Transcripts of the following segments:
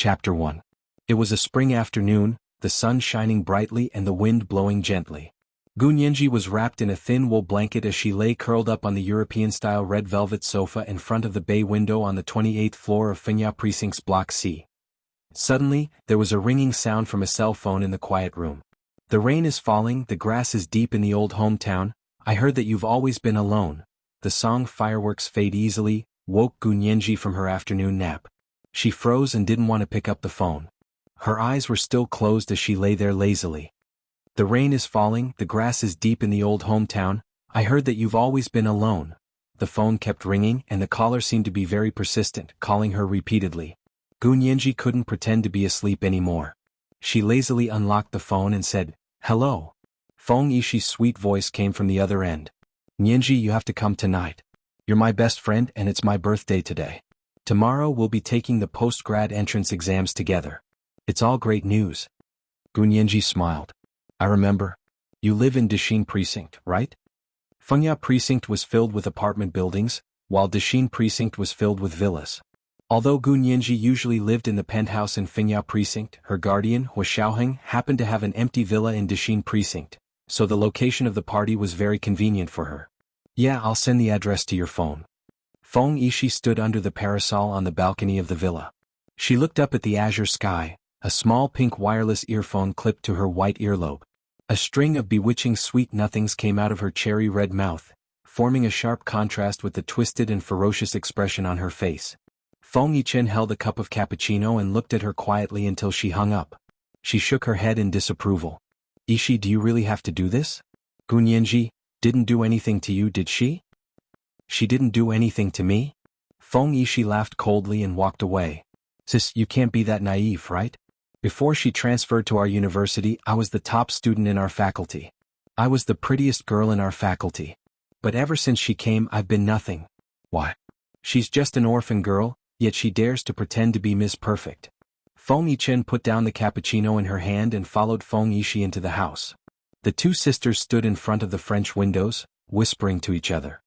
Chapter 1. It was a spring afternoon, the sun shining brightly and the wind blowing gently. Gunyenji was wrapped in a thin wool blanket as she lay curled up on the European-style red velvet sofa in front of the bay window on the 28th floor of Wuxia Precinct's Block C. Suddenly, there was a ringing sound from a cell phone in the quiet room. "The rain is falling, the grass is deep in the old hometown, I heard that you've always been alone." The song "Fireworks Fade Easily" woke Gunyenji from her afternoon nap. She froze and didn't want to pick up the phone. Her eyes were still closed as she lay there lazily. "The rain is falling, the grass is deep in the old hometown, I heard that you've always been alone." The phone kept ringing and the caller seemed to be very persistent, calling her repeatedly. Gunyenji couldn't pretend to be asleep anymore. She lazily unlocked the phone and said, "Hello." Feng Yishi's sweet voice came from the other end. "Nyenji, you have to come tonight. You're my best friend and it's my birthday today. Tomorrow we'll be taking the post-grad entrance exams together. It's all great news." Gunyenji smiled. "I remember. You live in Dashin Precinct, right?" Wuxia Precinct was filled with apartment buildings, while Dashin Precinct was filled with villas. Although Gunyenji usually lived in the penthouse in Wuxia Precinct, her guardian, Hua Xiaoheng, happened to have an empty villa in Dashin Precinct, so the location of the party was very convenient for her. "Yeah, I'll send the address to your phone." Feng Yishi stood under the parasol on the balcony of the villa. She looked up at the azure sky, a small pink wireless earphone clipped to her white earlobe. A string of bewitching sweet nothings came out of her cherry-red mouth, forming a sharp contrast with the twisted and ferocious expression on her face. Feng Yichen held a cup of cappuccino and looked at her quietly until she hung up. She shook her head in disapproval. "Ishi, do you really have to do this? Gunyenji didn't do anything to you, did she?" "She didn't do anything to me?" Feng Yishi laughed coldly and walked away. "Sis, you can't be that naive, right? Before she transferred to our university, I was the top student in our faculty. I was the prettiest girl in our faculty. But ever since she came, I've been nothing. Why? She's just an orphan girl, yet she dares to pretend to be Miss Perfect." Feng Yichen put down the cappuccino in her hand and followed Feng Yishi into the house. The two sisters stood in front of the French windows, whispering to each other.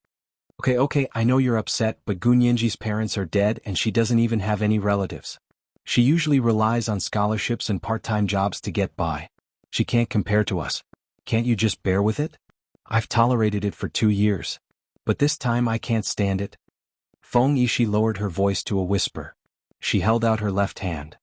Okay, I know you're upset, but Gunyenji's parents are dead and she doesn't even have any relatives. She usually relies on scholarships and part-time jobs to get by. She can't compare to us. Can't you just bear with it? I've tolerated it for 2 years. But this time I can't stand it." Feng Yishi lowered her voice to a whisper. She held out her left hand.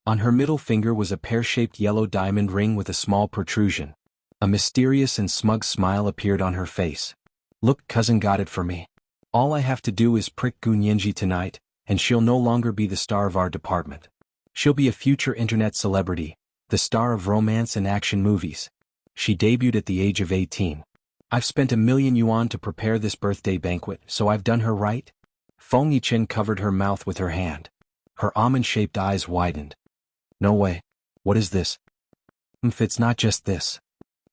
On her middle finger was a pear-shaped yellow diamond ring with a small protrusion. A mysterious and smug smile appeared on her face. "Look, cousin got it for me. All I have to do is prick Gunyenji tonight, and she'll no longer be the star of our department. She'll be a future internet celebrity, the star of romance and action movies. She debuted at the age of 18. I've spent 1,000,000 yuan to prepare this birthday banquet, so I've done her right?" Feng Yichen covered her mouth with her hand. Her almond-shaped eyes widened. "No way. What is this?" It's not just this."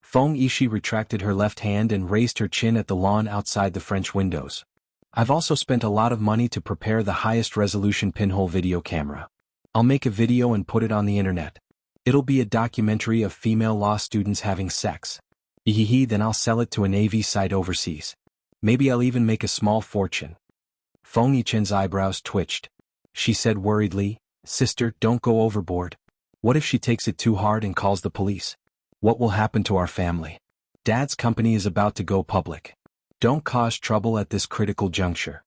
Feng Yishi retracted her left hand and raised her chin at the lawn outside the French windows. "I've also spent a lot of money to prepare the highest resolution pinhole video camera. I'll make a video and put it on the internet. It'll be a documentary of female law students having sex. Then I'll sell it to an AV site overseas. Maybe I'll even make a small fortune." Feng Yichen's eyebrows twitched. She said worriedly, "Sister, don't go overboard. What if she takes it too hard and calls the police? What will happen to our family? Dad's company is about to go public. Don't cause trouble at this critical juncture."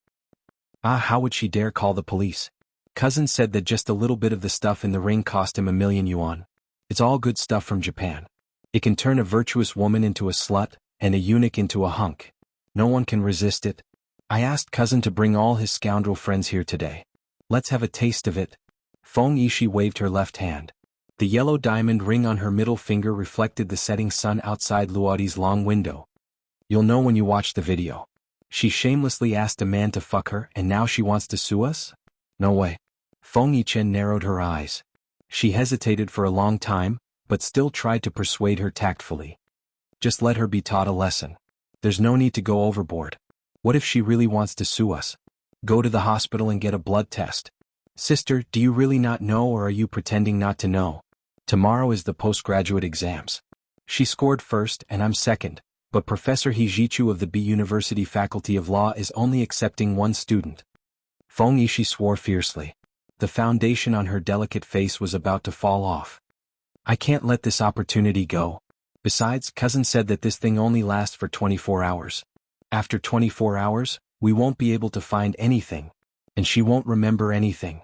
How would she dare call the police? Cousin said that just a little bit of the stuff in the ring cost him 1,000,000 yuan. It's all good stuff from Japan. It can turn a virtuous woman into a slut, and a eunuch into a hunk. No one can resist it. I asked cousin to bring all his scoundrel friends here today. Let's have a taste of it." Feng Yishi waved her left hand. The yellow diamond ring on her middle finger reflected the setting sun outside Luodi's long window. "You'll know when you watch the video. She shamelessly asked a man to fuck her and now she wants to sue us? No way." Feng Yichen narrowed her eyes. She hesitated for a long time, but still tried to persuade her tactfully. "Just let her be taught a lesson. There's no need to go overboard. What if she really wants to sue us? Go to the hospital and get a blood test." "Sister, do you really not know or are you pretending not to know? Tomorrow is the postgraduate exams. She scored first and I'm second, but Professor Hijichu of the B University Faculty of Law is only accepting 1 student." Feng Yishi swore fiercely. the foundation on her delicate face was about to fall off. I can't let this opportunity go. Besides, cousin said that this thing only lasts for 24 hours. After 24 hours, we won't be able to find anything. And she won't remember anything.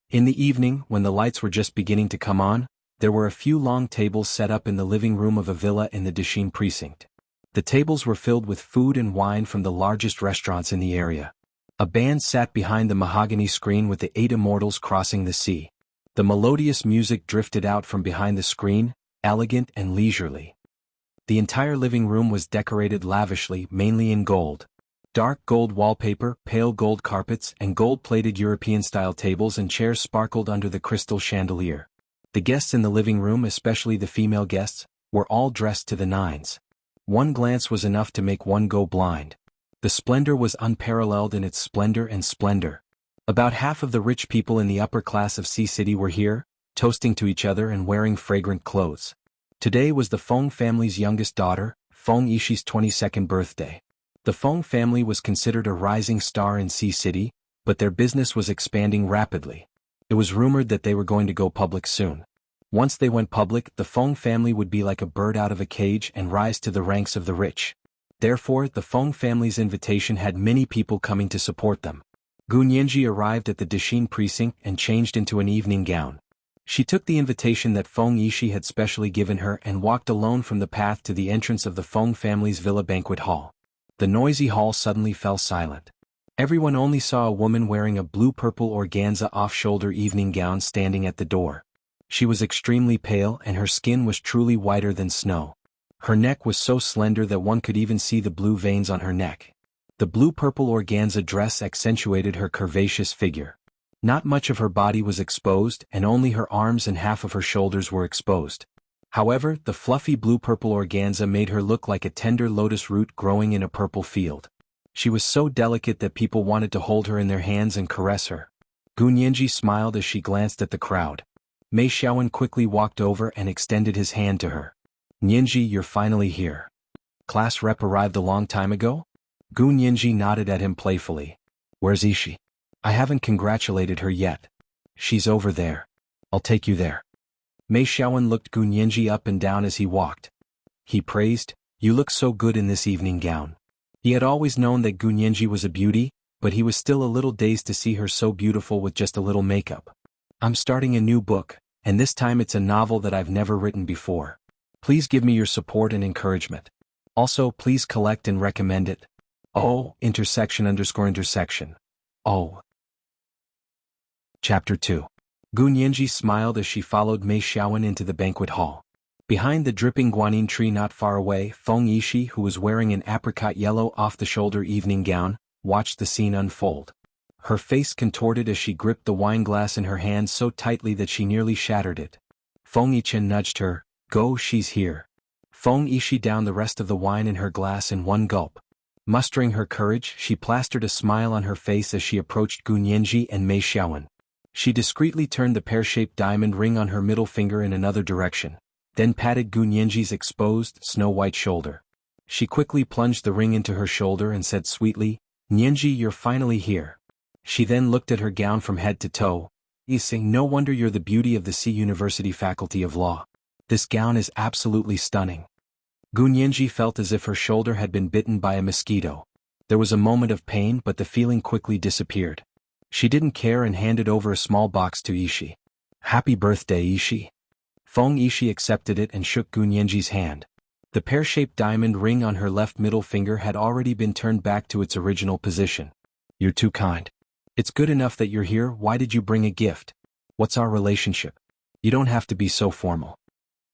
In the evening, when the lights were just beginning to come on, there were a few long tables set up in the living room of a villa in the Dashin precinct. The tables were filled with food and wine from the largest restaurants in the area. A band sat behind the mahogany screen with the 8 immortals crossing the sea. The melodious music drifted out from behind the screen, elegant and leisurely. The entire living room was decorated lavishly, mainly in gold. Dark gold wallpaper, pale gold carpets, and gold-plated European-style tables and chairs sparkled under the crystal chandelier. The guests in the living room, especially the female guests, were all dressed to the nines. One glance was enough to make one go blind. The splendor was unparalleled in its splendor and splendor. About half of the rich people in the upper class of Sea City were here, toasting to each other and wearing fragrant clothes. Today was the Feng family's youngest daughter, Feng Yishi's 22nd birthday. The Feng family was considered a rising star in Sea City, but their business was expanding rapidly. It was rumored that they were going to go public soon. Once they went public, the Feng family would be like a bird out of a cage and rise to the ranks of the rich. Therefore, the Feng family's invitation had many people coming to support them. Gunyanji arrived at the Dashin precinct and changed into an evening gown. She took the invitation that Feng Yishi had specially given her and walked alone from the path to the entrance of the Feng family's villa banquet hall. The noisy hall suddenly fell silent. Everyone only saw a woman wearing a blue-purple organza off-shoulder evening gown standing at the door. She was extremely pale and her skin was truly whiter than snow. Her neck was so slender that one could even see the blue veins on her neck. The blue-purple organza dress accentuated her curvaceous figure. Not much of her body was exposed and only her arms and half of her shoulders were exposed. However, the fluffy blue-purple organza made her look like a tender lotus root growing in a purple field. She was so delicate that people wanted to hold her in their hands and caress her. Gunyanji smiled as she glanced at the crowd. Mei Xiaowen quickly walked over and extended his hand to her. "Nyenji, you're finally here. Class rep arrived a long time ago?" Gunyanji nodded at him playfully. "Where's Ishi? I haven't congratulated her yet." "She's over there. I'll take you there." Mei Xiaowen looked Gunyanji up and down as he walked. He praised, "You look so good in this evening gown." He had always known that Gunyanji was a beauty, but he was still a little dazed to see her so beautiful with just a little makeup. "I'm starting a new book, and this time it's a novel that I've never written before. Please give me your support and encouragement. Also, please collect and recommend it. Oh, __intersection. Oh. Chapter 2. Gunyanji smiled as she followed Mei Xiaowen into the banquet hall. Behind the dripping guanyin tree not far away, Feng Yishi, who was wearing an apricot yellow off-the-shoulder evening gown, watched the scene unfold. Her face contorted as she gripped the wine glass in her hand so tightly that she nearly shattered it. Feng Yichen nudged her. "Go, she's here." Feng Yishi downed the rest of the wine in her glass in one gulp. Mustering her courage, she plastered a smile on her face as she approached Gunyanji and Mei Xiaowen. She discreetly turned the pear-shaped diamond ring on her middle finger in another direction, then patted Gunyanji's exposed, snow-white shoulder. She quickly plunged the ring into her shoulder and said sweetly, "Nyenji, you're finally here." She then looked at her gown from head to toe, saying, "No wonder you're the beauty of the Sea University Faculty of Law. This gown is absolutely stunning." Gunyanji felt as if her shoulder had been bitten by a mosquito. There was a moment of pain, but the feeling quickly disappeared. She didn't care and handed over a small box to Ishi. "Happy birthday, Ishi." Feng Yishi accepted it and shook Gunyanji's hand. The pear-shaped diamond ring on her left middle finger had already been turned back to its original position. "You're too kind. It's good enough that you're here. Why did you bring a gift? What's our relationship? You don't have to be so formal."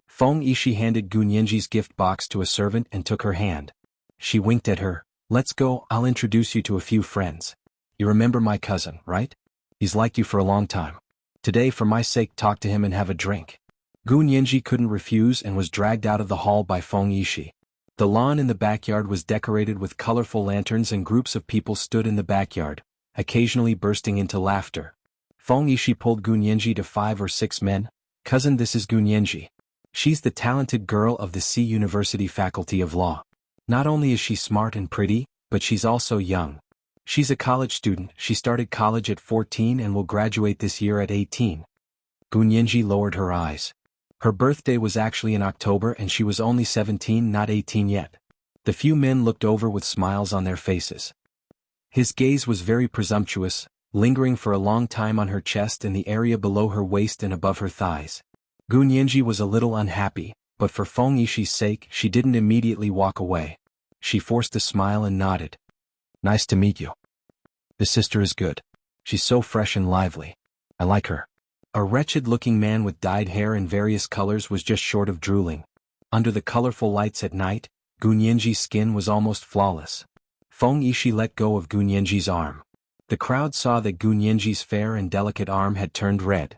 Feng Yishi handed Gunyanji's gift box to a servant and took her hand. She winked at her. "Let's go, I'll introduce you to a few friends. You remember my cousin, right? He's liked you for a long time. Today, for my sake, talk to him and have a drink." Gunyanji couldn't refuse and was dragged out of the hall by Feng Yishi. The lawn in the backyard was decorated with colorful lanterns and groups of people stood in the backyard, occasionally bursting into laughter. Feng Yishi pulled Gunyanji to 5 or 6 men. "Cousin, this is Gunyanji. She's the talented girl of the Sea University Faculty of Law. Not only is she smart and pretty, but she's also young. She's a college student. She started college at 14 and will graduate this year at 18. Gu Nianji lowered her eyes. Her birthday was actually in October and she was only 17, not 18 yet. The few men looked over with smiles on their faces. His gaze was very presumptuous, lingering for a long time on her chest and the area below her waist and above her thighs. Gu Nianji was a little unhappy, but for Feng Yishi's sake she didn't immediately walk away. She forced a smile and nodded. Nice to meet you. This sister is good. She's so fresh and lively. I like her. A wretched-looking man with dyed hair in various colors was just short of drooling. Under the colorful lights at night, Gu Nianji's skin was almost flawless. Feng Yishi let go of Gu Nianji's arm. The crowd saw that Gu Nianji's fair and delicate arm had turned red.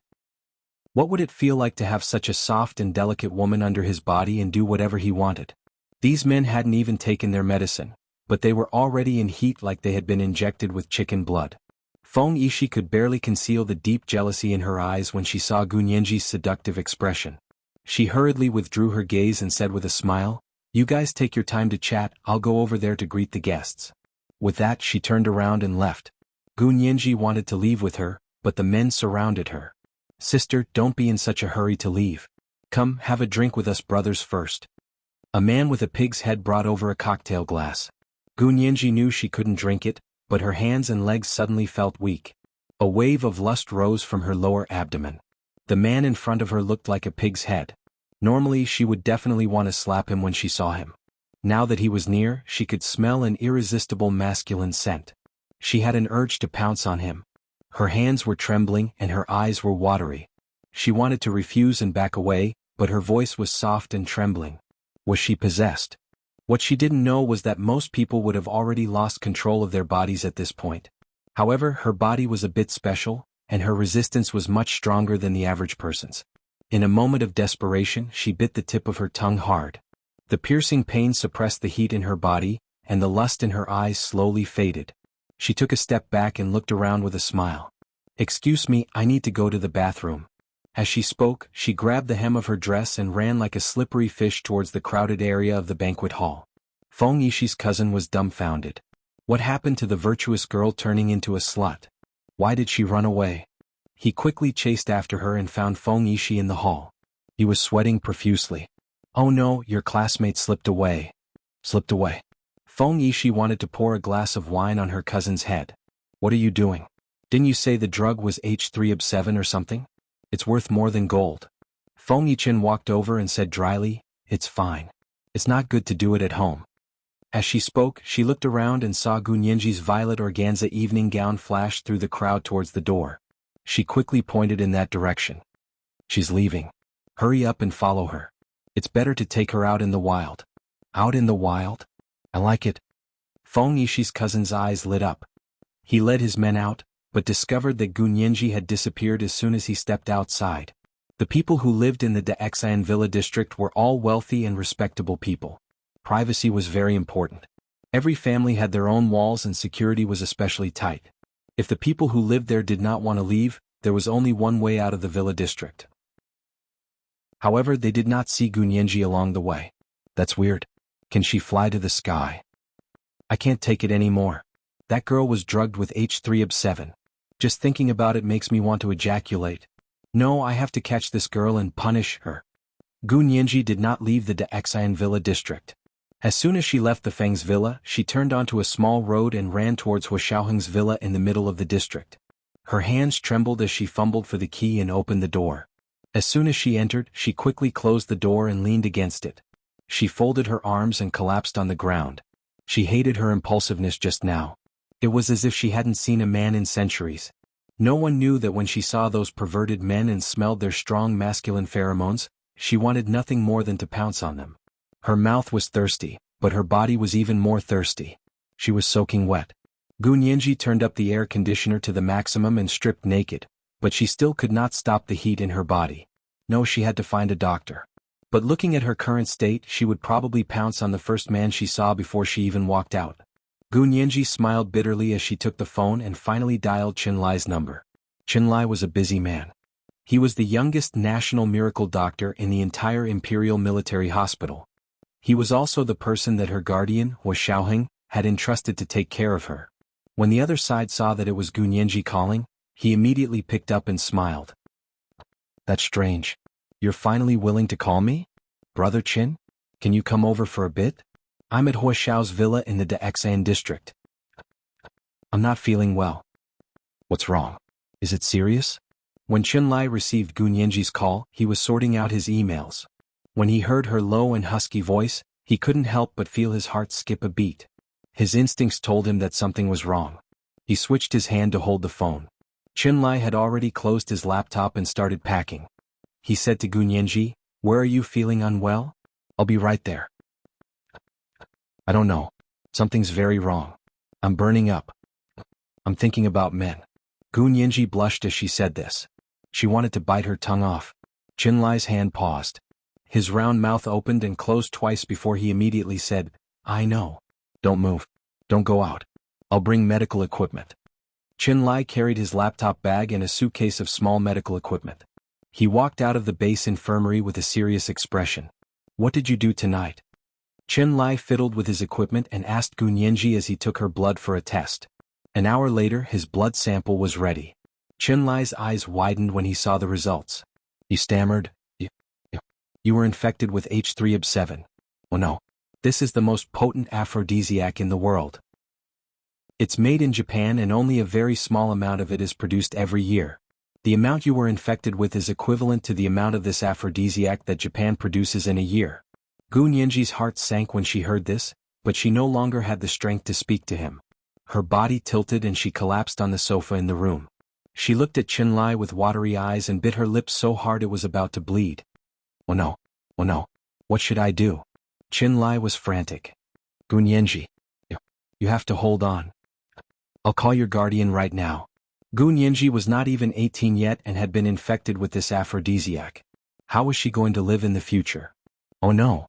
What would it feel like to have such a soft and delicate woman under his body and do whatever he wanted? These men hadn't even taken their medicine, but they were already in heat like they had been injected with chicken blood. Feng Yishi could barely conceal the deep jealousy in her eyes when she saw Gu Nianji's seductive expression. She hurriedly withdrew her gaze and said with a smile, "You guys take your time to chat, I'll go over there to greet the guests." With that she turned around and left. Gu Nianji wanted to leave with her, but the men surrounded her. "Sister, don't be in such a hurry to leave. Come, have a drink with us brothers first." A man with a pig's head brought over a cocktail glass. Gu Nianji knew she couldn't drink it, but her hands and legs suddenly felt weak. A wave of lust rose from her lower abdomen. The man in front of her looked like a pig's head. Normally she would definitely want to slap him when she saw him. Now that he was near, she could smell an irresistible masculine scent. She had an urge to pounce on him. Her hands were trembling and her eyes were watery. She wanted to refuse and back away, but her voice was soft and trembling. Was she possessed? What she didn't know was that most people would have already lost control of their bodies at this point. However, her body was a bit special, and her resistance was much stronger than the average person's. In a moment of desperation, she bit the tip of her tongue hard. The piercing pain suppressed the heat in her body, and the lust in her eyes slowly faded. She took a step back and looked around with a smile. "Excuse me, I need to go to the bathroom." As she spoke, she grabbed the hem of her dress and ran like a slippery fish towards the crowded area of the banquet hall. Feng Yishi's cousin was dumbfounded. What happened to the virtuous girl turning into a slut? Why did she run away? He quickly chased after her and found Feng Yishi in the hall. He was sweating profusely. "Oh no, your classmate slipped away." Slipped away. Feng Yishi wanted to pour a glass of wine on her cousin's head. "What are you doing? Didn't you say the drug was H3OB7 or something? It's worth more than gold." Feng Yichin walked over and said dryly, "It's fine. It's not good to do it at home." As she spoke, she looked around and saw Gu Nianji's violet organza evening gown flash through the crowd towards the door. She quickly pointed in that direction. "She's leaving. Hurry up and follow her. It's better to take her out in the wild." "Out in the wild? I like it." Feng Yishi's cousin's eyes lit up. He led his men out, but discovered that Gu Nianji had disappeared as soon as he stepped outside. The people who lived in the Dexian Villa district were all wealthy and respectable people. Privacy was very important. Every family had their own walls and security was especially tight. If the people who lived there did not want to leave, there was only one way out of the villa district. However, they did not see Gu Nianji along the way. "That's weird. Can she fly to the sky? I can't take it anymore. That girl was drugged with H3OB7. Just thinking about it makes me want to ejaculate. No, I have to catch this girl and punish her." Gu Nianji did not leave the Dexian Villa district. As soon as she left the Feng's villa, she turned onto a small road and ran towards Huashaoheng's villa in the middle of the district. Her hands trembled as she fumbled for the key and opened the door. As soon as she entered, she quickly closed the door and leaned against it. She folded her arms and collapsed on the ground. She hated her impulsiveness just now. It was as if she hadn't seen a man in centuries. No one knew that when she saw those perverted men and smelled their strong masculine pheromones, she wanted nothing more than to pounce on them. Her mouth was thirsty, but her body was even more thirsty. She was soaking wet. Gu Nianji turned up the air conditioner to the maximum and stripped naked, but she still could not stop the heat in her body. No, she had to find a doctor. But looking at her current state, she would probably pounce on the first man she saw before she even walked out. Gu Nianji smiled bitterly as she took the phone and finally dialed Qinlai's number. Qinlai was a busy man. He was the youngest national miracle doctor in the entire Imperial Military Hospital. He was also the person that her guardian, Huashaoheng, had entrusted to take care of her. When the other side saw that it was Gunyenji calling, he immediately picked up and smiled. That's strange. You're finally willing to call me? Brother Qin? Can you come over for a bit? I'm at Hua Xiao's villa in the Daexan district. I'm not feeling well. What's wrong? Is it serious? When Qinlai received Gunyenji's call, he was sorting out his emails. When he heard her low and husky voice, he couldn't help but feel his heart skip a beat. His instincts told him that something was wrong. He switched his hand to hold the phone. Qinlai had already closed his laptop and started packing. He said to Gunyenji, "Where are you feeling unwell? I'll be right there." "I don't know. Something's very wrong. I'm burning up. I'm thinking about men." Gunyenji blushed as she said this. She wanted to bite her tongue off. Qinlai's hand paused. His round mouth opened and closed twice before he immediately said, "I know. Don't move. Don't go out. I'll bring medical equipment." Qinlai carried his laptop bag and a suitcase of small medical equipment. He walked out of the base infirmary with a serious expression. "What did you do tonight?" Qinlai fiddled with his equipment and asked Gunyenji as he took her blood for a test. An hour later, his blood sample was ready. Qinlai's eyes widened when he saw the results. He stammered, You were infected with H3AB7. Oh no. This is the most potent aphrodisiac in the world. It's made in Japan and only a very small amount of it is produced every year. The amount you were infected with is equivalent to the amount of this aphrodisiac that Japan produces in a year. Gunyenji's heart sank when she heard this, but she no longer had the strength to speak to him. Her body tilted and she collapsed on the sofa in the room. She looked at Qinlai with watery eyes and bit her lips so hard it was about to bleed. Oh no. Oh no. What should I do? Qinlai was frantic. Gunyenji. You have to hold on. I'll call your guardian right now. Gunyenji was not even 18 yet and had been infected with this aphrodisiac. How was she going to live in the future? Oh no.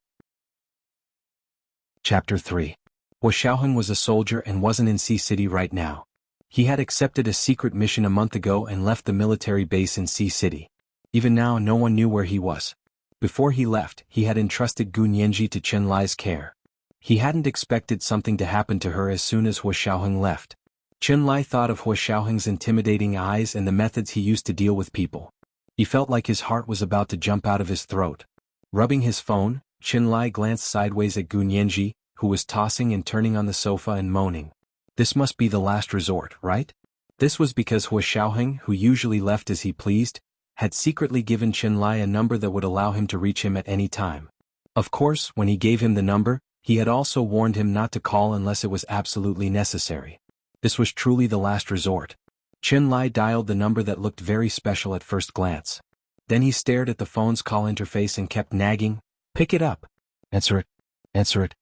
Chapter 3. Hua Xiaoheng was a soldier and wasn't in Sea City right now. He had accepted a secret mission a month ago and left the military base in Sea City. Even now no one knew where he was. Before he left, he had entrusted Gunyenji to Qinlai's care. He hadn't expected something to happen to her as soon as Hua Xiaoheng left. Qinlai thought of Hua Xiaoheng's intimidating eyes and the methods he used to deal with people. He felt like his heart was about to jump out of his throat. Rubbing his phone, Qinlai glanced sideways at Gunyenji, who was tossing and turning on the sofa and moaning. This must be the last resort, right? This was because Hua Xiaoheng, who usually left as he pleased, had secretly given Qinlai a number that would allow him to reach him at any time. Of course, when he gave him the number, he had also warned him not to call unless it was absolutely necessary. This was truly the last resort. Qinlai dialed the number that looked very special at first glance. Then he stared at the phone's call interface and kept nagging, "Pick it up. Answer it. Answer it."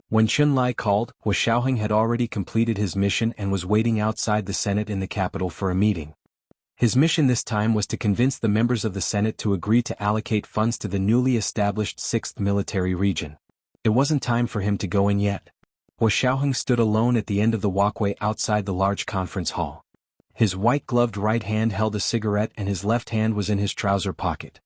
When Qinlai called, Hua Xiaoheng had already completed his mission and was waiting outside the Senate in the capital for a meeting. His mission this time was to convince the members of the Senate to agree to allocate funds to the newly established 6th Military Region. It wasn't time for him to go in yet. Hua Xiaoheng stood alone at the end of the walkway outside the large conference hall. His white-gloved right hand held a cigarette and his left hand was in his trouser pocket.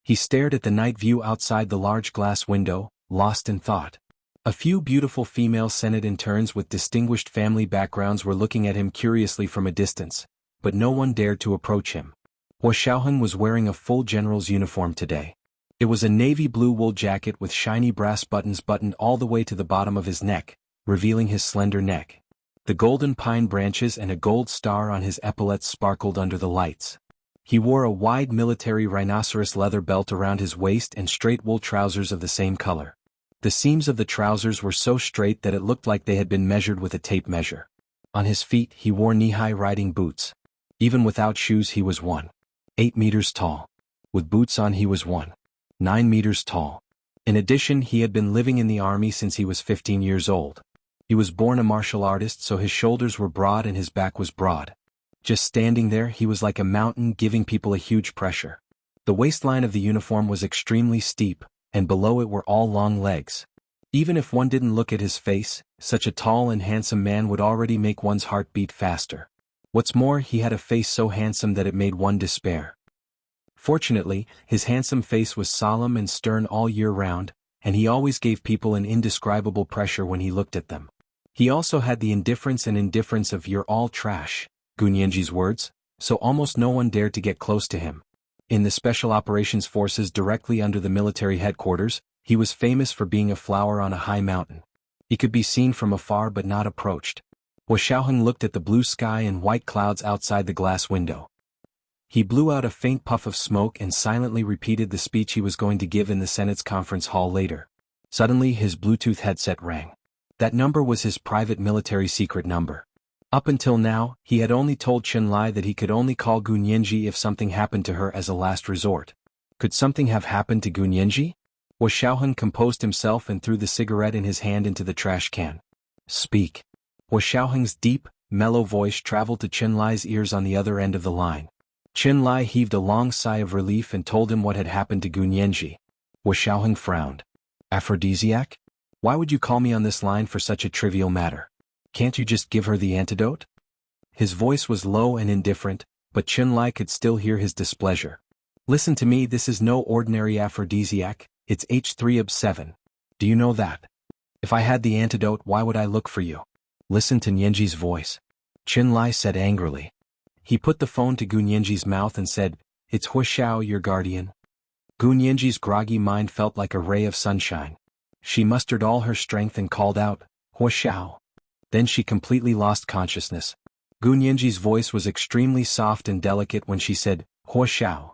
He stared at the night view outside the large glass window, lost in thought. A few beautiful female Senate interns with distinguished family backgrounds were looking at him curiously from a distance, but no one dared to approach him. Hua Xiaoheng was wearing a full general's uniform today. It was a navy blue wool jacket with shiny brass buttons buttoned all the way to the bottom of his neck, revealing his slender neck. The golden pine branches and a gold star on his epaulets sparkled under the lights. He wore a wide military rhinoceros leather belt around his waist and straight wool trousers of the same color. The seams of the trousers were so straight that it looked like they had been measured with a tape measure. On his feet he wore knee-high riding boots. Even without shoes he was 1.8 meters tall. With boots on he was 1.9 meters tall. In addition, he had been living in the army since he was 15 years old. He was born a martial artist, so his shoulders were broad and his back was broad. Just standing there, he was like a mountain, giving people a huge pressure. The waistline of the uniform was extremely steep, and below it were all long legs. Even if one didn't look at his face, such a tall and handsome man would already make one's heart beat faster. What's more, he had a face so handsome that it made one despair. Fortunately, his handsome face was solemn and stern all year round, and he always gave people an indescribable pressure when he looked at them. He also had the indifference and indifference of "you're all trash," Gunyenji's words, so almost no one dared to get close to him. In the Special Operations Forces directly under the military headquarters, he was famous for being a flower on a high mountain. He could be seen from afar but not approached. Hua Xiaoheng looked at the blue sky and white clouds outside the glass window. He blew out a faint puff of smoke and silently repeated the speech he was going to give in the Senate's conference hall later. Suddenly his Bluetooth headset rang. That number was his private military secret number. Up until now, he had only told Chenlai that he could only call Gunyenji if something happened to her as a last resort. Could something have happened to Gunyenji? Hua Xiaoheng composed himself and threw the cigarette in his hand into the trash can. Speak. Hua Xiaoheng's deep, mellow voice traveled to Chenlai's ears on the other end of the line. Chenlai heaved a long sigh of relief and told him what had happened to Gunyenji. Hua Xiaoheng frowned. Aphrodisiac? Why would you call me on this line for such a trivial matter? Can't you just give her the antidote? His voice was low and indifferent, but Chenlai could still hear his displeasure. Listen to me, this is no ordinary aphrodisiac, it's H3ob7. Do you know that? If I had the antidote, why would I look for you? Listen to Nyenji's voice. Chenlai said angrily. He put the phone to Gunyenji's mouth and said, It's Hua Xiao, your guardian. Gunyenji's groggy mind felt like a ray of sunshine. She mustered all her strength and called out, Hua Xiao. Then she completely lost consciousness. Gunyenji's voice was extremely soft and delicate when she said, Hua Xiao.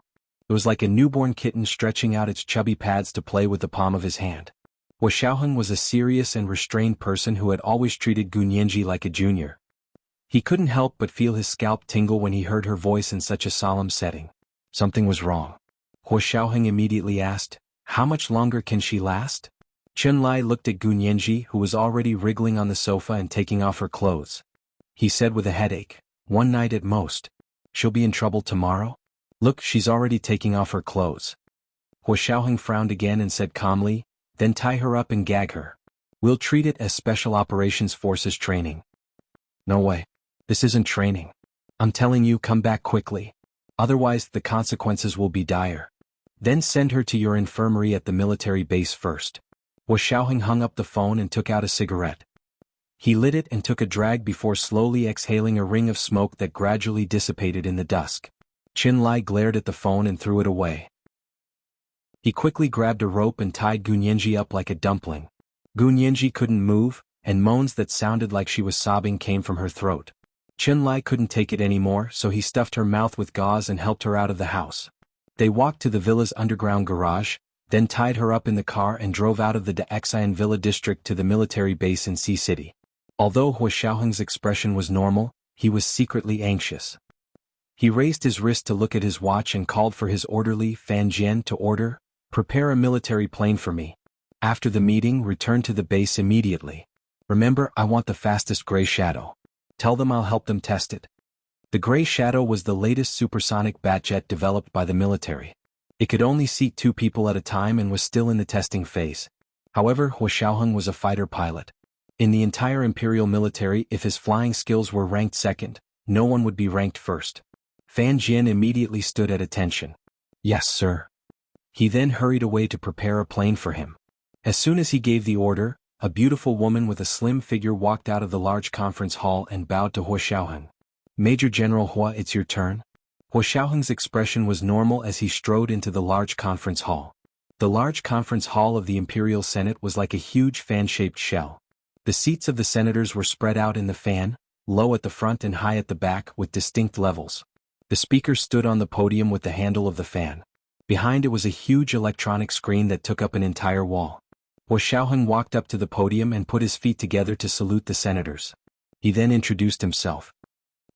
It was like a newborn kitten stretching out its chubby pads to play with the palm of his hand. Hua Xiaoheng was a serious and restrained person who had always treated Gunyenji like a junior. He couldn't help but feel his scalp tingle when he heard her voice in such a solemn setting. Something was wrong. Hua Xiaoheng immediately asked, How much longer can she last? Chenlai looked at Gunyenji, who was already wriggling on the sofa and taking off her clothes. He said with a headache, 1 night at most. She'll be in trouble tomorrow? Look, she's already taking off her clothes. Hua Xiaoheng frowned again and said calmly, Then tie her up and gag her. We'll treat it as Special Operations Forces training. No way. This isn't training. I'm telling you, come back quickly. Otherwise, the consequences will be dire. Then send her to your infirmary at the military base first. Hua Xiaoheng hung up the phone and took out a cigarette. He lit it and took a drag before slowly exhaling a ring of smoke that gradually dissipated in the dusk. Chenlai glared at the phone and threw it away. He quickly grabbed a rope and tied Gunyenji up like a dumpling. Gunyenji couldn't move, and moans that sounded like she was sobbing came from her throat. Chenlai couldn't take it anymore, so he stuffed her mouth with gauze and helped her out of the house. They walked to the villa's underground garage, then tied her up in the car and drove out of the Daexian Villa district to the military base in Sea City. Although Hua Xiaoheng's expression was normal, he was secretly anxious. He raised his wrist to look at his watch and called for his orderly, Fan Jian, to order, Prepare a military plane for me. After the meeting, return to the base immediately. Remember, I want the fastest Gray Shadow. Tell them I'll help them test it. The Gray Shadow was the latest supersonic batjet developed by the military. It could only seat 2 people at a time and was still in the testing phase. However, Hua Xiaoheng was a fighter pilot. In the entire imperial military, if his flying skills were ranked second, no one would be ranked first. Fan Jian immediately stood at attention. Yes, sir. He then hurried away to prepare a plane for him. As soon as he gave the order, a beautiful woman with a slim figure walked out of the large conference hall and bowed to Hua Xiaoheng. Major General Hua, it's your turn. Hua Xiaoheng's expression was normal as he strode into the large conference hall. The large conference hall of the Imperial Senate was like a huge fan-shaped shell. The seats of the senators were spread out in the fan, low at the front and high at the back with distinct levels. The speaker stood on the podium with the handle of the fan. Behind it was a huge electronic screen that took up an entire wall. Hua Xiaoheng walked up to the podium and put his feet together to salute the senators. He then introduced himself.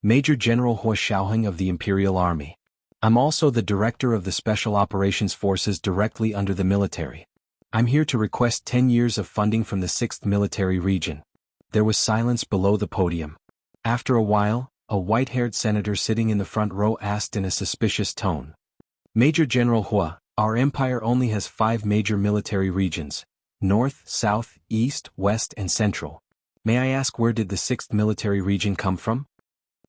Major General Hua Xiaoheng of the Imperial Army. I'm also the director of the Special Operations Forces directly under the military. I'm here to request 10 years of funding from the 6th Military Region. There was silence below the podium. After a while, a white-haired senator sitting in the front row asked in a suspicious tone. Major General Hua, our empire only has 5 major military regions. North, South, East, West and Central. May I ask, where did the 6th Military Region come from?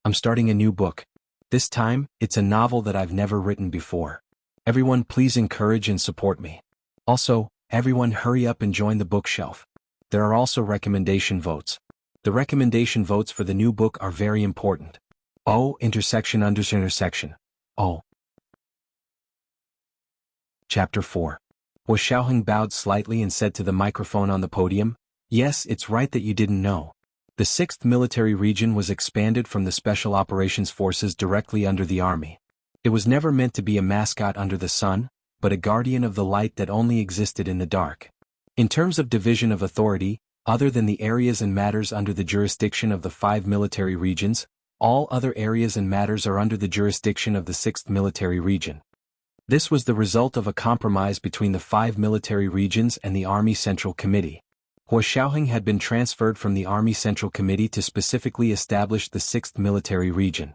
I'm starting a new book. This time, it's a novel that I've never written before. Everyone please encourage and support me. Also, everyone hurry up and join the bookshelf. There are also recommendation votes. The recommendation votes for the new book are very important. Oh, intersection. Oh. Chapter 4. Hua Xiaoheng bowed slightly and said to the microphone on the podium, "Yes, it's right that you didn't know. The 6th Military Region was expanded from the Special Operations Forces directly under the Army. It was never meant to be a mascot under the sun, but a guardian of the light that only existed in the dark. In terms of division of authority, other than the areas and matters under the jurisdiction of the 5 military regions, all other areas and matters are under the jurisdiction of the 6th Military Region. This was the result of a compromise between the 5 military regions and the Army Central Committee. Hua Xiaoheng had been transferred from the Army Central Committee to specifically establish the 6th Military Region."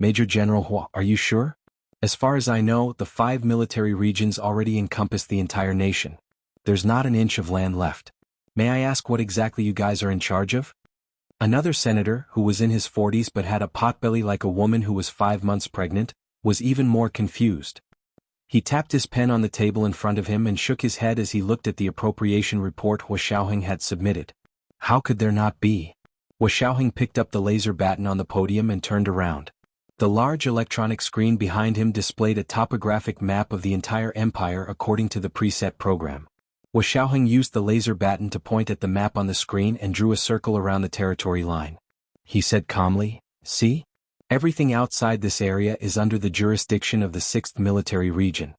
Major General Hua, are you sure? As far as I know, the 5 military regions already encompass the entire nation. There's not an inch of land left. May I ask what exactly you guys are in charge of? Another senator, who was in his 40s but had a potbelly like a woman who was 5 months pregnant, was even more confused. He tapped his pen on the table in front of him and shook his head as he looked at the appropriation report Hua Xiaoheng had submitted. How could there not be? Hua Xiaoheng picked up the laser baton on the podium and turned around. The large electronic screen behind him displayed a topographic map of the entire empire according to the preset program. Hua Xiaoheng used the laser baton to point at the map on the screen and drew a circle around the territory line. He said calmly, "See? Everything outside this area is under the jurisdiction of the 6th Military Region."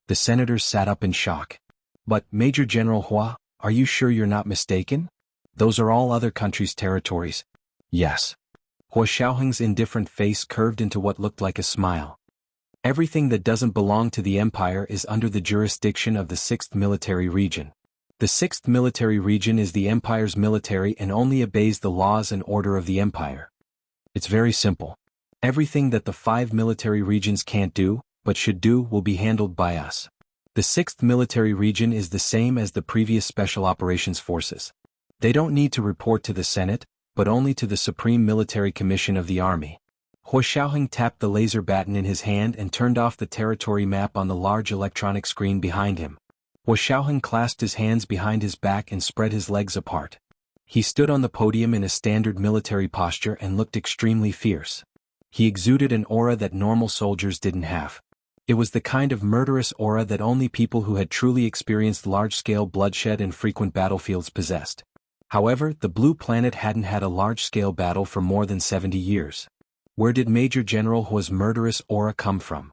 The senators sat up in shock. "But, Major General Hua, are you sure you're not mistaken? Those are all other countries' territories." "Yes." Hua Xiaoheng's indifferent face curved into what looked like a smile. "Everything that doesn't belong to the empire is under the jurisdiction of the 6th Military Region. The 6th Military Region is the empire's military and only obeys the laws and order of the empire. It's very simple. Everything that the 5 military regions can't do, but should do, will be handled by us. The 6th Military Region is the same as the previous Special Operations Forces. They don't need to report to the Senate, but only to the Supreme Military Commission of the Army." Hua Xiaoheng tapped the laser baton in his hand and turned off the territory map on the large electronic screen behind him. Hua Xiaoheng clasped his hands behind his back and spread his legs apart. He stood on the podium in a standard military posture and looked extremely fierce. He exuded an aura that normal soldiers didn't have. It was the kind of murderous aura that only people who had truly experienced large-scale bloodshed and frequent battlefields possessed. However, the Blue Planet hadn't had a large-scale battle for more than 70 years. Where did Major General Hua's murderous aura come from?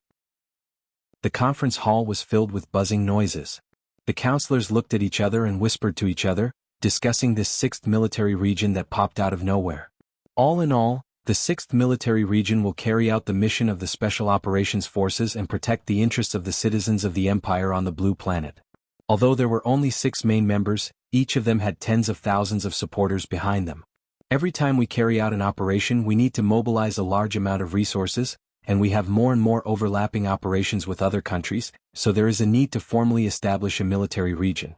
The conference hall was filled with buzzing noises. The counselors looked at each other and whispered to each other, discussing this 6th military region that popped out of nowhere. All in all, the 6th military region will carry out the mission of the Special Operations Forces and protect the interests of the citizens of the Empire on the Blue Planet. Although there were only 6 main members, each of them had tens of thousands of supporters behind them. Every time we carry out an operation, we need to mobilize a large amount of resources, and we have more and more overlapping operations with other countries, so there is a need to formally establish a military region.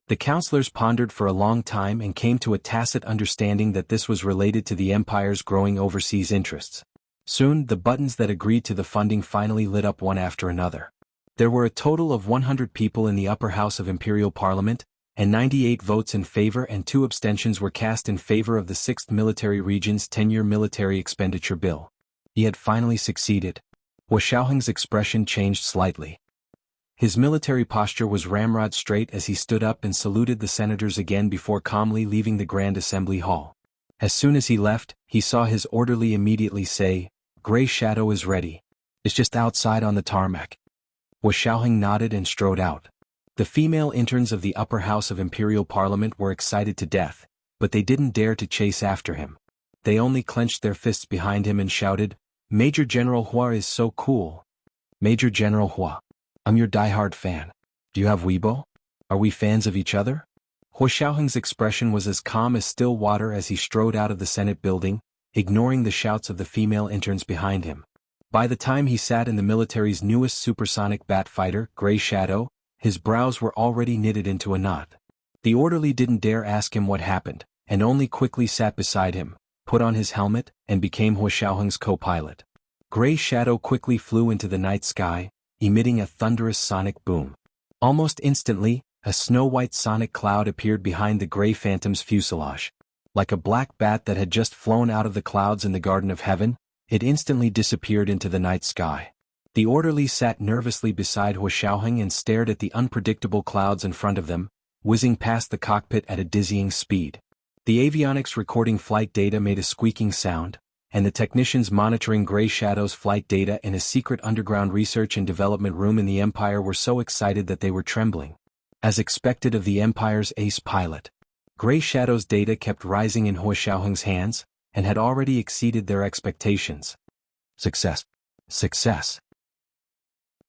The counselors pondered for a long time and came to a tacit understanding that this was related to the Empire's growing overseas interests. Soon, the buttons that agreed to the funding finally lit up one after another. There were a total of 100 people in the upper house of Imperial Parliament, and 98 votes in favor and 2 abstentions were cast in favor of the 6th Military Region's 10-year military expenditure bill. He had finally succeeded. Hua Xiaoheng's expression changed slightly. His military posture was ramrod straight as he stood up and saluted the senators again before calmly leaving the Grand Assembly Hall. As soon as he left, he saw his orderly immediately say, "Gray Shadow is ready. It's just outside on the tarmac." Hua Xiaoheng nodded and strode out. The female interns of the upper house of Imperial Parliament were excited to death, but they didn't dare to chase after him. They only clenched their fists behind him and shouted, "Major General Hua is so cool. Major General Hua. I'm your diehard fan. Do you have Weibo? Are we fans of each other?" Hua Xiaoheng's expression was as calm as still water as he strode out of the Senate building, ignoring the shouts of the female interns behind him. By the time he sat in the military's newest supersonic bat fighter, Gray Shadow, his brows were already knitted into a knot. The orderly didn't dare ask him what happened, and only quickly sat beside him, put on his helmet, and became Hua Xiaoheng's co-pilot. Gray Shadow quickly flew into the night sky, emitting a thunderous sonic boom. Almost instantly, a snow-white sonic cloud appeared behind the Gray Phantom's fuselage. Like a black bat that had just flown out of the clouds in the Garden of Heaven, it instantly disappeared into the night sky. The orderly sat nervously beside Hua Xiaoheng and stared at the unpredictable clouds in front of them, whizzing past the cockpit at a dizzying speed. The avionics recording flight data made a squeaking sound, and the technicians monitoring Gray Shadow's flight data in a secret underground research and development room in the Empire were so excited that they were trembling. As expected of the Empire's ace pilot, Gray Shadow's data kept rising in Hua Xiaoheng's hands, and had already exceeded their expectations. Success. Success.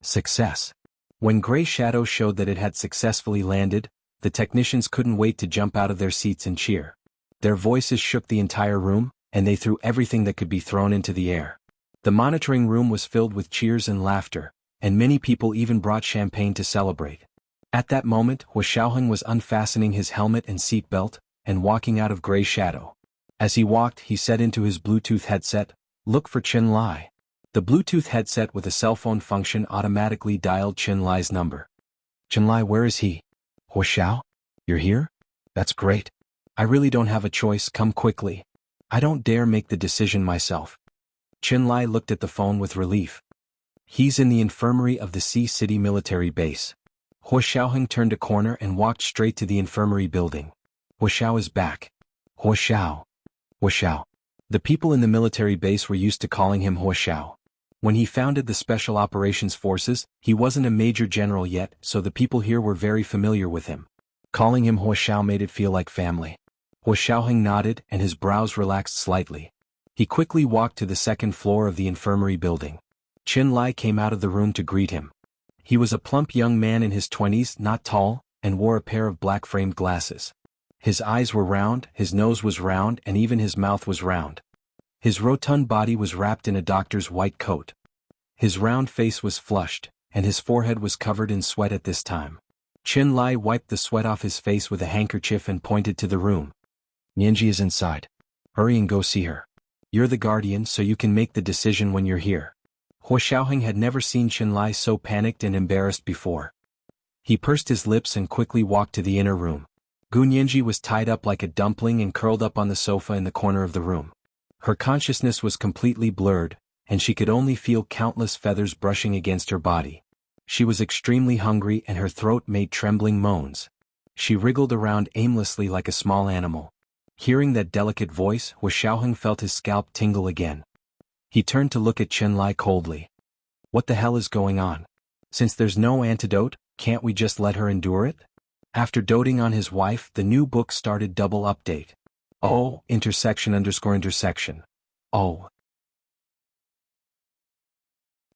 Success. When Gray Shadow showed that it had successfully landed, the technicians couldn't wait to jump out of their seats and cheer. Their voices shook the entire room, and they threw everything that could be thrown into the air. The monitoring room was filled with cheers and laughter, and many people even brought champagne to celebrate. At that moment, Hua Xiaoheng was unfastening his helmet and seatbelt, and walking out of Gray Shadow. As he walked, he said into his Bluetooth headset, "Look for Qin Lai." The Bluetooth headset with a cell phone function automatically dialed Qin Lai's number. "Qin Lai, where is he?" "Hua Xiao? You're here? That's great. I really don't have a choice, come quickly. I don't dare make the decision myself." Qin Lai looked at the phone with relief. "He's in the infirmary of the Sea City military base." Hua Xiaoheng turned a corner and walked straight to the infirmary building. "Hua Xiao is back. Hua Xiao. Hua Xiao." The people in the military base were used to calling him Hua Xiao. When he founded the Special Operations Forces, he wasn't a major general yet, so the people here were very familiar with him. Calling him Hua Xiao made it feel like family. Hua Xiaoheng nodded and his brows relaxed slightly. He quickly walked to the second floor of the infirmary building. Qin Lai came out of the room to greet him. He was a plump young man in his 20s, not tall, and wore a pair of black-framed glasses. His eyes were round, his nose was round, and even his mouth was round. His rotund body was wrapped in a doctor's white coat. His round face was flushed, and his forehead was covered in sweat at this time. Qin Lai wiped the sweat off his face with a handkerchief and pointed to the room. "Nianji is inside. Hurry and go see her. You're the guardian, so you can make the decision when you're here." Hua Xiaoheng had never seen Qin Lai so panicked and embarrassed before. He pursed his lips and quickly walked to the inner room. Gu Nianji was tied up like a dumpling and curled up on the sofa in the corner of the room. Her consciousness was completely blurred, and she could only feel countless feathers brushing against her body. She was extremely hungry and her throat made trembling moans. She wriggled around aimlessly like a small animal. Hearing that delicate voice, Hua Xiaoheng felt his scalp tingle again. He turned to look at Qin Lai coldly. "What the hell is going on? Since there's no antidote, can't we just let her endure it?" After doting on his wife, the new book started double update. Oh, __intersection. Oh.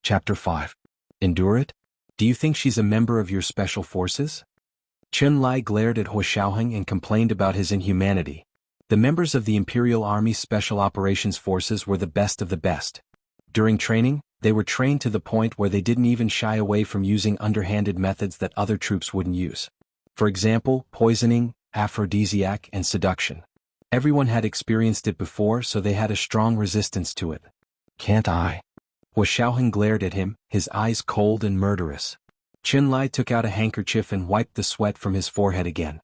Chapter 5. Endure it? Do you think she's a member of your special forces? Qin Lai glared at Hua Xiaoheng and complained about his inhumanity. The members of the Imperial Army's Special Operations Forces were the best of the best. During training, they were trained to the point where they didn't even shy away from using underhanded methods that other troops wouldn't use. For example, poisoning, aphrodisiac, and seduction. Everyone had experienced it before, so they had a strong resistance to it. "Can't I?" Hua Xiaoheng glared at him, his eyes cold and murderous. Qin Lai took out a handkerchief and wiped the sweat from his forehead again.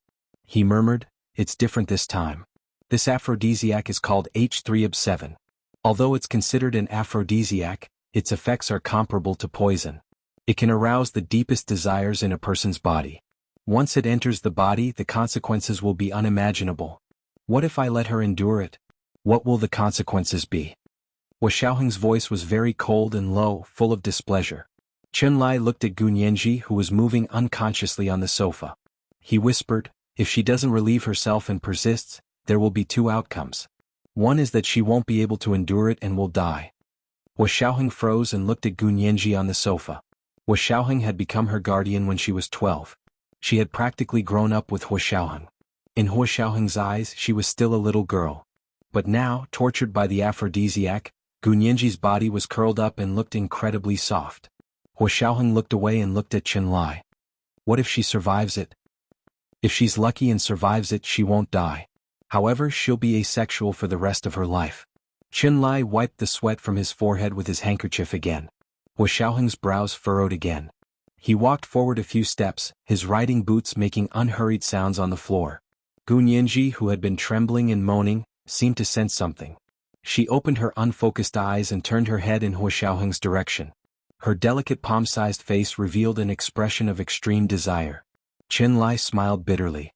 He murmured, "It's different this time. This aphrodisiac is called H3OB7. Although it's considered an aphrodisiac, its effects are comparable to poison. It can arouse the deepest desires in a person's body. Once it enters the body, the consequences will be unimaginable. What if I let her endure it? What will the consequences be?" Hua Xiaoheng's voice was very cold and low, full of displeasure. Qin Lai looked at Gu Nianji, who was moving unconsciously on the sofa. He whispered, "If she doesn't relieve herself and persists, there will be two outcomes. One is that she won't be able to endure it and will die." Hua Xiaoheng froze and looked at Gu Nianji on the sofa. Hua Xiaoheng had become her guardian when she was 12. She had practically grown up with Hua Xiaoheng. In Hua Xiaoheng's eyes, she was still a little girl. But now, tortured by the aphrodisiac, Gu Nianji's body was curled up and looked incredibly soft. Hua Xiaoheng looked away and looked at Qin Lai. What if she survives it? If she's lucky and survives it, she won't die. However, she'll be asexual for the rest of her life. Qin Lai wiped the sweat from his forehead with his handkerchief again. Hua Xiaoheng's brows furrowed again. He walked forward a few steps, his riding boots making unhurried sounds on the floor. Gu Nianji, who had been trembling and moaning, seemed to sense something. She opened her unfocused eyes and turned her head in Hua Xiaoheng's direction. Her delicate palm-sized face revealed an expression of extreme desire. Qin Lai smiled bitterly.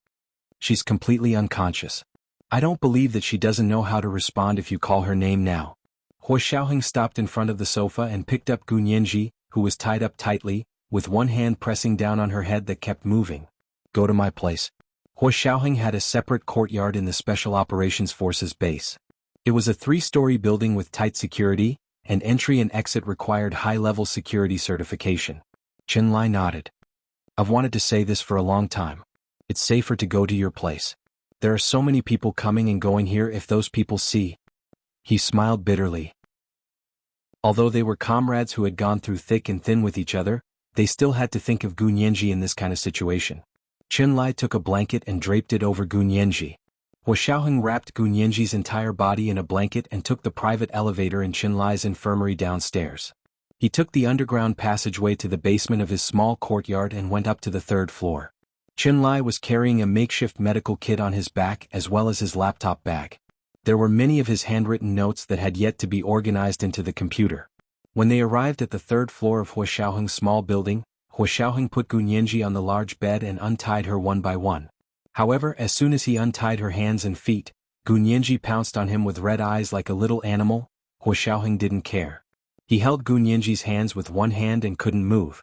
She's completely unconscious. I don't believe that she doesn't know how to respond if you call her name now. Hua Xiaoheng stopped in front of the sofa and picked up Gu Nianji, who was tied up tightly, with one hand pressing down on her head that kept moving. Go to my place. Hua Xiaoheng had a separate courtyard in the Special Operations Forces base. It was a 3-story building with tight security, and entry and exit required high-level security certification. Qin Lai nodded. I've wanted to say this for a long time. It's safer to go to your place. There are so many people coming and going here if those people see. He smiled bitterly. Although they were comrades who had gone through thick and thin with each other, they still had to think of Gu Nianji in this kind of situation. Qin Lai took a blanket and draped it over Gu Nianji. Hua Xiaoheng wrapped Gu Nianji's entire body in a blanket and took the private elevator in Qin Lai's infirmary downstairs. He took the underground passageway to the basement of his small courtyard and went up to the 3rd floor. Qin Lai was carrying a makeshift medical kit on his back as well as his laptop bag. There were many of his handwritten notes that had yet to be organized into the computer. When they arrived at the 3rd floor of Hua Xiaoheng's small building, Hua Xiaoheng put Gu Nianji on the large bed and untied her one by one. However, as soon as he untied her hands and feet, Gu Nianji pounced on him with red eyes like a little animal. Hua Xiaoheng didn't care. He held Gu Nianji's hands with one hand and couldn't move.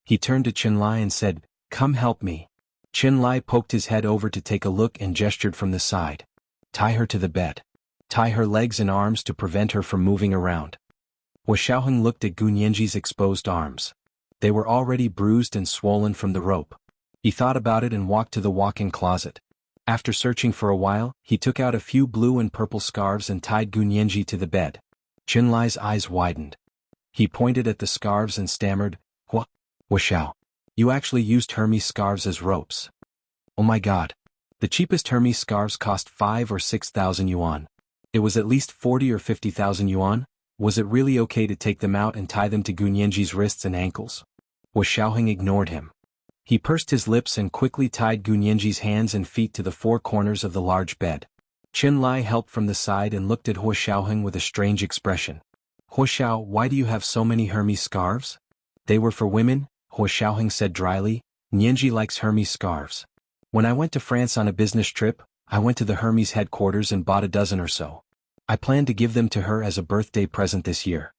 He turned to Qin Lai and said, "Come help me." Qin Lai poked his head over to take a look and gestured from the side. Tie her to the bed. Tie her legs and arms to prevent her from moving around. Hua Xiaoheng looked at Gu Nianji's exposed arms. They were already bruised and swollen from the rope. He thought about it and walked to the walk-in closet. After searching for a while, he took out a few blue and purple scarves and tied Gu Nianji to the bed. Qin Lai's eyes widened. He pointed at the scarves and stammered, Hua Xiao, you actually used Hermes scarves as ropes. Oh my god. The cheapest Hermes scarves cost 5 or 6,000 yuan. It was at least 40 or 50,000 yuan. Was it really okay to take them out and tie them to Gu Nianji's wrists and ankles? Hua Xiaoheng ignored him. He pursed his lips and quickly tied Gu Nianji's hands and feet to the 4 corners of the large bed. Qin Lai helped from the side and looked at Hua Xiaoheng with a strange expression. Hua Xiao, why do you have so many Hermes scarves? They were for women, Hua Xiaoheng said dryly. Nianji likes Hermes scarves. When I went to France on a business trip, I went to the Hermes headquarters and bought a dozen or so. I planned to give them to her as a birthday present this year.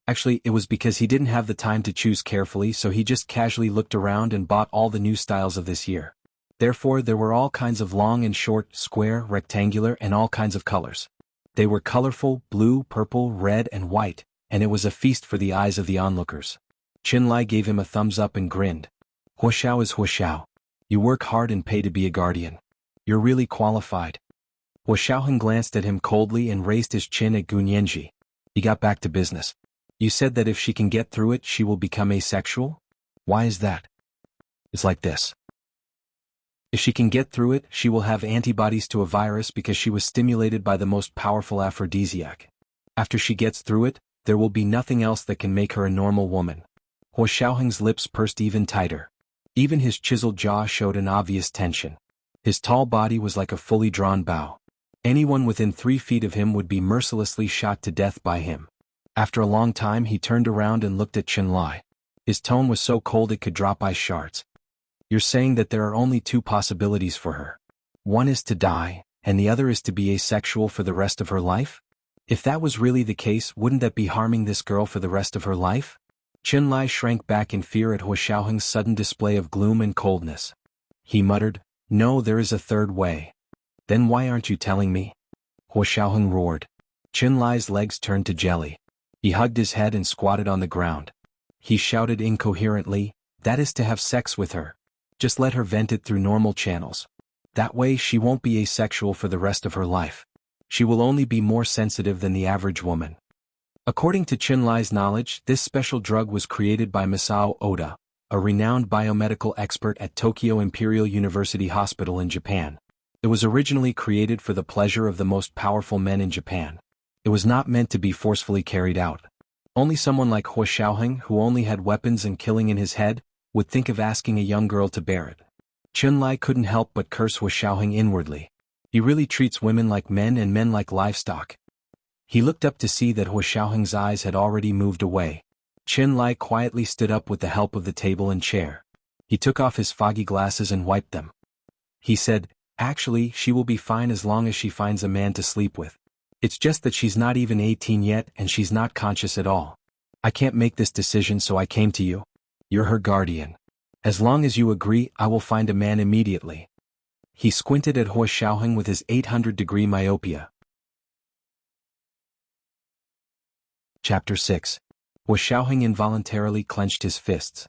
Actually, it was because he didn't have the time to choose carefully, so he just casually looked around and bought all the new styles of this year. Therefore, there were all kinds of long and short, square, rectangular, and all kinds of colors. They were colorful, blue, purple, red, and white, and it was a feast for the eyes of the onlookers. Qin Lai gave him a thumbs up and grinned. Hua Xiao is Hua Xiao. You work hard and pay to be a guardian. You're really qualified. Hua Xiaoheng glanced at him coldly and raised his chin at Gu Nianji. He got back to business. You said that if she can get through it, she will become asexual? Why is that? It's like this. If she can get through it, she will have antibodies to a virus because she was stimulated by the most powerful aphrodisiac. After she gets through it, there will be nothing else that can make her a normal woman. Hua Xiaoheng's lips pursed even tighter. Even his chiseled jaw showed an obvious tension. His tall body was like a fully drawn bow. Anyone within 3 feet of him would be mercilessly shot to death by him. After a long time he turned around and looked at Qin Lai. His tone was so cold it could drop ice shards. You're saying that there are only 2 possibilities for her. One is to die, and the other is to be asexual for the rest of her life? If that was really the case, wouldn't that be harming this girl for the rest of her life? Qin Lai shrank back in fear at Hua Xiaoheng's sudden display of gloom and coldness. He muttered, No, there is a third way. Then why aren't you telling me? Hua Xiaoheng roared. Qin Lai's legs turned to jelly. He hugged his head and squatted on the ground. He shouted incoherently, That is to have sex with her. Just let her vent it through normal channels. That way she won't be asexual for the rest of her life. She will only be more sensitive than the average woman. According to Qin Lai's knowledge, this special drug was created by Masao Oda, a renowned biomedical expert at Tokyo Imperial University Hospital in Japan. It was originally created for the pleasure of the most powerful men in Japan. It was not meant to be forcefully carried out. Only someone like Hua Xiaoheng, who only had weapons and killing in his head, would think of asking a young girl to bear it. Qin Lai couldn't help but curse Hua Xiaoheng inwardly. He really treats women like men and men like livestock. He looked up to see that Hua Xiaoheng's eyes had already moved away. Chen Lai quietly stood up with the help of the table and chair. He took off his foggy glasses and wiped them. He said, "Actually, she will be fine as long as she finds a man to sleep with. It's just that she's not even 18 yet and she's not conscious at all. I can't make this decision, so I came to you. You're her guardian. As long as you agree, I will find a man immediately." He squinted at Hua Xiaoheng with his 800-degree myopia. Chapter 6. Hua Xiaoheng involuntarily clenched his fists.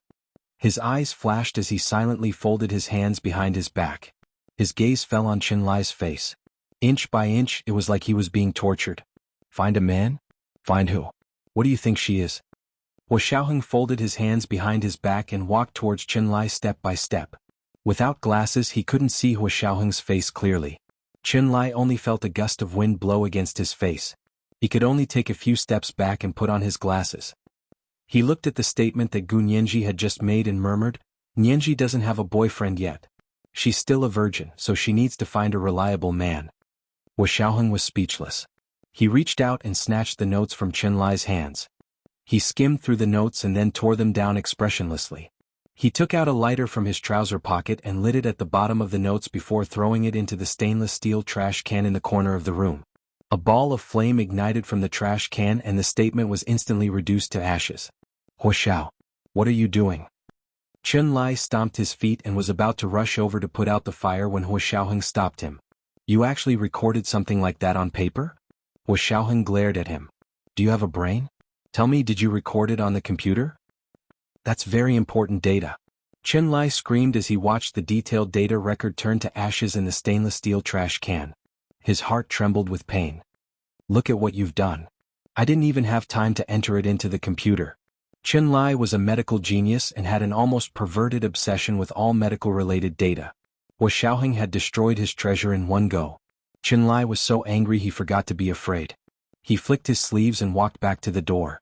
His eyes flashed as he silently folded his hands behind his back. His gaze fell on Chen Lai's face. Inch by inch, it was like he was being tortured. Find a man? Find who? What do you think she is? Hua Xiaoheng folded his hands behind his back and walked towards Chen Lai step by step. Without glasses, he couldn't see Hua Xiaoheng's face clearly. Chen Lai only felt a gust of wind blow against his face. He could only take a few steps back and put on his glasses. He looked at the statement that Gu Nianji had just made and murmured, "Nianji doesn't have a boyfriend yet. She's still a virgin, so she needs to find a reliable man." Hua Xiaoheng was speechless. He reached out and snatched the notes from Chen Lai's hands. He skimmed through the notes and then tore them down expressionlessly. He took out a lighter from his trouser pocket and lit it at the bottom of the notes before throwing it into the stainless steel trash can in the corner of the room. A ball of flame ignited from the trash can and the statement was instantly reduced to ashes. "Hua Xiao, what are you doing?" Chen Lai stomped his feet and was about to rush over to put out the fire when Hua Xiaoheng stopped him. "You actually recorded something like that on paper?" Hua Xiaoheng glared at him. "Do you have a brain? Tell me, did you record it on the computer? That's very important data." Chen Lai screamed as he watched the detailed data record turn to ashes in the stainless steel trash can. His heart trembled with pain. "Look at what you've done. I didn't even have time to enter it into the computer." Chen Lai was a medical genius and had an almost perverted obsession with all medical-related data. Hua Xiaoheng had destroyed his treasure in one go. Chen Lai was so angry he forgot to be afraid. He flicked his sleeves and walked back to the door.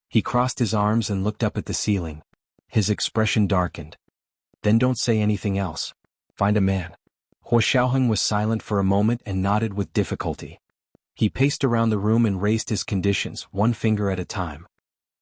He crossed his arms and looked up at the ceiling. His expression darkened. "Then don't say anything else. Find a man." Hua Xiaoheng was silent for a moment and nodded with difficulty. He paced around the room and raised his conditions, one finger at a time.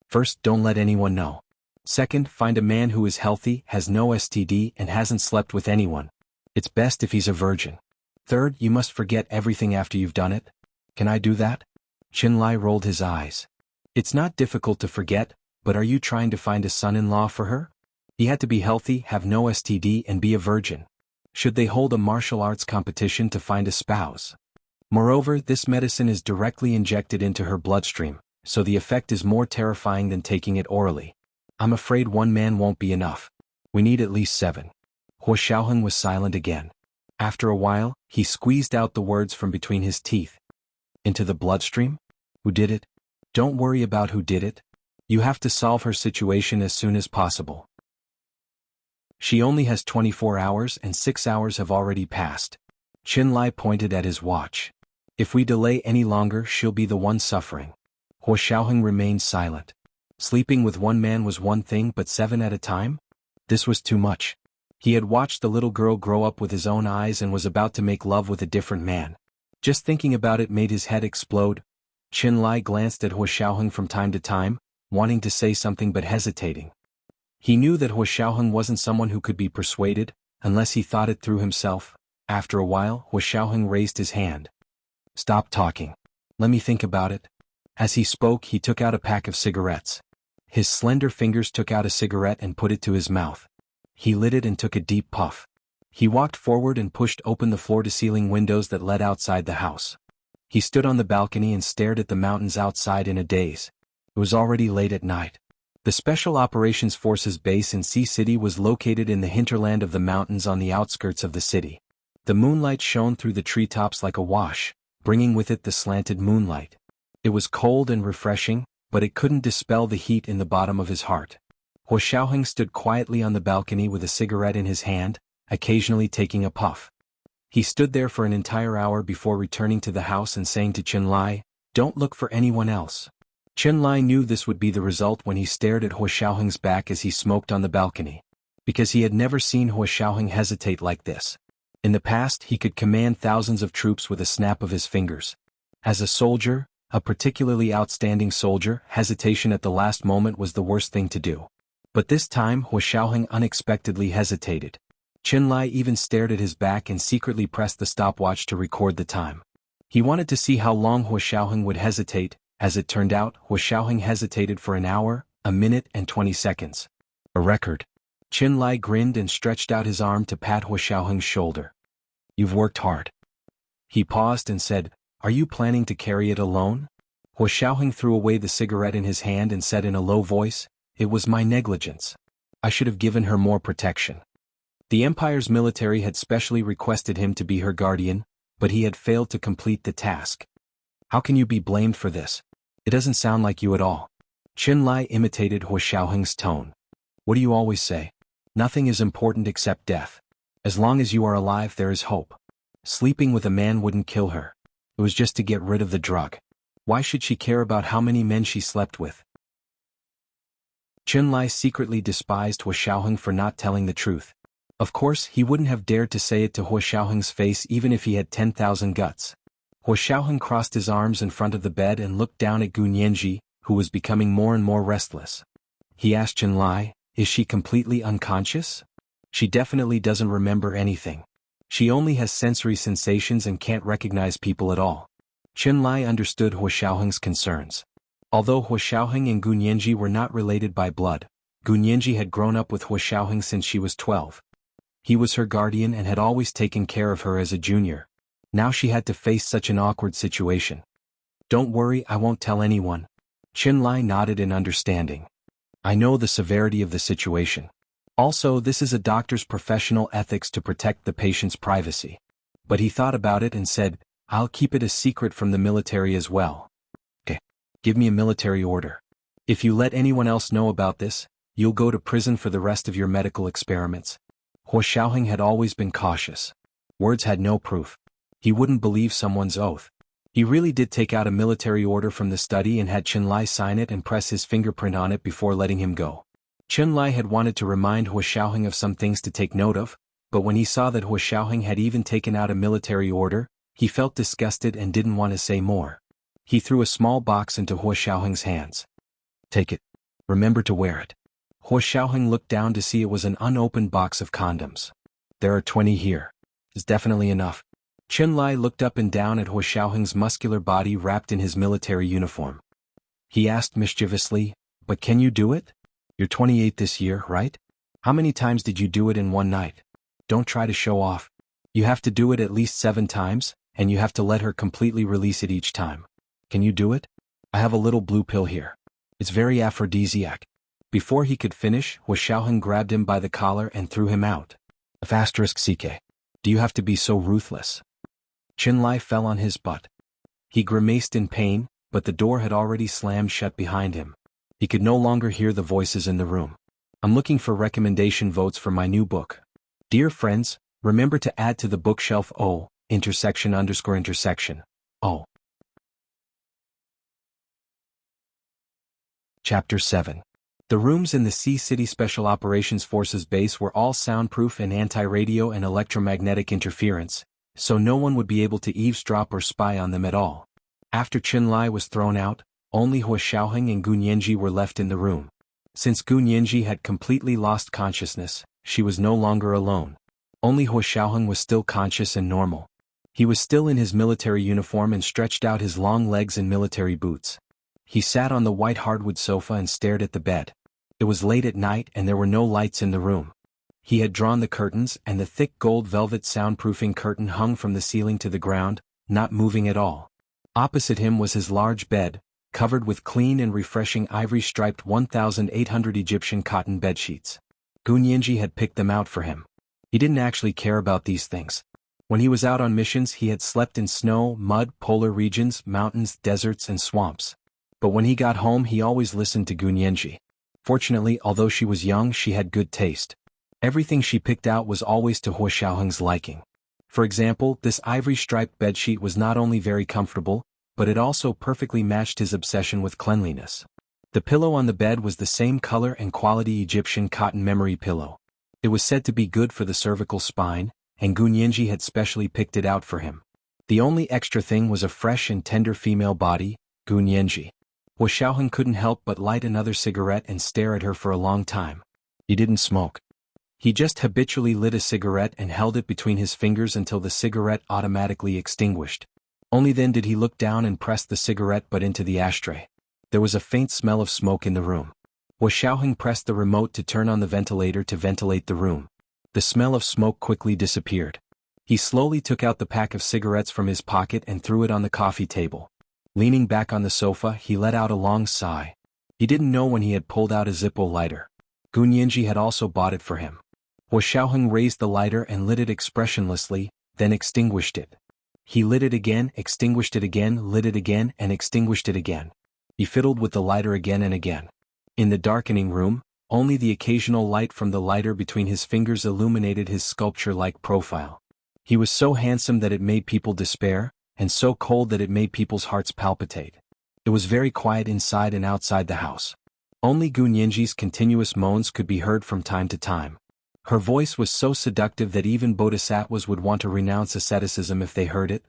"First, don't let anyone know. Second, find a man who is healthy, has no STD, and hasn't slept with anyone. It's best if he's a virgin. Third, you must forget everything after you've done it. Can I do that?" Chen Lai rolled his eyes. "It's not difficult to forget, but are you trying to find a son-in-law for her? He had to be healthy, have no STD, and be a virgin. Should they hold a martial arts competition to find a spouse? Moreover, this medicine is directly injected into her bloodstream, so the effect is more terrifying than taking it orally. I'm afraid one man won't be enough. We need at least 7. Hua Xiaoheng was silent again. After a while, he squeezed out the words from between his teeth. "Into the bloodstream? Who did it? Don't worry about who did it. You have to solve her situation as soon as possible. She only has 24 hours and 6 hours have already passed." Chen Lai pointed at his watch. "If we delay any longer, she'll be the one suffering." Hua Xiaoheng remained silent. Sleeping with one man was one thing, but 7 at a time? This was too much. He had watched the little girl grow up with his own eyes and was about to make love with a different man. Just thinking about it made his head explode. Chen Lai glanced at Hua Xiaoheng from time to time, wanting to say something but hesitating. He knew that Hua Xiaoheng wasn't someone who could be persuaded, unless he thought it through himself. After a while, Hua Xiaoheng raised his hand. "Stop talking. Let me think about it." As he spoke, he took out a pack of cigarettes. His slender fingers took out a cigarette and put it to his mouth. He lit it and took a deep puff. He walked forward and pushed open the floor-to-ceiling windows that led outside the house. He stood on the balcony and stared at the mountains outside in a daze. It was already late at night. The Special Operations Forces base in Sea City was located in the hinterland of the mountains on the outskirts of the city. The moonlight shone through the treetops like a wash, bringing with it the slanted moonlight. It was cold and refreshing, but it couldn't dispel the heat in the bottom of his heart. Hua Xiaoheng stood quietly on the balcony with a cigarette in his hand, occasionally taking a puff. He stood there for an entire hour before returning to the house and saying to Chen Lai, "Don't look for anyone else." Chen Lai knew this would be the result when he stared at Hua Xiaoheng's back as he smoked on the balcony. Because he had never seen Hua Xiaoheng hesitate like this. In the past he could command thousands of troops with a snap of his fingers. As a soldier, a particularly outstanding soldier, hesitation at the last moment was the worst thing to do. But this time Hua Xiaoheng unexpectedly hesitated. Qinlai even stared at his back and secretly pressed the stopwatch to record the time. He wanted to see how long Hua Xiaoheng would hesitate. As it turned out, Hua Xiaoheng hesitated for an hour, a minute and 20 seconds. A record. Qinlai grinned and stretched out his arm to pat Hua Xiaoheng's shoulder. You've worked hard. He paused and said, Are you planning to carry it alone? Hua Xiaoheng threw away the cigarette in his hand and said in a low voice, It was my negligence. I should have given her more protection. The Empire's military had specially requested him to be her guardian, but he had failed to complete the task. How can you be blamed for this? It doesn't sound like you at all. Qinlai imitated Hua Xiaoheng's tone. What do you always say? Nothing is important except death. As long as you are alive there is hope. Sleeping with a man wouldn't kill her. It was just to get rid of the drug. Why should she care about how many men she slept with? Qinlai secretly despised Hua Xiaoheng for not telling the truth. Of course, he wouldn't have dared to say it to Hua Xiaoheng's face even if he had 10,000 guts. Hua Xiaoheng crossed his arms in front of the bed and looked down at Gu Nianji, who was becoming more and more restless. He asked Qinlai, Is she completely unconscious? She definitely doesn't remember anything. She only has sensory sensations and can't recognize people at all. Qinlai understood Hua Xiaoheng's concerns. Although Hua Xiaoheng and Gu Nianji were not related by blood, Gu Nianji had grown up with Hua Xiaoheng since she was 12. He was her guardian and had always taken care of her as a junior. Now she had to face such an awkward situation. Don't worry, I won't tell anyone. Qinlai nodded in understanding. I know the severity of the situation. Also, this is a doctor's professional ethics to protect the patient's privacy. But he thought about it and said, I'll keep it a secret from the military as well. Okay. Give me a military order. If you let anyone else know about this, you'll go to prison for the rest of your medical experiments. Hua Xiaoheng had always been cautious. Words had no proof. He wouldn't believe someone's oath. He really did take out a military order from the study and had Qinlai sign it and press his fingerprint on it before letting him go. Qinlai had wanted to remind Hua Xiaoheng of some things to take note of, but when he saw that Hua Xiaoheng had even taken out a military order, he felt disgusted and didn't want to say more. He threw a small box into Hua Xiaoheng's hands. Take it. Remember to wear it. Hua Xiaoheng looked down to see it was an unopened box of condoms. There are 20 here. It's definitely enough. Qinlai looked up and down at Hua Xiaoheng's muscular body wrapped in his military uniform. He asked mischievously, But can you do it? You're 28 this year, right? How many times did you do it in one night? Don't try to show off. You have to do it at least 7 times, and you have to let her completely release it each time. Can you do it? I have a little blue pill here. It's very aphrodisiac. Before he could finish, Hua Xiaoheng grabbed him by the collar and threw him out. *CK. Do you have to be so ruthless? Qinlai fell on his butt. He grimaced in pain, but the door had already slammed shut behind him. He could no longer hear the voices in the room. I'm looking for recommendation votes for my new book. Dear friends, remember to add to the bookshelf O, __. O. Chapter 7. The rooms in the Sea City Special Operations Forces base were all soundproof and anti-radio and electromagnetic interference, so no one would be able to eavesdrop or spy on them at all. After Qinlai was thrown out, only Hua Xiaoheng and Gu Nianji were left in the room. Since Gu Nianji had completely lost consciousness, she was no longer alone. Only Hua Xiaoheng was still conscious and normal. He was still in his military uniform and stretched out his long legs in military boots. He sat on the white hardwood sofa and stared at the bed. It was late at night and there were no lights in the room. He had drawn the curtains and the thick gold velvet soundproofing curtain hung from the ceiling to the ground, not moving at all. Opposite him was his large bed, covered with clean and refreshing ivory-striped 1,800 Egyptian cotton bedsheets. Gu Nianji had picked them out for him. He didn't actually care about these things. When he was out on missions he had slept in snow, mud, polar regions, mountains, deserts and swamps. But when he got home he always listened to Gu Nianji. Fortunately, although she was young, she had good taste. Everything she picked out was always to Hua Xiaoheng's liking. For example, this ivory-striped bedsheet was not only very comfortable, but it also perfectly matched his obsession with cleanliness. The pillow on the bed was the same color and quality Egyptian cotton memory pillow. It was said to be good for the cervical spine, and Gunyanji had specially picked it out for him. The only extra thing was a fresh and tender female body, Gunyanji. Hua Xiaoheng couldn't help but light another cigarette and stare at her for a long time. He didn't smoke. He just habitually lit a cigarette and held it between his fingers until the cigarette automatically extinguished. Only then did he look down and press the cigarette butt into the ashtray. There was a faint smell of smoke in the room. Hua Xiaoheng pressed the remote to turn on the ventilator to ventilate the room. The smell of smoke quickly disappeared. He slowly took out the pack of cigarettes from his pocket and threw it on the coffee table. Leaning back on the sofa, he let out a long sigh. He didn't know when he had pulled out a Zippo lighter. Gunyanji had also bought it for him. Hua Xiaoheng raised the lighter and lit it expressionlessly, then extinguished it. He lit it again, extinguished it again, lit it again, and extinguished it again. He fiddled with the lighter again and again. In the darkening room, only the occasional light from the lighter between his fingers illuminated his sculpture-like profile. He was so handsome that it made people despair, and so cold that it made people's hearts palpitate. It was very quiet inside and outside the house. Only Gunyanji's continuous moans could be heard from time to time. Her voice was so seductive that even bodhisattvas would want to renounce asceticism if they heard it.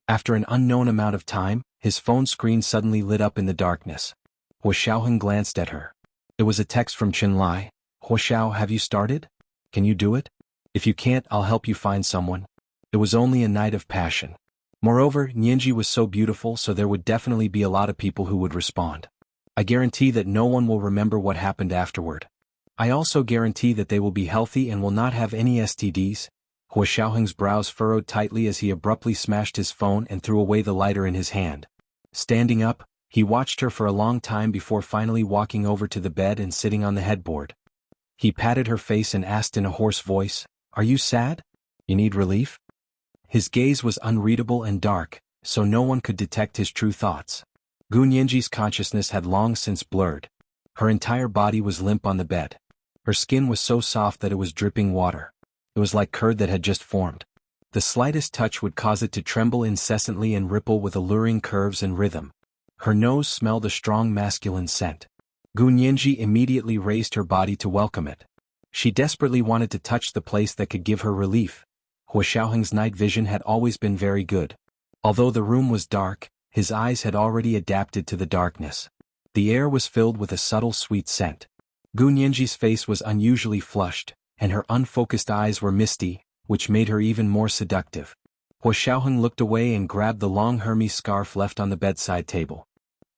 After an unknown amount of time, his phone screen suddenly lit up in the darkness. Hua Xiaoheng glanced at her. It was a text from Qinlai. Hua Xiao, have you started? Can you do it? If you can't, I'll help you find someone. It was only a night of passion. Moreover, Nianji was so beautiful, so there would definitely be a lot of people who would respond. I guarantee that no one will remember what happened afterward. I also guarantee that they will be healthy and will not have any STDs. Hua Xiaoheng's brows furrowed tightly as he abruptly smashed his phone and threw away the lighter in his hand. Standing up, he watched her for a long time before finally walking over to the bed and sitting on the headboard. He patted her face and asked in a hoarse voice, "Are you sad? You need relief?" His gaze was unreadable and dark, so no one could detect his true thoughts. Gunyanji's consciousness had long since blurred. Her entire body was limp on the bed. Her skin was so soft that it was dripping water. It was like curd that had just formed. The slightest touch would cause it to tremble incessantly and ripple with alluring curves and rhythm. Her nose smelled a strong masculine scent. Gunyanji immediately raised her body to welcome it. She desperately wanted to touch the place that could give her relief. Hua Xiaoheng's night vision had always been very good. Although the room was dark, his eyes had already adapted to the darkness. The air was filled with a subtle sweet scent. Gunyanji's face was unusually flushed, and her unfocused eyes were misty, which made her even more seductive. Hua Xiaoheng looked away and grabbed the long Hermes scarf left on the bedside table.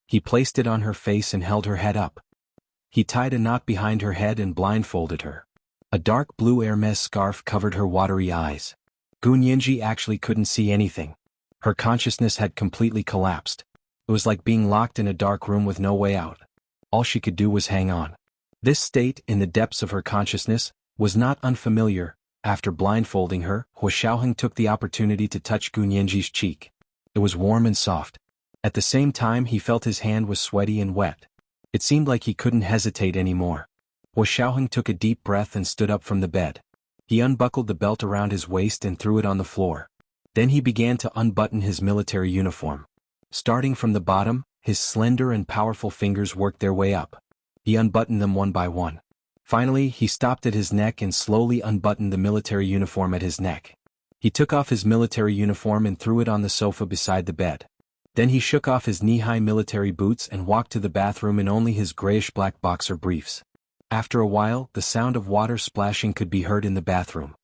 He placed it on her face and held her head up. He tied a knot behind her head and blindfolded her. A dark blue Hermes scarf covered her watery eyes. Gunyanji actually couldn't see anything. Her consciousness had completely collapsed. It was like being locked in a dark room with no way out. All she could do was hang on. This state, in the depths of her consciousness, was not unfamiliar. After blindfolding her, Hua Xiaoheng took the opportunity to touch Gunyanji's cheek. It was warm and soft. At the same time, he felt his hand was sweaty and wet. It seemed like he couldn't hesitate anymore. Hua Xiaoheng took a deep breath and stood up from the bed. He unbuckled the belt around his waist and threw it on the floor. Then he began to unbutton his military uniform. Starting from the bottom, his slender and powerful fingers worked their way up. He unbuttoned them one by one. Finally, he stopped at his neck and slowly unbuttoned the military uniform at his neck. He took off his military uniform and threw it on the sofa beside the bed. Then he shook off his knee-high military boots and walked to the bathroom in only his grayish-black boxer briefs. After a while, the sound of water splashing could be heard in the bathroom.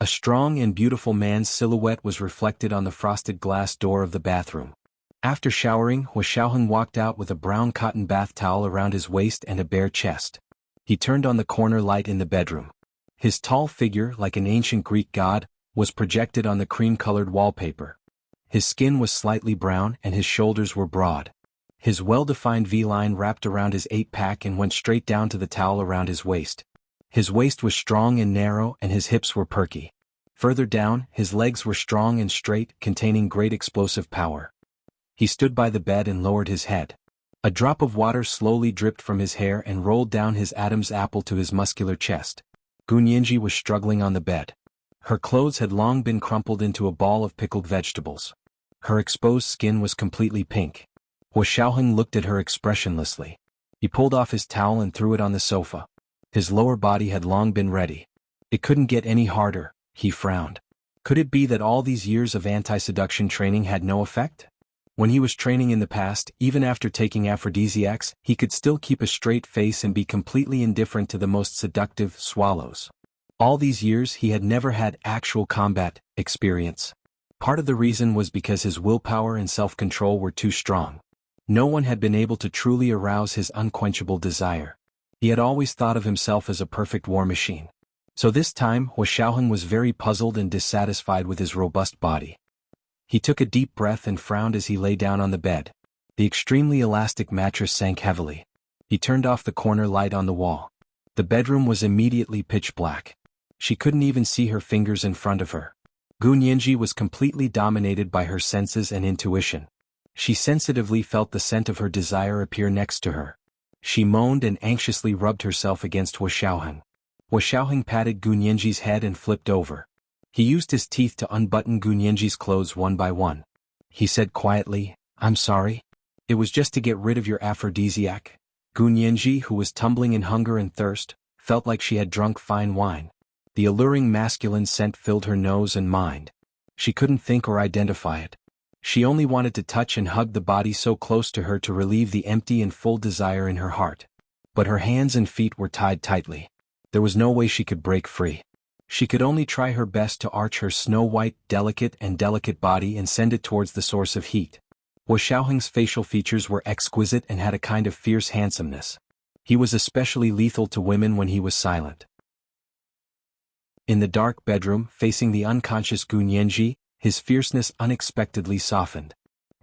A strong and beautiful man's silhouette was reflected on the frosted glass door of the bathroom. After showering, Hua Xiaoheng walked out with a brown cotton bath towel around his waist and a bare chest. He turned on the corner light in the bedroom. His tall figure, like an ancient Greek god, was projected on the cream-colored wallpaper. His skin was slightly brown and his shoulders were broad. His well-defined V-line wrapped around his 8-pack and went straight down to the towel around his waist. His waist was strong and narrow and his hips were perky. Further down, his legs were strong and straight, containing great explosive power. He stood by the bed and lowered his head. A drop of water slowly dripped from his hair and rolled down his Adam's apple to his muscular chest. Gunyanji was struggling on the bed. Her clothes had long been crumpled into a ball of pickled vegetables. Her exposed skin was completely pink. Hua Xiaoheng looked at her expressionlessly. He pulled off his towel and threw it on the sofa. His lower body had long been ready. It couldn't get any harder, he frowned. Could it be that all these years of anti-seduction training had no effect? When he was training in the past, even after taking aphrodisiacs, he could still keep a straight face and be completely indifferent to the most seductive swallows. All these years he had never had actual combat experience. Part of the reason was because his willpower and self-control were too strong. No one had been able to truly arouse his unquenchable desire. He had always thought of himself as a perfect war machine. So this time, Hua Xiaoheng was very puzzled and dissatisfied with his robust body. He took a deep breath and frowned as he lay down on the bed. The extremely elastic mattress sank heavily. He turned off the corner light on the wall. The bedroom was immediately pitch black. She couldn't even see her fingers in front of her. Gu Nianji was completely dominated by her senses and intuition. She sensitively felt the scent of her desire appear next to her. She moaned and anxiously rubbed herself against Hua Xiaoheng. Hua Xiaoheng patted Gu Nianji's head and flipped over. He used his teeth to unbutton Gu Nianji's clothes one by one. He said quietly, "I'm sorry. It was just to get rid of your aphrodisiac." Gu Nianji, who was tumbling in hunger and thirst, felt like she had drunk fine wine. The alluring masculine scent filled her nose and mind. She couldn't think or identify it. She only wanted to touch and hug the body so close to her to relieve the empty and full desire in her heart. But her hands and feet were tied tightly. There was no way she could break free. She could only try her best to arch her snow-white, delicate body and send it towards the source of heat. Hua Xiaoheng's facial features were exquisite and had a kind of fierce handsomeness. He was especially lethal to women when he was silent. In the dark bedroom, facing the unconscious Gu Nianji, his fierceness unexpectedly softened.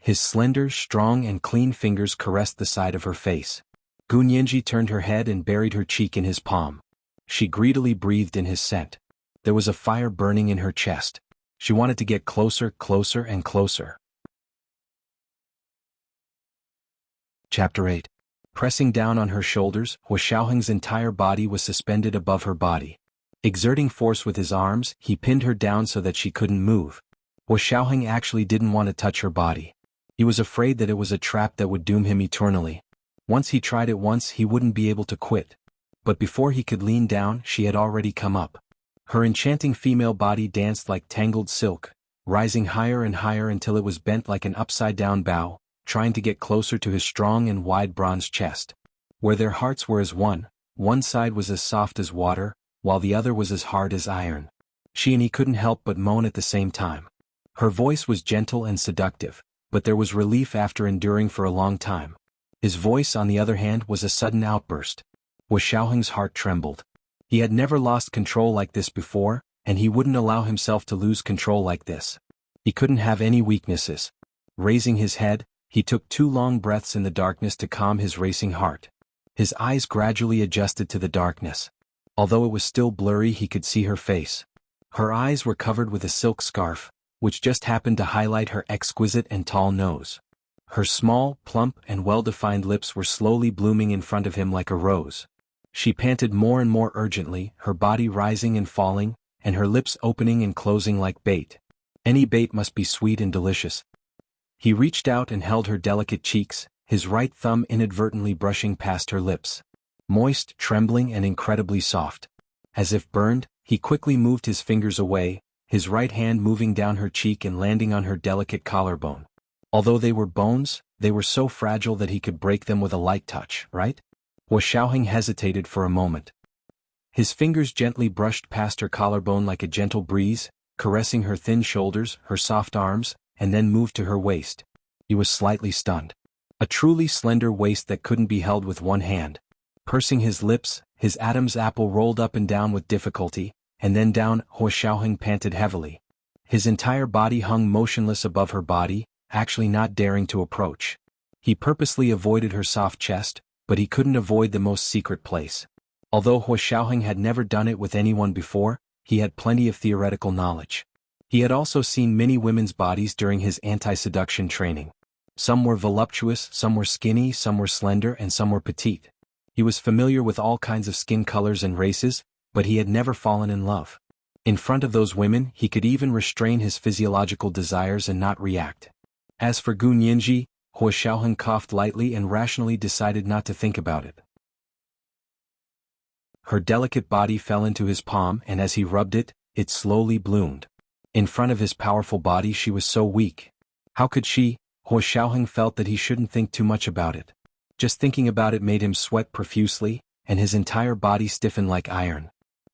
His slender, strong and clean fingers caressed the side of her face. Gu Nianji turned her head and buried her cheek in his palm. She greedily breathed in his scent. There was a fire burning in her chest. She wanted to get closer and closer. Chapter 8. Pressing down on her shoulders, Hua Xiaoheng's entire body was suspended above her body. Exerting force with his arms, he pinned her down so that she couldn't move. Hua Xiaoheng actually didn't want to touch her body. He was afraid that it was a trap that would doom him eternally. Once he tried it once, he wouldn't be able to quit. But before he could lean down, she had already come up. Her enchanting female body danced like tangled silk, rising higher and higher until it was bent like an upside-down bow, trying to get closer to his strong and wide bronze chest. Where their hearts were as one side was as soft as water, while the other was as hard as iron. She and he couldn't help but moan at the same time. Her voice was gentle and seductive, but there was relief after enduring for a long time. His voice, on the other hand, was a sudden outburst. Hua Xiaoheng's heart trembled. He had never lost control like this before, and he wouldn't allow himself to lose control like this. He couldn't have any weaknesses. Raising his head, he took 2 long breaths in the darkness to calm his racing heart. His eyes gradually adjusted to the darkness. Although it was still blurry, he could see her face. Her eyes were covered with a silk scarf, which just happened to highlight her exquisite and tall nose. Her small, plump and well-defined lips were slowly blooming in front of him like a rose. She panted more and more urgently, her body rising and falling, and her lips opening and closing like bait. Any bait must be sweet and delicious. He reached out and held her delicate cheeks, his right thumb inadvertently brushing past her lips. Moist, trembling and incredibly soft. As if burned, he quickly moved his fingers away, his right hand moving down her cheek and landing on her delicate collarbone. Although they were bones, they were so fragile that he could break them with a light touch, right? Hua Xiaoheng hesitated for a moment. His fingers gently brushed past her collarbone like a gentle breeze, caressing her thin shoulders, her soft arms, and then moved to her waist. He was slightly stunned. A truly slender waist that couldn't be held with one hand. Pursing his lips, his Adam's apple rolled up and down with difficulty, and then down. Hua Xiaoheng panted heavily. His entire body hung motionless above her body, actually not daring to approach. He purposely avoided her soft chest, but he couldn't avoid the most secret place. Although Hua Xiaoheng had never done it with anyone before, he had plenty of theoretical knowledge. He had also seen many women's bodies during his anti-seduction training. Some were voluptuous, some were skinny, some were slender, and some were petite. He was familiar with all kinds of skin colors and races, but he had never fallen in love. In front of those women, he could even restrain his physiological desires and not react. As for Gu Nianji, Hua Xiaoheng coughed lightly and rationally decided not to think about it. Her delicate body fell into his palm and as he rubbed it, it slowly bloomed. In front of his powerful body she was so weak. How could she? Huo Xiaoheng felt that he shouldn't think too much about it. Just thinking about it made him sweat profusely, and his entire body stiffened like iron.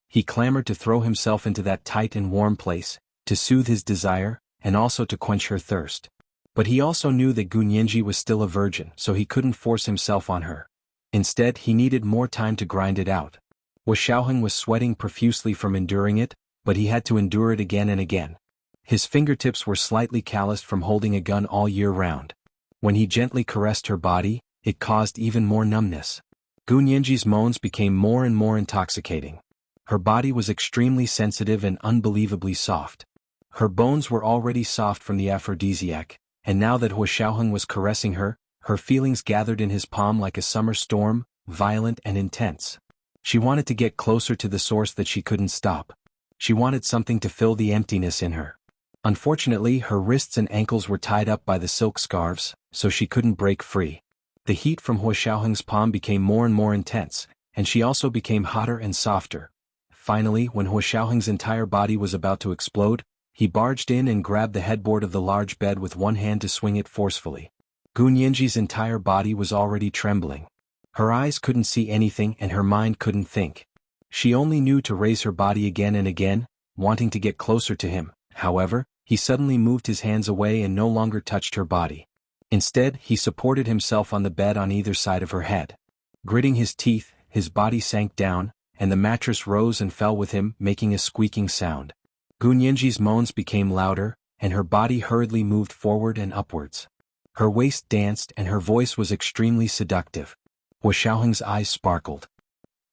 He clamored to throw himself into that tight and warm place, to soothe his desire, and also to quench her thirst. But he also knew that Gunyanji was still a virgin, so he couldn't force himself on her. Instead, he needed more time to grind it out. Huo Xiaoheng was sweating profusely from enduring it, but he had to endure it again and again. His fingertips were slightly calloused from holding a gun all year round. When he gently caressed her body, it caused even more numbness. Gunyanji's moans became more and more intoxicating. Her body was extremely sensitive and unbelievably soft. Her bones were already soft from the aphrodisiac, and now that Huo Xiaoheng was caressing her, her feelings gathered in his palm like a summer storm, violent and intense. She wanted to get closer to the source that she couldn't stop. She wanted something to fill the emptiness in her. Unfortunately, her wrists and ankles were tied up by the silk scarves, so she couldn't break free. The heat from Huo Xiaoheng's palm became more and more intense, and she also became hotter and softer. Finally, when Huo Xiaoheng's entire body was about to explode, he barged in and grabbed the headboard of the large bed with one hand to swing it forcefully. Gunyanji's entire body was already trembling. Her eyes couldn't see anything and her mind couldn't think. She only knew to raise her body again and again, wanting to get closer to him. However, he suddenly moved his hands away and no longer touched her body. Instead, he supported himself on the bed on either side of her head. Gritting his teeth, his body sank down, and the mattress rose and fell with him, making a squeaking sound. Gunyanji's moans became louder, and her body hurriedly moved forward and upwards. Her waist danced and her voice was extremely seductive. Huo Xiaoheng's eyes sparkled.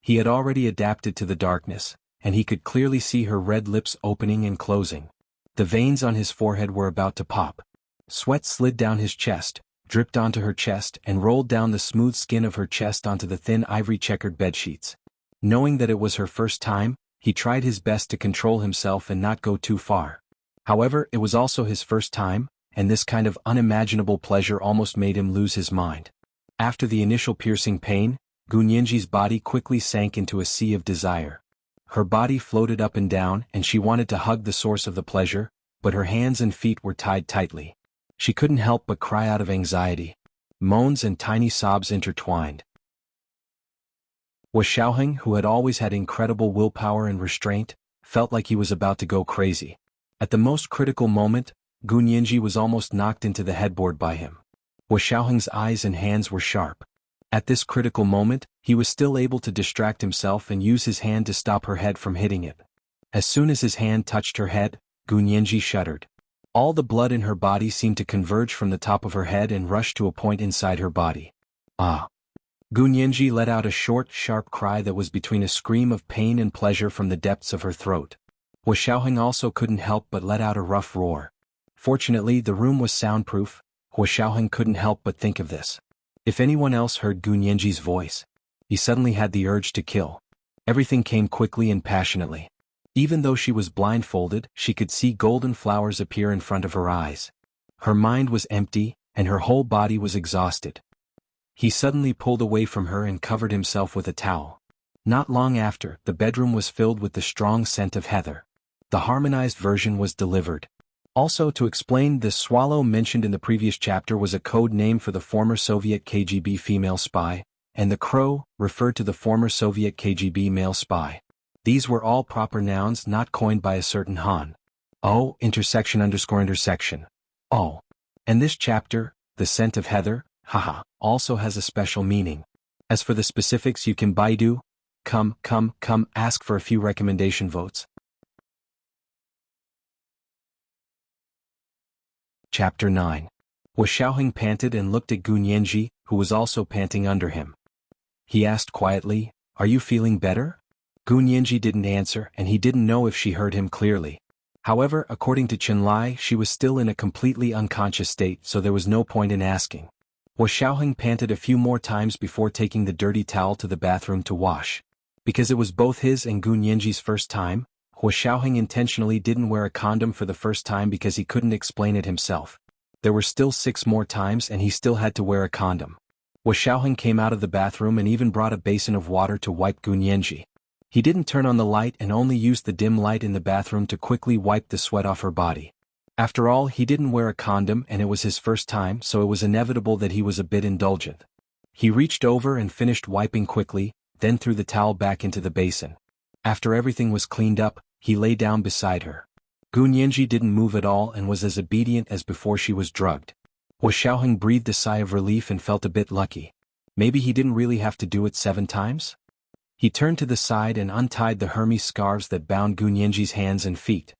He had already adapted to the darkness, and he could clearly see her red lips opening and closing. The veins on his forehead were about to pop. Sweat slid down his chest, dripped onto her chest and rolled down the smooth skin of her chest onto the thin ivory checkered bedsheets. Knowing that it was her first time, he tried his best to control himself and not go too far. However, it was also his first time, and this kind of unimaginable pleasure almost made him lose his mind. After the initial piercing pain, Gunyanji's body quickly sank into a sea of desire. Her body floated up and down and she wanted to hug the source of the pleasure, but her hands and feet were tied tightly. She couldn't help but cry out of anxiety. Moans and tiny sobs intertwined. Huo Xiaoheng, who had always had incredible willpower and restraint, felt like he was about to go crazy. At the most critical moment, Gunyanji was almost knocked into the headboard by him. Huo Xiaoheng's eyes and hands were sharp. At this critical moment, he was still able to distract himself and use his hand to stop her head from hitting it. As soon as his hand touched her head, Gunyanji shuddered. All the blood in her body seemed to converge from the top of her head and rush to a point inside her body. Ah! Gunyanji let out a short, sharp cry that was between a scream of pain and pleasure from the depths of her throat. Huo Xiaoheng also couldn't help but let out a rough roar. Fortunately, the room was soundproof. Huo Xiaoheng couldn't help but think of this. If anyone else heard Gunyanji's voice, he suddenly had the urge to kill. Everything came quickly and passionately. Even though she was blindfolded, she could see golden flowers appear in front of her eyes. Her mind was empty, and her whole body was exhausted. He suddenly pulled away from her and covered himself with a towel. Not long after, the bedroom was filled with the strong scent of heather. The harmonized version was delivered. Also, to explain, the swallow mentioned in the previous chapter was a code name for the former Soviet KGB female spy, and the crow referred to the former Soviet KGB male spy. These were all proper nouns not coined by a certain Han. Oh, __. Oh. And this chapter, the scent of heather, haha, also has a special meaning. As for the specifics, you can Baidu. Come, ask for a few recommendation votes. Chapter 9. Huo Xiaoheng panted and looked at Gunyanji, who was also panting under him. He asked quietly, "Are you feeling better?" Gunyanji didn't answer and he didn't know if she heard him clearly. However, according to Chenlai, she was still in a completely unconscious state, so there was no point in asking. Huo Xiaoheng panted a few more times before taking the dirty towel to the bathroom to wash. Because it was both his and Gunyanji's first time, Huo Xiaoheng intentionally didn't wear a condom for the first time because he couldn't explain it himself. There were still 6 more times and he still had to wear a condom. Huo Xiaoheng came out of the bathroom and even brought a basin of water to wipe Gunyanji. He didn't turn on the light and only used the dim light in the bathroom to quickly wipe the sweat off her body. After all, he didn't wear a condom and it was his first time, so it was inevitable that he was a bit indulgent. He reached over and finished wiping quickly, then threw the towel back into the basin. After everything was cleaned up, he lay down beside her. Gu Nianji didn't move at all and was as obedient as before she was drugged. Hua Xiaoheng breathed a sigh of relief and felt a bit lucky. Maybe he didn't really have to do it 7 times? He turned to the side and untied the Hermes scarves that bound Gu Nianji's hands and feet.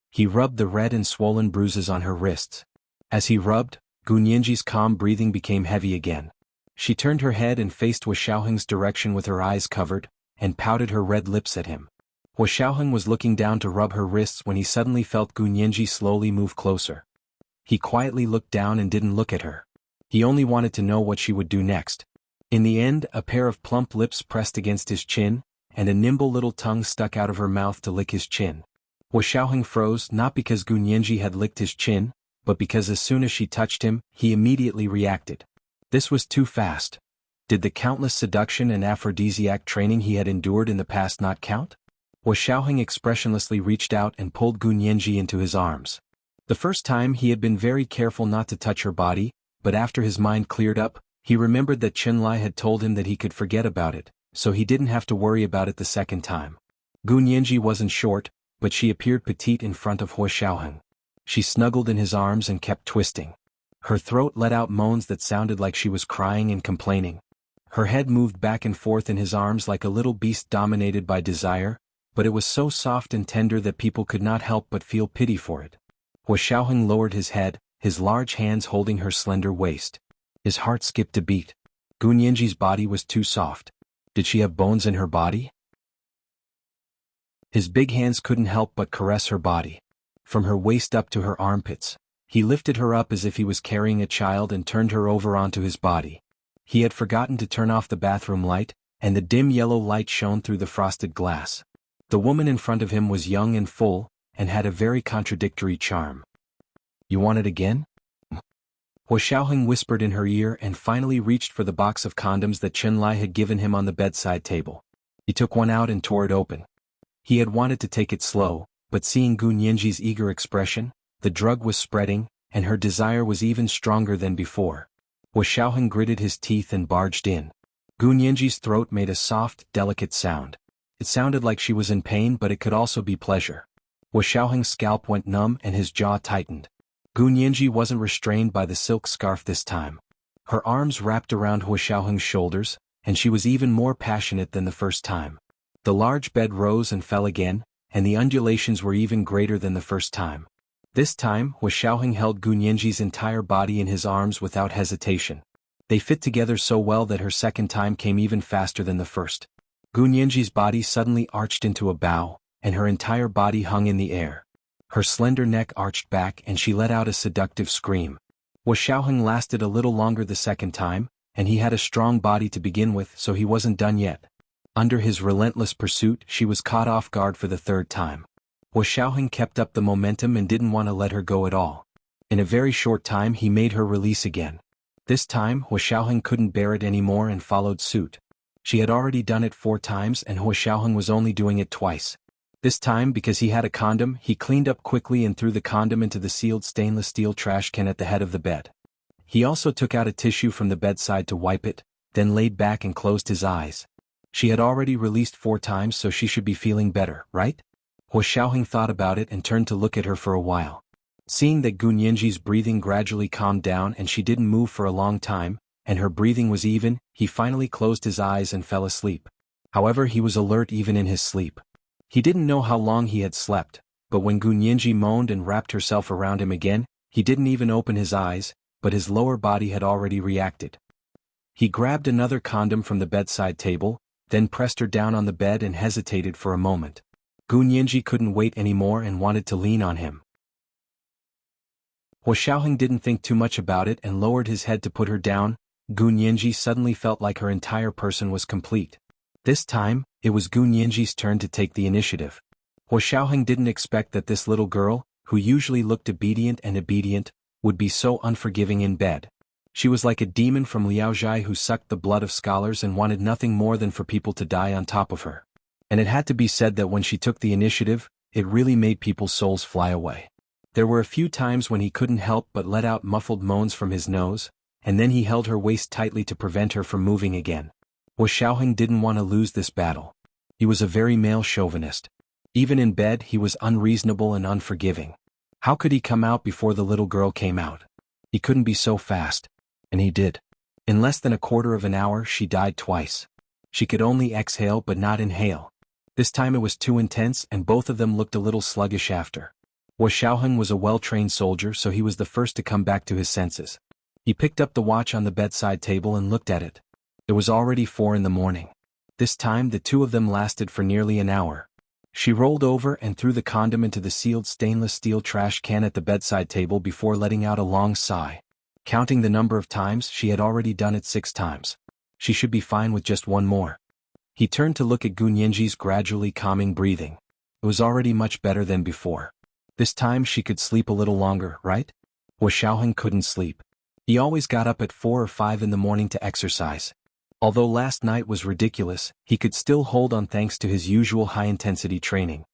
He rubbed the red and swollen bruises on her wrists. As he rubbed, Gu Nianji's calm breathing became heavy again. She turned her head and faced Hua Xiaoheng's direction with her eyes covered, and pouted her red lips at him. Hua Xiaoheng was looking down to rub her wrists when he suddenly felt Gu Nianji slowly move closer. He quietly looked down and didn't look at her. He only wanted to know what she would do next. In the end, a pair of plump lips pressed against his chin, and a nimble little tongue stuck out of her mouth to lick his chin. Hua Xiaoheng froze not because Gu Nianji had licked his chin, but because as soon as she touched him, he immediately reacted. This was too fast. Did the countless seduction and aphrodisiac training he had endured in the past not count? Hua Xiaoheng expressionlessly reached out and pulled Gu Nianji into his arms. The first time he had been very careful not to touch her body, but after his mind cleared up, he remembered that Chenlai had told him that he could forget about it, so he didn't have to worry about it the second time. Gu Nianji wasn't short, but she appeared petite in front of Hua Xiaoheng. She snuggled in his arms and kept twisting. Her throat let out moans that sounded like she was crying and complaining. Her head moved back and forth in his arms like a little beast dominated by desire, but it was so soft and tender that people could not help but feel pity for it. Hua Xiaoheng lowered his head, his large hands holding her slender waist. His heart skipped a beat. Gu Nianji's body was too soft. Did she have bones in her body? His big hands couldn't help but caress her body. From her waist up to her armpits. He lifted her up as if he was carrying a child and turned her over onto his body. He had forgotten to turn off the bathroom light, and the dim yellow light shone through the frosted glass. The woman in front of him was young and full, and had a very contradictory charm. "You want it again?" Hua Xiaoheng whispered in her ear and finally reached for the box of condoms that Chenlai had given him on the bedside table. He took one out and tore it open. He had wanted to take it slow, but seeing Gu Nianji's eager expression, the drug was spreading, and her desire was even stronger than before. Hua Xiaoheng gritted his teeth and barged in. Gu Nianji's throat made a soft, delicate sound. It sounded like she was in pain, but it could also be pleasure. Hua Xiaoheng's scalp went numb and his jaw tightened. Gu Nianji wasn't restrained by the silk scarf this time. Her arms wrapped around Hua Xiaoheng's shoulders, and she was even more passionate than the first time. The large bed rose and fell again, and the undulations were even greater than the first time. This time, Hua Xiaoheng held Gu Nianji's entire body in his arms without hesitation. They fit together so well that her second time came even faster than the first. Gu Nianji's body suddenly arched into a bow, and her entire body hung in the air. Her slender neck arched back and she let out a seductive scream. Hua Xiaoheng lasted a little longer the second time, and he had a strong body to begin with, so he wasn't done yet. Under his relentless pursuit, she was caught off guard for the third time. Hua Xiaoheng kept up the momentum and didn't want to let her go at all. In a very short time he made her release again. This time Hua Xiaoheng couldn't bear it anymore and followed suit. She had already done it 4 times and Hua Xiaoheng was only doing it twice. This time, because he had a condom, he cleaned up quickly and threw the condom into the sealed stainless steel trash can at the head of the bed. He also took out a tissue from the bedside to wipe it, then laid back and closed his eyes. She had already released 4 times, so she should be feeling better, right? Hua Xiaoheng thought about it and turned to look at her for a while. Seeing that Gu Nianji's breathing gradually calmed down and she didn't move for a long time, and her breathing was even, he finally closed his eyes and fell asleep. However, he was alert even in his sleep. He didn't know how long he had slept, but when Gu Nianji moaned and wrapped herself around him again, he didn't even open his eyes, but his lower body had already reacted. He grabbed another condom from the bedside table, then pressed her down on the bed and hesitated for a moment. Gu Nianji couldn't wait anymore and wanted to lean on him. Hua Xiaoheng didn't think too much about it and lowered his head to put her down. Gu Nianji suddenly felt like her entire person was complete. This time, it was Gu Nianji's turn to take the initiative. Hua Xiaoheng didn't expect that this little girl, who usually looked obedient, would be so unforgiving in bed. She was like a demon from Liaozhai who sucked the blood of scholars and wanted nothing more than for people to die on top of her. And it had to be said that when she took the initiative, it really made people's souls fly away. There were a few times when he couldn't help but let out muffled moans from his nose, and then he held her waist tightly to prevent her from moving again. Xiaoheng didn't want to lose this battle. He was a very male chauvinist. Even in bed he was unreasonable and unforgiving. How could he come out before the little girl came out? He couldn't be so fast. And he did. In less than a quarter of an hour she died twice. She could only exhale but not inhale. This time it was too intense and both of them looked a little sluggish after. Xiaoheng was a well-trained soldier, so he was the first to come back to his senses. He picked up the watch on the bedside table and looked at it. It was already 4 in the morning. This time the two of them lasted for nearly an hour. She rolled over and threw the condom into the sealed stainless steel trash can at the bedside table before letting out a long sigh. Counting the number of times, she had already done it 6 times. She should be fine with just one more. He turned to look at Gunyanji's gradually calming breathing. It was already much better than before. This time she could sleep a little longer, right? Xiaoheng couldn't sleep. He always got up at 4 or 5 in the morning to exercise. Although last night was ridiculous, he could still hold on thanks to his usual high-intensity training.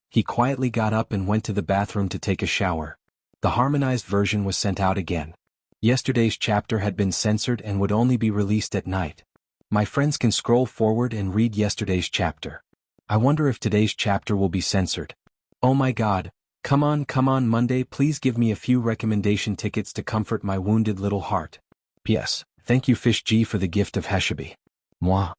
He quietly got up and went to the bathroom to take a shower. The harmonized version was sent out again. Yesterday's chapter had been censored and would only be released at night. My friends can scroll forward and read yesterday's chapter. I wonder if today's chapter will be censored. Oh my God. Come on Monday, please give me a few recommendation tickets to comfort my wounded little heart. P.S. Thank you Fish G for the gift of Heshabi. Moi.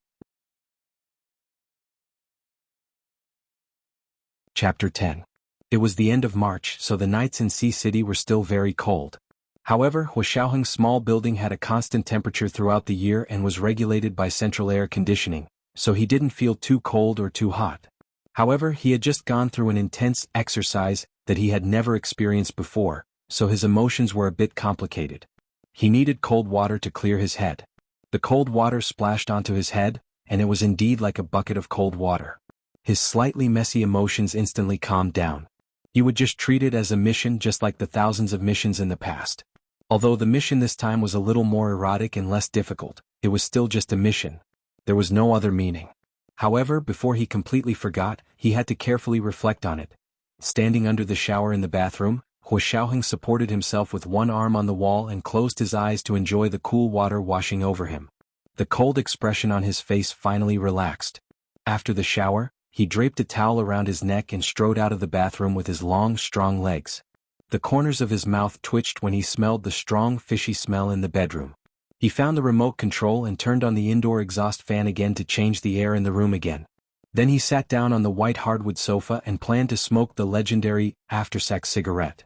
Chapter 10. It was the end of March, so the nights in Sea City were still very cold. However, Xiaoheng's small building had a constant temperature throughout the year and was regulated by central air conditioning, so he didn't feel too cold or too hot. However, he had just gone through an intense exercise that he had never experienced before, so his emotions were a bit complicated. He needed cold water to clear his head. The cold water splashed onto his head, and it was indeed like a bucket of cold water. His slightly messy emotions instantly calmed down. He would just treat it as a mission just like the thousands of missions in the past. Although the mission this time was a little more erotic and less difficult, it was still just a mission. There was no other meaning. However, before he completely forgot, he had to carefully reflect on it. Standing under the shower in the bathroom, Xiaoheng supported himself with one arm on the wall and closed his eyes to enjoy the cool water washing over him. The cold expression on his face finally relaxed. After the shower, he draped a towel around his neck and strode out of the bathroom with his long, strong legs. The corners of his mouth twitched when he smelled the strong, fishy smell in the bedroom. He found the remote control and turned on the indoor exhaust fan again to change the air in the room again. Then he sat down on the white hardwood sofa and planned to smoke the legendary after-sex cigarette.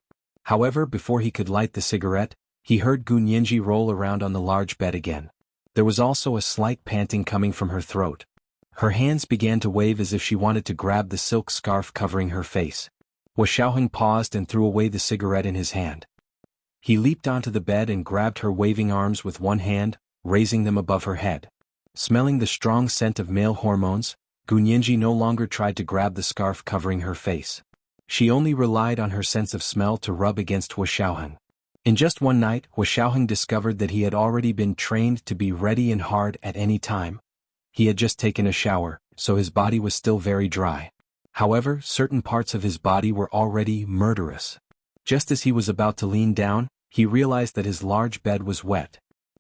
However, before he could light the cigarette, he heard Gunyanji roll around on the large bed again. There was also a slight panting coming from her throat. Her hands began to wave as if she wanted to grab the silk scarf covering her face. Xiaoheng paused and threw away the cigarette in his hand. He leaped onto the bed and grabbed her waving arms with one hand, raising them above her head. Smelling the strong scent of male hormones, Gunyanji no longer tried to grab the scarf covering her face. She only relied on her sense of smell to rub against Xiaoheng. In just one night, Xiaoheng discovered that he had already been trained to be ready and hard at any time. He had just taken a shower, so his body was still very dry. However, certain parts of his body were already murderous. Just as he was about to lean down, he realized that his large bed was wet.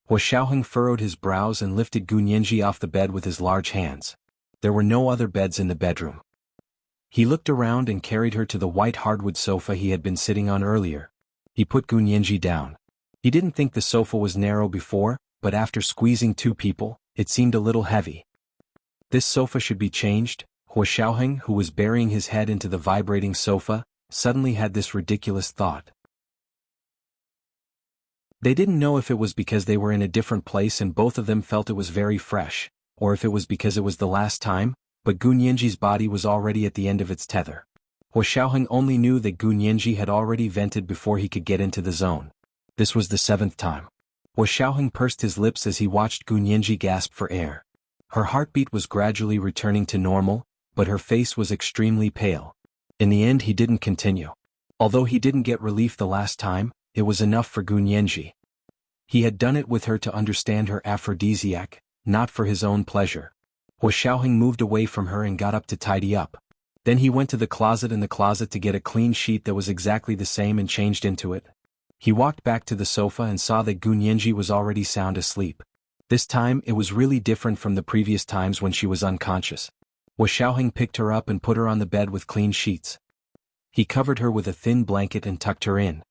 Xiaoheng furrowed his brows and lifted Gunyanji off the bed with his large hands. There were no other beds in the bedroom. He looked around and carried her to the white hardwood sofa he had been sitting on earlier. He put Gunyanji down. He didn't think the sofa was narrow before, but after squeezing 2 people, it seemed a little heavy. This sofa should be changed. Xiaoheng, who was burying his head into the vibrating sofa, suddenly had this ridiculous thought. They didn't know if it was because they were in a different place and both of them felt it was very fresh, or if it was because it was the last time, but Gunyanji's body was already at the end of its tether. Xiaoheng only knew that Gunyanji had already vented before he could get into the zone. This was the 7th time. Xiaoheng pursed his lips as he watched Gunyanji gasp for air. Her heartbeat was gradually returning to normal, but her face was extremely pale. In the end he didn't continue. Although he didn't get relief the last time, it was enough for Gunyanji. He had done it with her to understand her aphrodisiac, not for his own pleasure. Hua Xiaoheng moved away from her and got up to tidy up. Then he went to the closet to get a clean sheet that was exactly the same and changed into it. He walked back to the sofa and saw that Gun Yanji was already sound asleep. This time it was really different from the previous times when she was unconscious. Hua Xiaoheng picked her up and put her on the bed with clean sheets. He covered her with a thin blanket and tucked her in.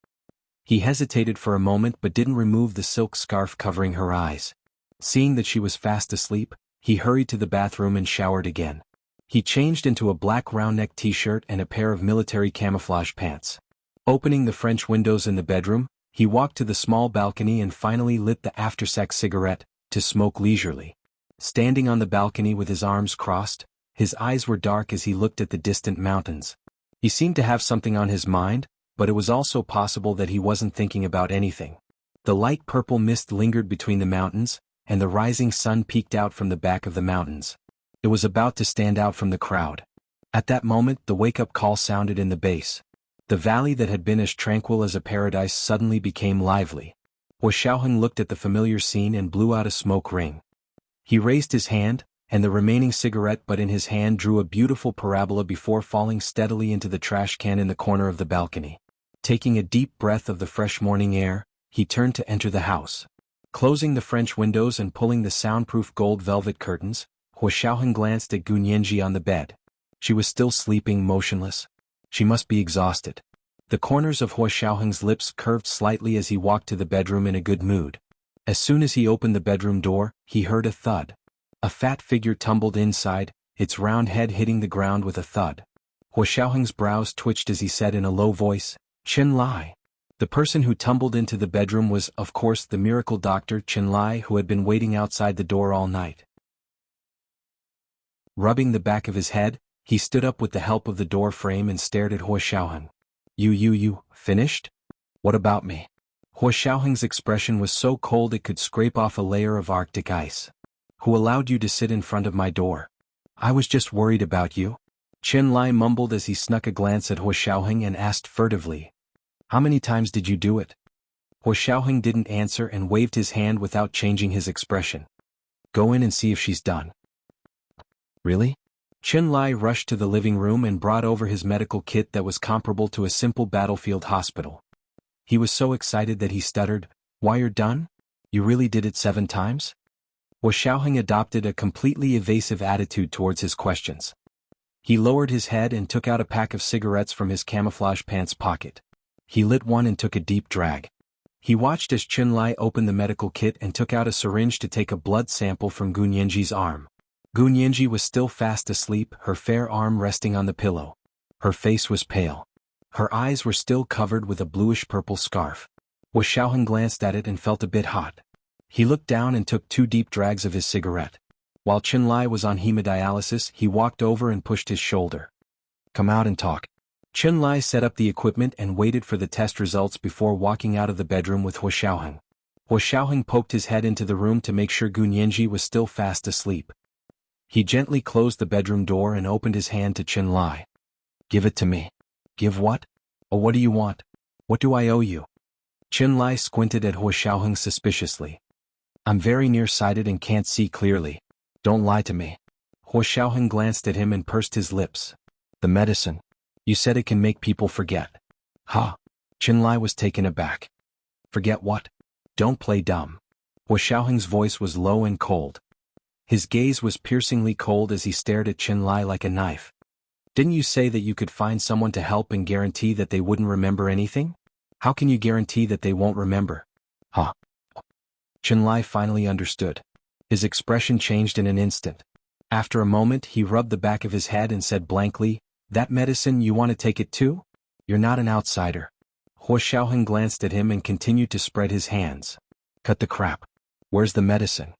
He hesitated for a moment but didn't remove the silk scarf covering her eyes. Seeing that she was fast asleep, he hurried to the bathroom and showered again. He changed into a black round-neck t-shirt and a pair of military camouflage pants. Opening the French windows in the bedroom, he walked to the small balcony and finally lit the after-sex cigarette, to smoke leisurely. Standing on the balcony with his arms crossed, his eyes were dark as he looked at the distant mountains. He seemed to have something on his mind, but it was also possible that he wasn't thinking about anything. The light purple mist lingered between the mountains, and the rising sun peeked out from the back of the mountains. It was about to stand out from the crowd. At that moment the wake-up call sounded in the base. The valley that had been as tranquil as a paradise suddenly became lively. Hua Xiaoheng looked at the familiar scene and blew out a smoke ring. He raised his hand, and the remaining cigarette butt in his hand drew a beautiful parabola before falling steadily into the trash can in the corner of the balcony. Taking a deep breath of the fresh morning air, he turned to enter the house. Closing the French windows and pulling the soundproof gold velvet curtains, Hua Xiaoheng glanced at Gun Yanji on the bed. She was still sleeping motionless. She must be exhausted. The corners of Hua Xiaoheng's lips curved slightly as he walked to the bedroom in a good mood. As soon as he opened the bedroom door, he heard a thud. A fat figure tumbled inside, its round head hitting the ground with a thud. Hua Xiaoheng's brows twitched as he said in a low voice, "Chen Lai." The person who tumbled into the bedroom was, of course, the miracle doctor Chen Lai, who had been waiting outside the door all night. Rubbing the back of his head, he stood up with the help of the door frame and stared at Hua Xiaoheng. You finished? What about me?" Hua Xiaoheng's expression was so cold it could scrape off a layer of Arctic ice. "Who allowed you to sit in front of my door?" "I was just worried about you." Chen Lai mumbled as he snuck a glance at Hua Xiaoheng and asked furtively, "How many times did you do it?" Hua Xiaoheng didn't answer and waved his hand without changing his expression. "Go in and see if she's done." "Really?" Chen Lai rushed to the living room and brought over his medical kit that was comparable to a simple battlefield hospital. He was so excited that he stuttered, "Why, you're done? You really did it 7 times? Hua Xiaoheng adopted a completely evasive attitude towards his questions. He lowered his head and took out a pack of cigarettes from his camouflage pants pocket. He lit one and took a deep drag. He watched as Chen Lai opened the medical kit and took out a syringe to take a blood sample from Gun Yanji's arm. Gun Yanji was still fast asleep, her fair arm resting on the pillow. Her face was pale. Her eyes were still covered with a bluish-purple scarf. Hua Xiaoheng glanced at it and felt a bit hot. He looked down and took 2 deep drags of his cigarette. While Chen Lai was on hemodialysis, he walked over and pushed his shoulder. "Come out and talk." Chen Lai set up the equipment and waited for the test results before walking out of the bedroom with Hua Xiaoheng. Hua Xiaoheng poked his head into the room to make sure Gun Yanji was still fast asleep. He gently closed the bedroom door and opened his hand to Chen Lai. "Give it to me." "Give what? Oh, what do you want? What do I owe you?" Chen Lai squinted at Hua Xiaoheng suspiciously. "I'm very nearsighted and can't see clearly. Don't lie to me." Hua Xiaoheng glanced at him and pursed his lips. "The medicine. You said it can make people forget." "Huh?" Chen Lai was taken aback. "Forget what? Don't play dumb." Hua Xiaoheng's voice was low and cold. His gaze was piercingly cold as he stared at Chen Lai like a knife. "Didn't you say that you could find someone to help and guarantee that they wouldn't remember anything? How can you guarantee that they won't remember?" "Huh?" Chen Lai finally understood. His expression changed in an instant. After a moment he rubbed the back of his head and said blankly, "That medicine, you want to take it too? You're not an outsider." Hua Xiaoheng glanced at him and continued to spread his hands. "Cut the crap. Where's the medicine?"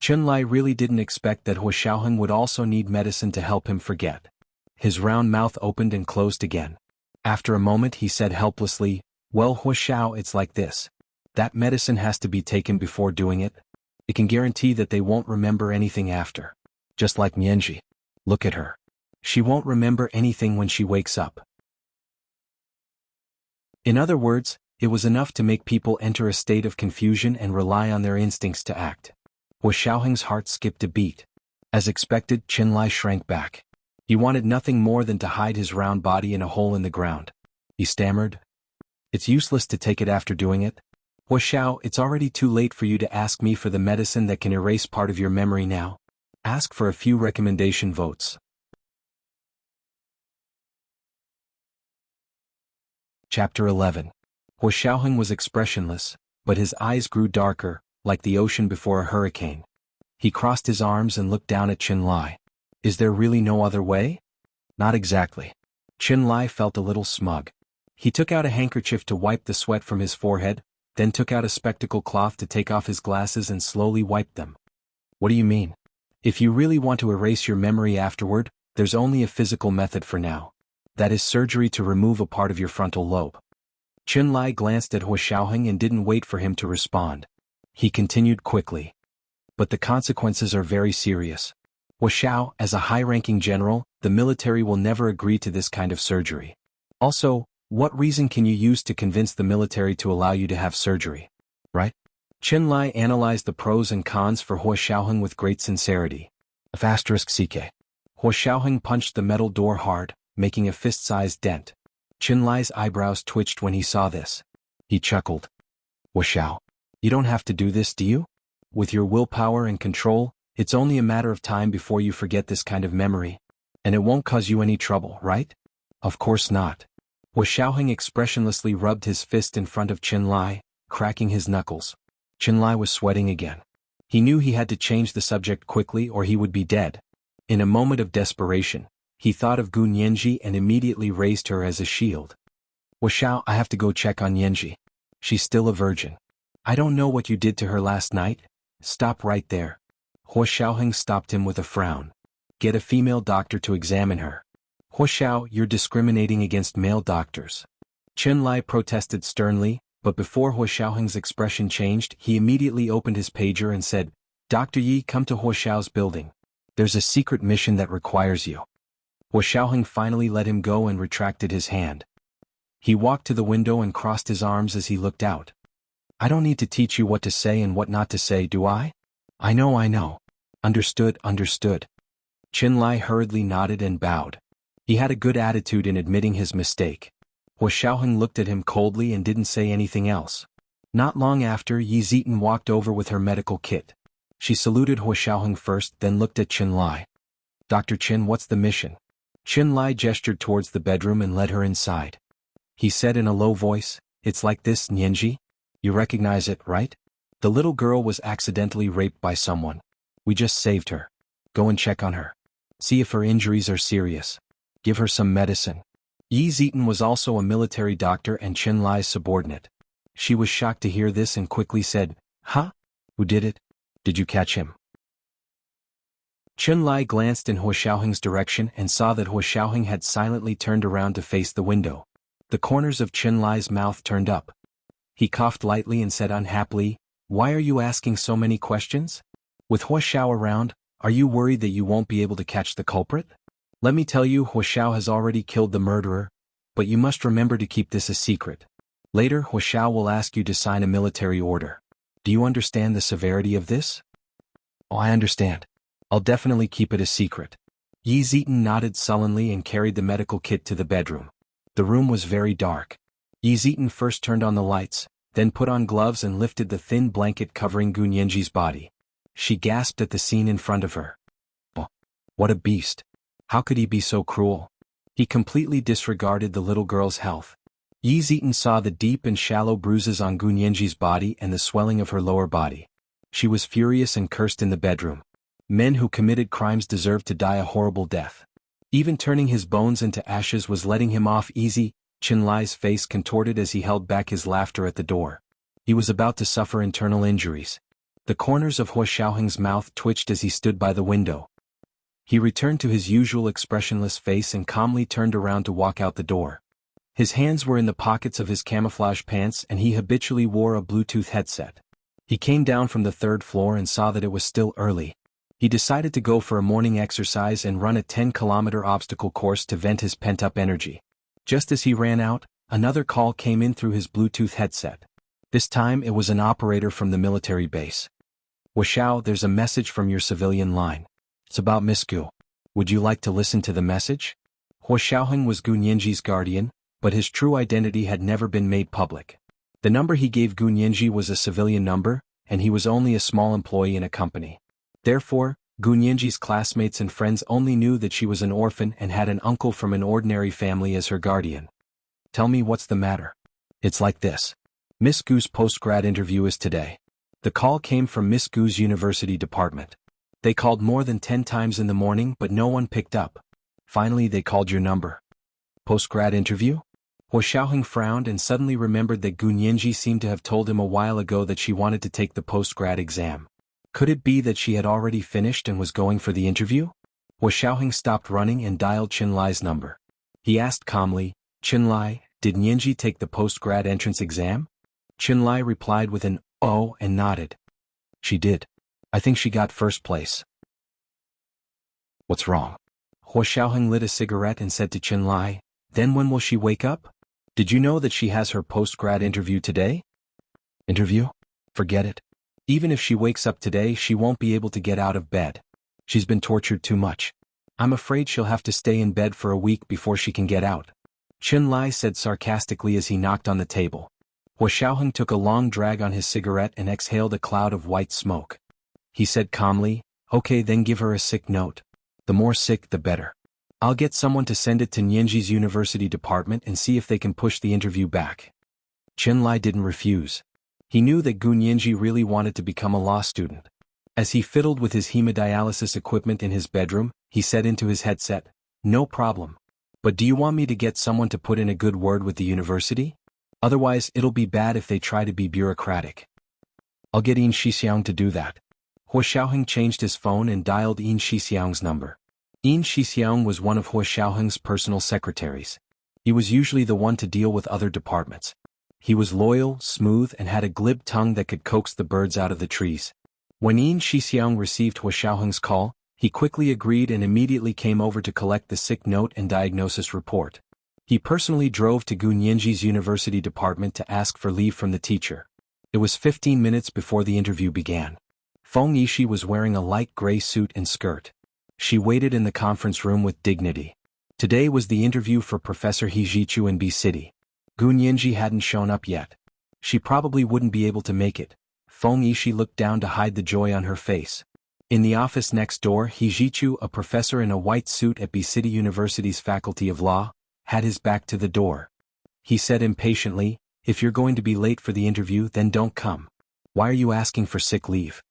Chen Lai really didn't expect that Hua Xiaoheng would also need medicine to help him forget. His round mouth opened and closed again. After a moment he said helplessly, "Well, Hua Xiao, it's like this. That medicine has to be taken before doing it. It can guarantee that they won't remember anything after. Just like Mianji. Look at her. She won't remember anything when she wakes up." In other words, it was enough to make people enter a state of confusion and rely on their instincts to act. Hua Xiaoheng's heart skipped a beat. As expected, Qinlai shrank back. He wanted nothing more than to hide his round body in a hole in the ground. He stammered. It's useless to take it after doing it. Huoxiao, it's already too late for you to ask me for the medicine that can erase part of your memory now. Ask for a few recommendation votes. Chapter 11. Huoxiaoheng was expressionless, but his eyes grew darker, like the ocean before a hurricane. He crossed his arms and looked down at Qinlai. Is there really no other way? Not exactly. Qinlai felt a little smug. He took out a handkerchief to wipe the sweat from his forehead, then took out a spectacle cloth to take off his glasses and slowly wiped them. What do you mean? If you really want to erase your memory afterward, there's only a physical method for now. That is surgery to remove a part of your frontal lobe. Qinlai glanced at Huoxiaoheng and didn't wait for him to respond. He continued quickly. But the consequences are very serious. Huoxiao, as a high-ranking general, the military will never agree to this kind of surgery. Also, what reason can you use to convince the military to allow you to have surgery? Right? Qinlai analyzed the pros and cons for Huoxiaoheng with great sincerity. *CK. Huoxiaoheng punched the metal door hard, making a fist-sized dent. Qinlai's eyebrows twitched when he saw this. He chuckled. Huoxiao, you don't have to do this, do you? With your willpower and control, it's only a matter of time before you forget this kind of memory. And it won't cause you any trouble, right? Of course not. Huoxiaoheng expressionlessly rubbed his fist in front of Qinlai, cracking his knuckles. Qinlai was sweating again. He knew he had to change the subject quickly or he would be dead. In a moment of desperation, he thought of Gun Yanji and immediately raised her as a shield. Huoxiao, I have to go check on Yanji. She's still a virgin. I don't know what you did to her last night. Stop right there. Huoxiaoheng stopped him with a frown. Get a female doctor to examine her. Huoxiao, you're discriminating against male doctors. Qinlai protested sternly, but before Huoxiaoheng's expression changed, he immediately opened his pager and said, Dr. Yi, come to Huoxiao's building. There's a secret mission that requires you. Huoxiaoheng finally let him go and retracted his hand. He walked to the window and crossed his arms as he looked out. I don't need to teach you what to say and what not to say, do I? I know. Understood. Qinlai hurriedly nodded and bowed. He had a good attitude in admitting his mistake. Huoxiaoheng looked at him coldly and didn't say anything else. Not long after, Yi Zitan walked over with her medical kit. She saluted Huoxiaoheng first, then looked at Qinlai. Dr. Qin, what's the mission? Qinlai gestured towards the bedroom and led her inside. He said in a low voice, It's like this, Nianji. You recognize it, right? The little girl was accidentally raped by someone. We just saved her. Go and check on her. See if her injuries are serious. Give her some medicine. Yi Zitan was also a military doctor and Qinlai's subordinate. She was shocked to hear this and quickly said, Huh? Who did it? Did you catch him? Qinlai glanced in Huoxiaoheng's direction and saw that Huoxiaoheng had silently turned around to face the window. The corners of Qinlai's mouth turned up. He coughed lightly and said unhappily, Why are you asking so many questions? With Huoxiao around, are you worried that you won't be able to catch the culprit? Let me tell you, Huoxiao has already killed the murderer, but you must remember to keep this a secret. Later, Huoxiao will ask you to sign a military order. Do you understand the severity of this? Oh, I understand. I'll definitely keep it a secret. Yi Zitan nodded sullenly and carried the medical kit to the bedroom. The room was very dark. Yi Zitan first turned on the lights, then put on gloves and lifted the thin blanket covering Gun Yanji's body. She gasped at the scene in front of her. Oh, what a beast. How could he be so cruel? He completely disregarded the little girl's health. Yi Zitan saw the deep and shallow bruises on Gun Yanji's body and the swelling of her lower body. She was furious and cursed in the bedroom. Men who committed crimes deserved to die a horrible death. Even turning his bones into ashes was letting him off easy. Qinlai's face contorted as he held back his laughter at the door. He was about to suffer internal injuries. The corners of Huoxiaoheng's mouth twitched as he stood by the window. He returned to his usual expressionless face and calmly turned around to walk out the door. His hands were in the pockets of his camouflage pants and he habitually wore a Bluetooth headset. He came down from the third floor and saw that it was still early. He decided to go for a morning exercise and run a 10-kilometer obstacle course to vent his pent-up energy. Just as he ran out, another call came in through his Bluetooth headset. This time it was an operator from the military base. Huoxiao, there's a message from your civilian line. It's about Miss Gu. Would you like to listen to the message? Hua Xiaoheng was Gu Nianji's guardian, but his true identity had never been made public. The number he gave Gu Nianji was a civilian number, and he was only a small employee in a company. Therefore, Gu Nianji's classmates and friends only knew that she was an orphan and had an uncle from an ordinary family as her guardian. Tell me what's the matter. It's like this. Miss Gu's post-grad interview is today. The call came from Miss Gu's university department. They called more than 10 times in the morning but no one picked up. Finally they called your number. Post-grad interview? Hua Xiaoheng frowned and suddenly remembered that Gu Nianji seemed to have told him a while ago that she wanted to take the post-grad exam. Could it be that she had already finished and was going for the interview? Hua Xiaoheng stopped running and dialed Qin Lai's number. He asked calmly, Qin Lai, did Nianji take the post-grad entrance exam? Qin Lai replied with an "oh" and nodded. She did. I think she got first place. What's wrong? Hua Xiaoheng lit a cigarette and said to Qin Lai, then when will she wake up? Did you know that she has her post-grad interview today? Interview? Forget it. Even if she wakes up today, she won't be able to get out of bed. She's been tortured too much. I'm afraid she'll have to stay in bed for a week before she can get out. Qin Lai said sarcastically as he knocked on the table. Hua Xiaoheng took a long drag on his cigarette and exhaled a cloud of white smoke. He said calmly, okay, then give her a sick note. The more sick, the better. I'll get someone to send it to Nianji's university department and see if they can push the interview back. Qin Lai didn't refuse. He knew that Gu Nianji really wanted to become a law student. As he fiddled with his hemodialysis equipment in his bedroom, he said into his headset, no problem. But do you want me to get someone to put in a good word with the university? Otherwise, it'll be bad if they try to be bureaucratic. I'll get Yin Shixiang to do that. Hua Xiaoheng changed his phone and dialed Yin Shixiang's number. Yin Shixiang was one of Hua Xiaoheng's personal secretaries. He was usually the one to deal with other departments. He was loyal, smooth, and had a glib tongue that could coax the birds out of the trees. When Yin Shixiang received Hua Xiaoheng's call, he quickly agreed and immediately came over to collect the sick note and diagnosis report. He personally drove to Gu Nianji's university department to ask for leave from the teacher. It was 15 minutes before the interview began. Feng Yishi was wearing a light gray suit and skirt. She waited in the conference room with dignity. Today was the interview for Professor He Jichu in B City. Gu Nianji hadn't shown up yet. She probably wouldn't be able to make it. Feng Yishi looked down to hide the joy on her face. In the office next door, He Jichu, a professor in a white suit at B City University's Faculty of Law, had his back to the door. He said impatiently, if you're going to be late for the interview, then don't come. Why are you asking for sick leave?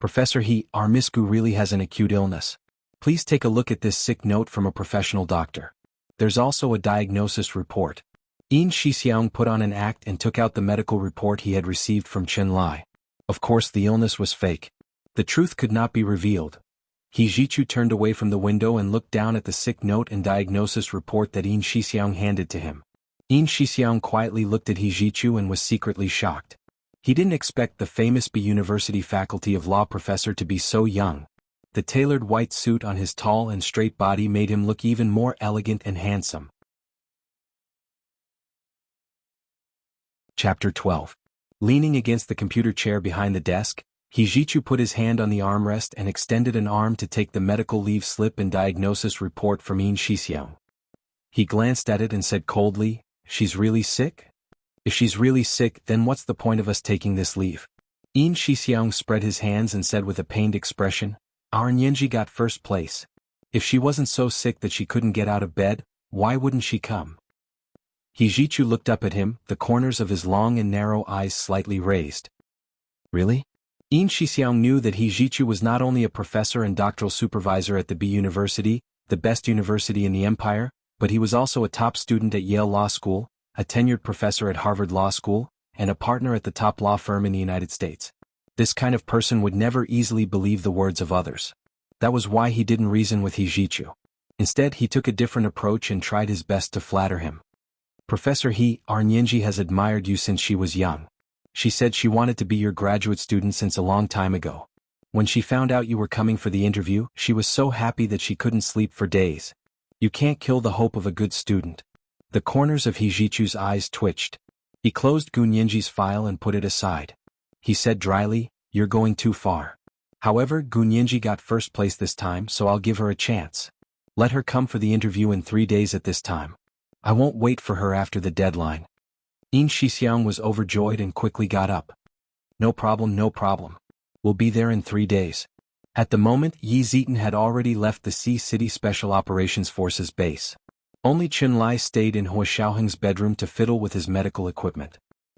Professor He, our Miss Gu really has an acute illness. Please take a look at this sick note from a professional doctor. There's also a diagnosis report. Yin Shixiang put on an act and took out the medical report he had received from Qin Lai. Of course the illness was fake. The truth could not be revealed. He Jichu turned away from the window and looked down at the sick note and diagnosis report that Yin Shixiang handed to him. Yin Shixiang quietly looked at He Jichu and was secretly shocked. He didn't expect the famous B University Faculty of Law professor to be so young. The tailored white suit on his tall and straight body made him look even more elegant and handsome. Chapter 12. Leaning against the computer chair behind the desk, He Jichu put his hand on the armrest and extended an arm to take the medical leave slip and diagnosis report from Yin Shixiang. He glanced at it and said coldly, she's really sick? If she's really sick, then what's the point of us taking this leave? Yin Shixiang spread his hands and said with a pained expression, our Nianji got first place. If she wasn't so sick that she couldn't get out of bed, why wouldn't she come? He Jichu looked up at him, the corners of his long and narrow eyes slightly raised. Really? Yin Shixiang knew that He Jichu was not only a professor and doctoral supervisor at the B University, the best university in the empire, but he was also a top student at Yale Law School, a tenured professor at Harvard Law School, and a partner at the top law firm in the United States. This kind of person would never easily believe the words of others. That was why he didn't reason with He Jichu. Instead, he took a different approach and tried his best to flatter him. Professor He, our Nianji has admired you since she was young. She said she wanted to be your graduate student since a long time ago. When she found out you were coming for the interview, she was so happy that she couldn't sleep for days. You can't kill the hope of a good student. The corners of He Jichu's eyes twitched. He closed Gu Nianji's file and put it aside. He said dryly, you're going too far. However, Gunyinji got first place this time, so I'll give her a chance. Let her come for the interview in 3 days at this time. I won't wait for her after the deadline. Yin Shixiang was overjoyed and quickly got up. No problem, no problem. We'll be there in 3 days. At the moment, Yi Zieten had already left the Sea City Special Operations Forces base. Only Chunlai stayed in Hua Xiaoheng's bedroom to fiddle with his medical equipment.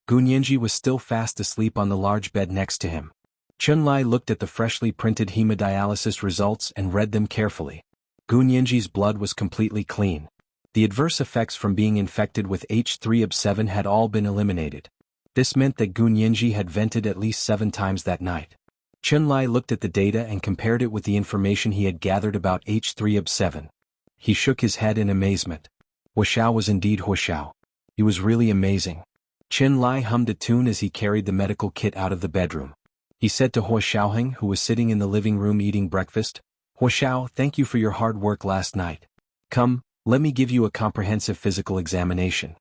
Gunyinji was still fast asleep on the large bed next to him. Chunlai looked at the freshly printed hemodialysis results and read them carefully. Gunyinji's blood was completely clean. The adverse effects from being infected with H3AB7 had all been eliminated. This meant that Gunyinji had vented at least 7 times that night. Chunlai looked at the data and compared it with the information he had gathered about H3AB7. He shook his head in amazement. Huaxiao was indeed Huaxiao. He was really amazing. Chunlai hummed a tune as he carried the medical kit out of the bedroom. He said to Hua Xiaoheng, who was sitting in the living room eating breakfast, "Huaxiao, thank you for your hard work last night. Come, let me give you a comprehensive physical examination."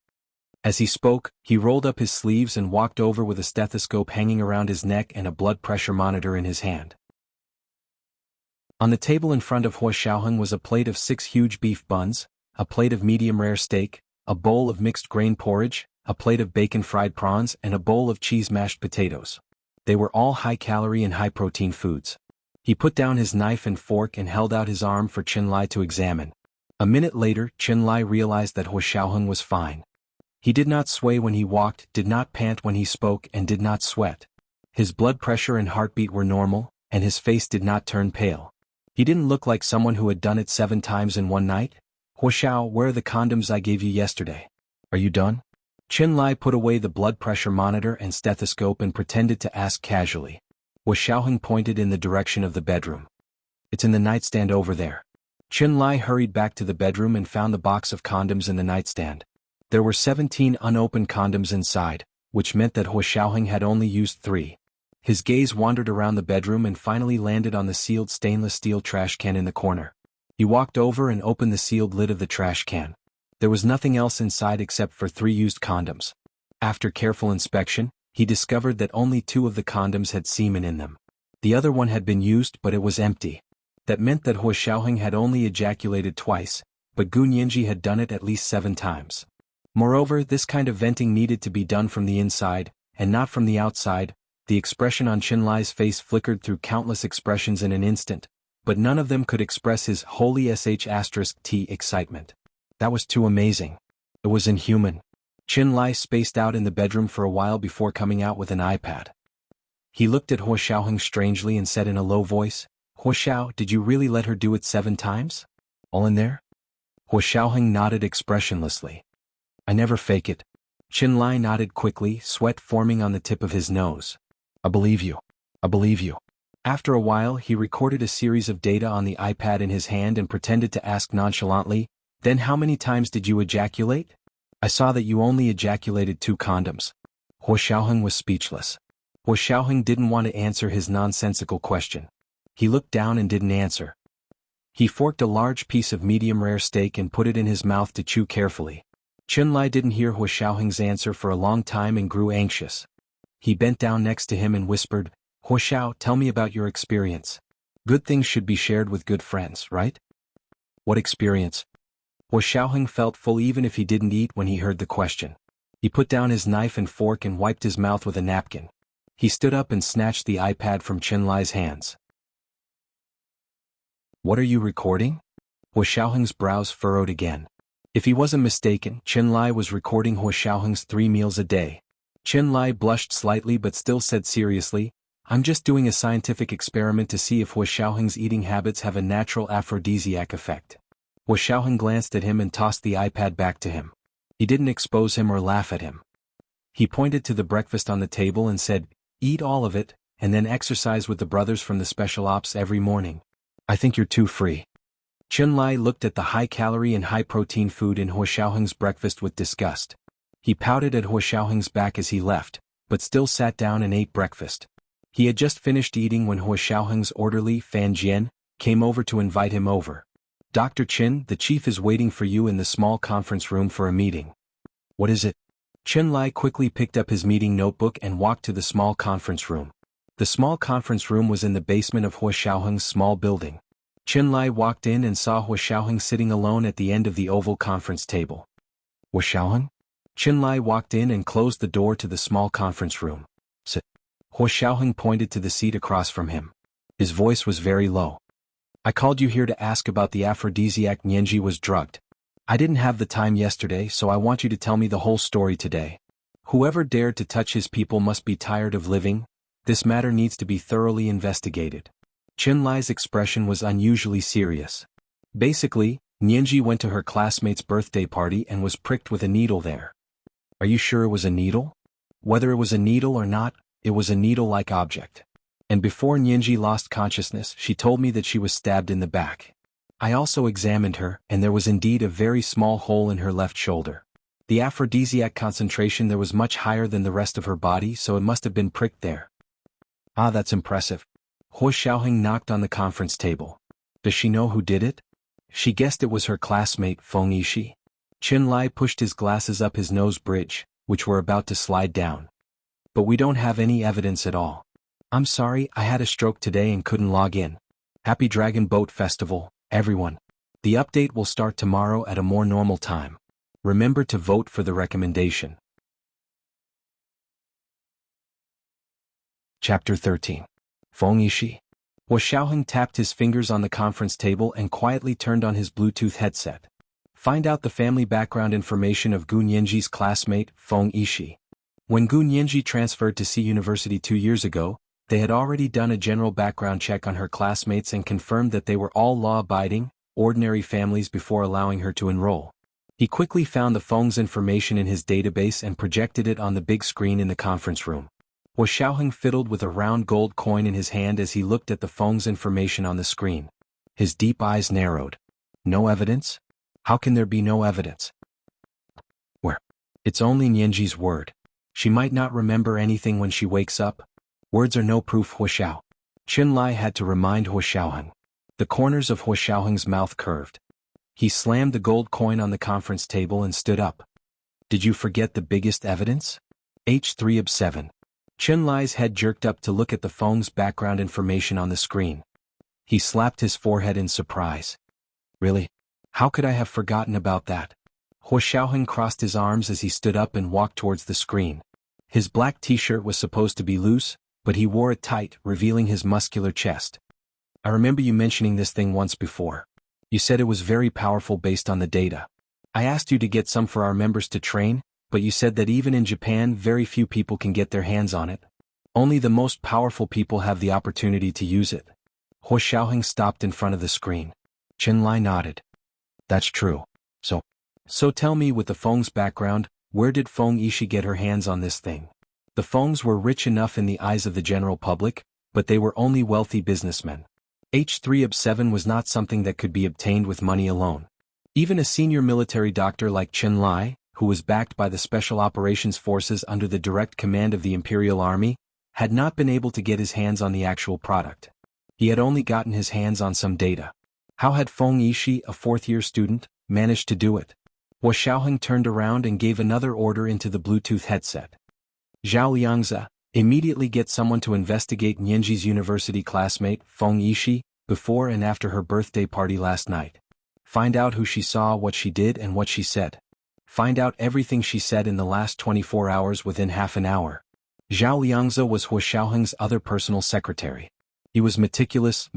As he spoke, he rolled up his sleeves and walked over with a stethoscope hanging around his neck and a blood pressure monitor in his hand. On the table in front of Hua Xiaoheng was a plate of 6 huge beef buns, a plate of medium-rare steak, a bowl of mixed grain porridge, a plate of bacon-fried prawns and a bowl of cheese-mashed potatoes. They were all high-calorie and high-protein foods. He put down his knife and fork and held out his arm for Chunlai to examine. A minute later, Chunlai realized that Hua Xiaoheng was fine. He did not sway when he walked, did not pant when he spoke, and did not sweat. His blood pressure and heartbeat were normal, and his face did not turn pale. He didn't look like someone who had done it 7 times in one night. "Huaxiao, where are the condoms I gave you yesterday? Are you done?" Chunlai put away the blood pressure monitor and stethoscope and pretended to ask casually. Hua Xiaoheng pointed in the direction of the bedroom. "It's in the nightstand over there." Chunlai hurried back to the bedroom and found the box of condoms in the nightstand. There were 17 unopened condoms inside, which meant that Hua Xiaoheng had only used 3. His gaze wandered around the bedroom and finally landed on the sealed stainless steel trash can in the corner. He walked over and opened the sealed lid of the trash can. There was nothing else inside except for 3 used condoms. After careful inspection, he discovered that only 2 of the condoms had semen in them. The other one had been used but it was empty. That meant that Hua Xiaoheng had only ejaculated twice, but Gunyinji had done it at least 7 times. Moreover, this kind of venting needed to be done from the inside, and not from the outside. The expression on Chunlai's face flickered through countless expressions in an instant, but none of them could express his holy sh*t excitement. That was too amazing. It was inhuman. Chunlai spaced out in the bedroom for a while before coming out with an iPad. He looked at Hua Xiaoheng strangely and said in a low voice, "Huaxiao, did you really let her do it 7 times? All in there?" Hua Xiaoheng nodded expressionlessly. "I never fake it." Chunlai nodded quickly, sweat forming on the tip of his nose. "I believe you. I believe you." After a while, he recorded a series of data on the iPad in his hand and pretended to ask nonchalantly, "Then how many times did you ejaculate? I saw that you only ejaculated 2 condoms." Hua Xiaoheng was speechless. Hua Xiaoheng didn't want to answer his nonsensical question. He looked down and didn't answer. He forked a large piece of medium-rare steak and put it in his mouth to chew carefully. Chunlai didn't hear Hua Xiaoheng's answer for a long time and grew anxious. He bent down next to him and whispered, "Huaxiao, tell me about your experience. Good things should be shared with good friends, right?" "What experience?" Hua Xiaoheng felt full even if he didn't eat when he heard the question. He put down his knife and fork and wiped his mouth with a napkin. He stood up and snatched the iPad from Chunlai's hands. "What are you recording?" Hua Xiaoheng's brows furrowed again. If he wasn't mistaken, Chunlai was recording Hua Xiaoheng's 3 meals a day. Chunlai blushed slightly but still said seriously, "I'm just doing a scientific experiment to see if Hua Xiaoheng's eating habits have a natural aphrodisiac effect." Hua Xiaoheng glanced at him and tossed the iPad back to him. He didn't expose him or laugh at him. He pointed to the breakfast on the table and said, "Eat all of it, and then exercise with the brothers from the Special Ops every morning. I think you're too free." Chunlai looked at the high-calorie and high-protein food in Hua Xiaoheng's breakfast with disgust. He pouted at Hua Xiaoheng's back as he left, but still sat down and ate breakfast. He had just finished eating when Hua Xiaoheng's orderly, Fan Jian, came over to invite him over. "Dr. Qin, the chief is waiting for you in the small conference room for a meeting." "What is it?" Chunlai quickly picked up his meeting notebook and walked to the small conference room. The small conference room was in the basement of Hua Xiaoheng's small building. Chen Lai walked in and saw Hua Xiaoheng sitting alone at the end of the oval conference table. Hua Xiaoheng? Chen Lai walked in and closed the door to the small conference room. Sit. Hua Xiaoheng pointed to the seat across from him. His voice was very low. I called you here to ask about the aphrodisiac Nianji was drugged. I didn't have the time yesterday, so I want you to tell me the whole story today. Whoever dared to touch his people must be tired of living. This matter needs to be thoroughly investigated. Chen Lai's expression was unusually serious. Basically, Nianji went to her classmate's birthday party and was pricked with a needle there. Are you sure it was a needle? Whether it was a needle or not, it was a needle-like object. And before Nianji lost consciousness, she told me that she was stabbed in the back. I also examined her, and there was indeed a very small hole in her left shoulder. The aphrodisiac concentration there was much higher than the rest of her body, so it must have been pricked there. Ah, that's impressive. Hua Xiaoheng knocked on the conference table. Does she know who did it? She guessed it was her classmate, Feng Yishi. Chen Lai pushed his glasses up his nose bridge, which were about to slide down. But we don't have any evidence at all. I'm sorry, I had a stroke today and couldn't log in. Happy Dragon Boat Festival, everyone. The update will start tomorrow at a more normal time. Remember to vote for the recommendation. Chapter 13. Feng Yishi. Hua Xiaoheng tapped his fingers on the conference table and quietly turned on his Bluetooth headset. Find out the family background information of Gu Nianji's classmate, Feng Yishi. When Gu Nianji transferred to C University 2 years ago, they had already done a general background check on her classmates and confirmed that they were all law-abiding, ordinary families before allowing her to enroll. He quickly found the Feng's information in his database and projected it on the big screen in the conference room. Hua Xiaoheng fiddled with a round gold coin in his hand as he looked at the Feng's information on the screen. His deep eyes narrowed. No evidence? How can there be no evidence? Where? It's only Nianji's word. She might not remember anything when she wakes up. Words are no proof, Hua Xiao. Chen Lai had to remind Hua Xiaoheng. The corners of Hua Xiaoheng's mouth curved. He slammed the gold coin on the conference table and stood up. Did you forget the biggest evidence? H3 of 7. Chen Lai's head jerked up to look at the Feng's background information on the screen. He slapped his forehead in surprise. Really? How could I have forgotten about that? Hua Xiaoheng crossed his arms as he stood up and walked towards the screen. His black t-shirt was supposed to be loose, but he wore it tight, revealing his muscular chest. I remember you mentioning this thing once before. You said it was very powerful based on the data. I asked you to get some for our members to train, but you said that even in Japan very few people can get their hands on it. Only the most powerful people have the opportunity to use it. Hua Xiaoheng stopped in front of the screen. Chen Lai nodded. That's true. So tell me, with the Feng's background, where did Feng Yishi get her hands on this thing? The Fengs were rich enough in the eyes of the general public, but they were only wealthy businessmen. H3 of 7 was not something that could be obtained with money alone. Even a senior military doctor like Chen Lai, who was backed by the Special Operations Forces under the direct command of the Imperial Army, had not been able to get his hands on the actual product. He had only gotten his hands on some data. How had Feng Yishi, a fourth-year student, managed to do it? Hua Xiaoheng turned around and gave another order into the Bluetooth headset. Zhao Liangzi, immediately get someone to investigate Nianji's university classmate, Feng Yishi, before and after her birthday party last night. Find out who she saw, what she did, and what she said. Find out everything she said in the last 24 hours within half an hour. Zhao Liangzi was Hua Xiaoheng's other personal secretary. He was meticulous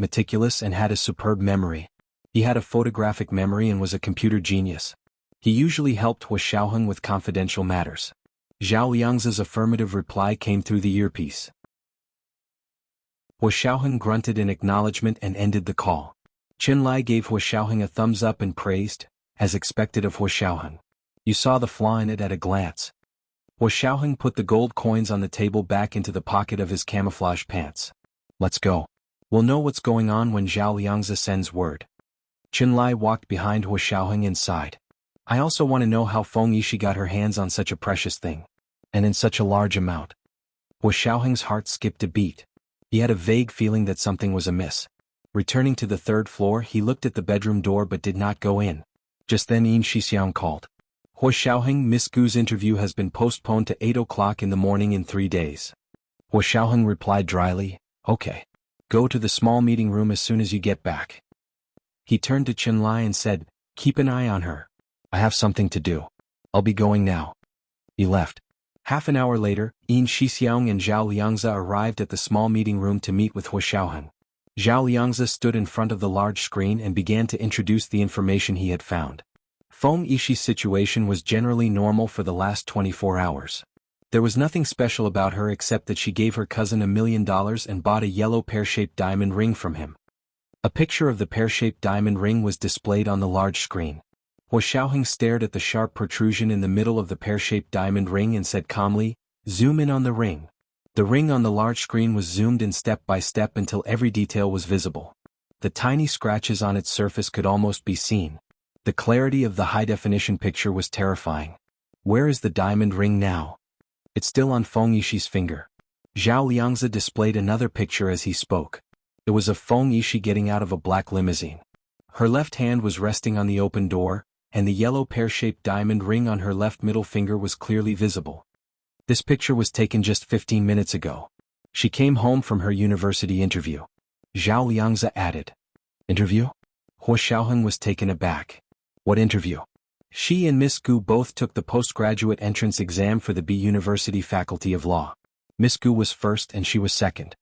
and had a superb memory. He had a photographic memory and was a computer genius. He usually helped Hua Xiaoheng with confidential matters. Zhao Liangzi's affirmative reply came through the earpiece. Hua Xiaoheng grunted in acknowledgement and ended the call. Chen Lai gave Hua Xiaoheng a thumbs up and praised, as expected of Hua Xiaoheng. You saw the flaw in it at a glance. Hua Xiaoheng put the gold coins on the table back into the pocket of his camouflage pants. Let's go. We'll know what's going on when Zhao Liangzi sends word. Chen Lai walked behind Hua Xiaoheng and sighed. I also want to know how Feng Yishi got her hands on such a precious thing. And in such a large amount. Hua Xiaoheng's heart skipped a beat. He had a vague feeling that something was amiss. Returning to the third floor, he looked at the bedroom door but did not go in. Just then Yin Shixiang called. Hua Xiaoheng, Miss Gu's interview has been postponed to 8 o'clock in the morning in 3 days. Hua Xiaoheng replied dryly, "Okay. Go to the small meeting room as soon as you get back." He turned to Qinlai and said, "Keep an eye on her. I have something to do. I'll be going now." He left. Half an hour later, Yin Shixiang and Zhao Liangzi arrived at the small meeting room to meet with Hua Xiaoheng. Zhao Liangzi stood in front of the large screen and began to introduce the information he had found. Feng Yishi's situation was generally normal for the last 24 hours. There was nothing special about her except that she gave her cousin $1 million and bought a yellow pear-shaped diamond ring from him. A picture of the pear-shaped diamond ring was displayed on the large screen. Hua Xiaoheng stared at the sharp protrusion in the middle of the pear-shaped diamond ring and said calmly, "Zoom in on the ring." The ring on the large screen was zoomed in step by step until every detail was visible. The tiny scratches on its surface could almost be seen. The clarity of the high-definition picture was terrifying. Where is the diamond ring now? It's still on Feng Yishi's finger. Zhao Liangzi displayed another picture as he spoke. It was of Feng Yishi getting out of a black limousine. Her left hand was resting on the open door, and the yellow pear-shaped diamond ring on her left middle finger was clearly visible. This picture was taken just 15 minutes ago. She came home from her university interview. Zhao Liangzi added. Interview? Hua Xiaoheng was taken aback. What interview? She and Miss Gu both took the postgraduate entrance exam for the B University Faculty of Law. Miss Gu was first and she was second.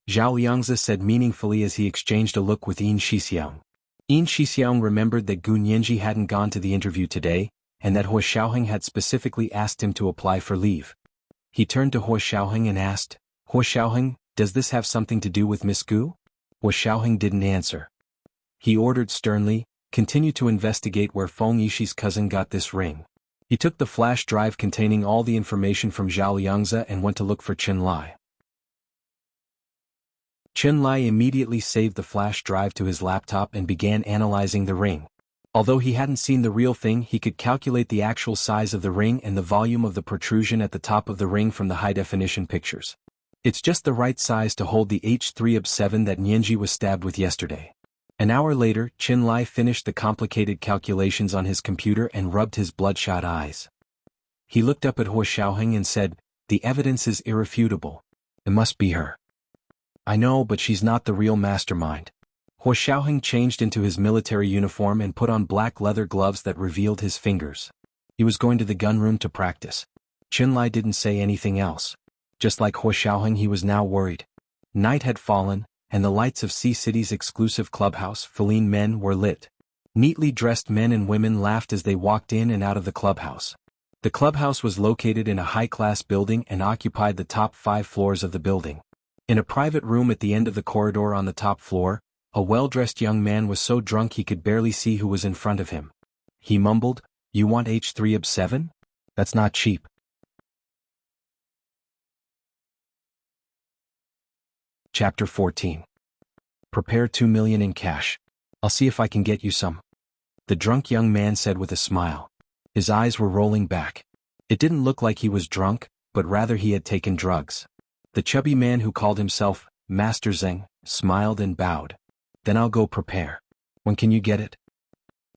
Zhao Liangzi said meaningfully as he exchanged a look with Yin Shixiang. Yin Shixiang remembered that Gu Nianji hadn't gone to the interview today, and that Hua Xiaoheng had specifically asked him to apply for leave. He turned to Hua Xiaoheng and asked, "Hua Xiaoheng, does this have something to do with Miss Gu?" Hua Xiaoheng didn't answer. He ordered sternly, "Continue to investigate where Feng Yishi's cousin got this ring." He took the flash drive containing all the information from Zhao Liangzi and went to look for Qinlai. Qinlai immediately saved the flash drive to his laptop and began analyzing the ring. Although he hadn't seen the real thing, he could calculate the actual size of the ring and the volume of the protrusion at the top of the ring from the high-definition pictures. It's just the right size to hold the H3-7 that Nianji was stabbed with yesterday. An hour later, Qinlai finished the complicated calculations on his computer and rubbed his bloodshot eyes. He looked up at Hua Xiaoheng and said, "The evidence is irrefutable. It must be her." "I know, but she's not the real mastermind." Hua Xiaoheng changed into his military uniform and put on black leather gloves that revealed his fingers. He was going to the gunroom to practice. Qinlai didn't say anything else. Just like Hua Xiaoheng, he was now worried. Night had fallen, and the lights of Sea City's exclusive clubhouse, Feline Men, were lit. Neatly dressed men and women laughed as they walked in and out of the clubhouse. The clubhouse was located in a high-class building and occupied the top 5 floors of the building. In a private room at the end of the corridor on the top floor, a well-dressed young man was so drunk he could barely see who was in front of him. He mumbled, "You want H3-7? That's not cheap." Chapter 14. Prepare 2 million in cash. I'll see if I can get you some. The drunk young man said with a smile. His eyes were rolling back. It didn't look like he was drunk, but rather he had taken drugs. The chubby man who called himself Master Zheng smiled and bowed. "Then I'll go prepare. When can you get it?"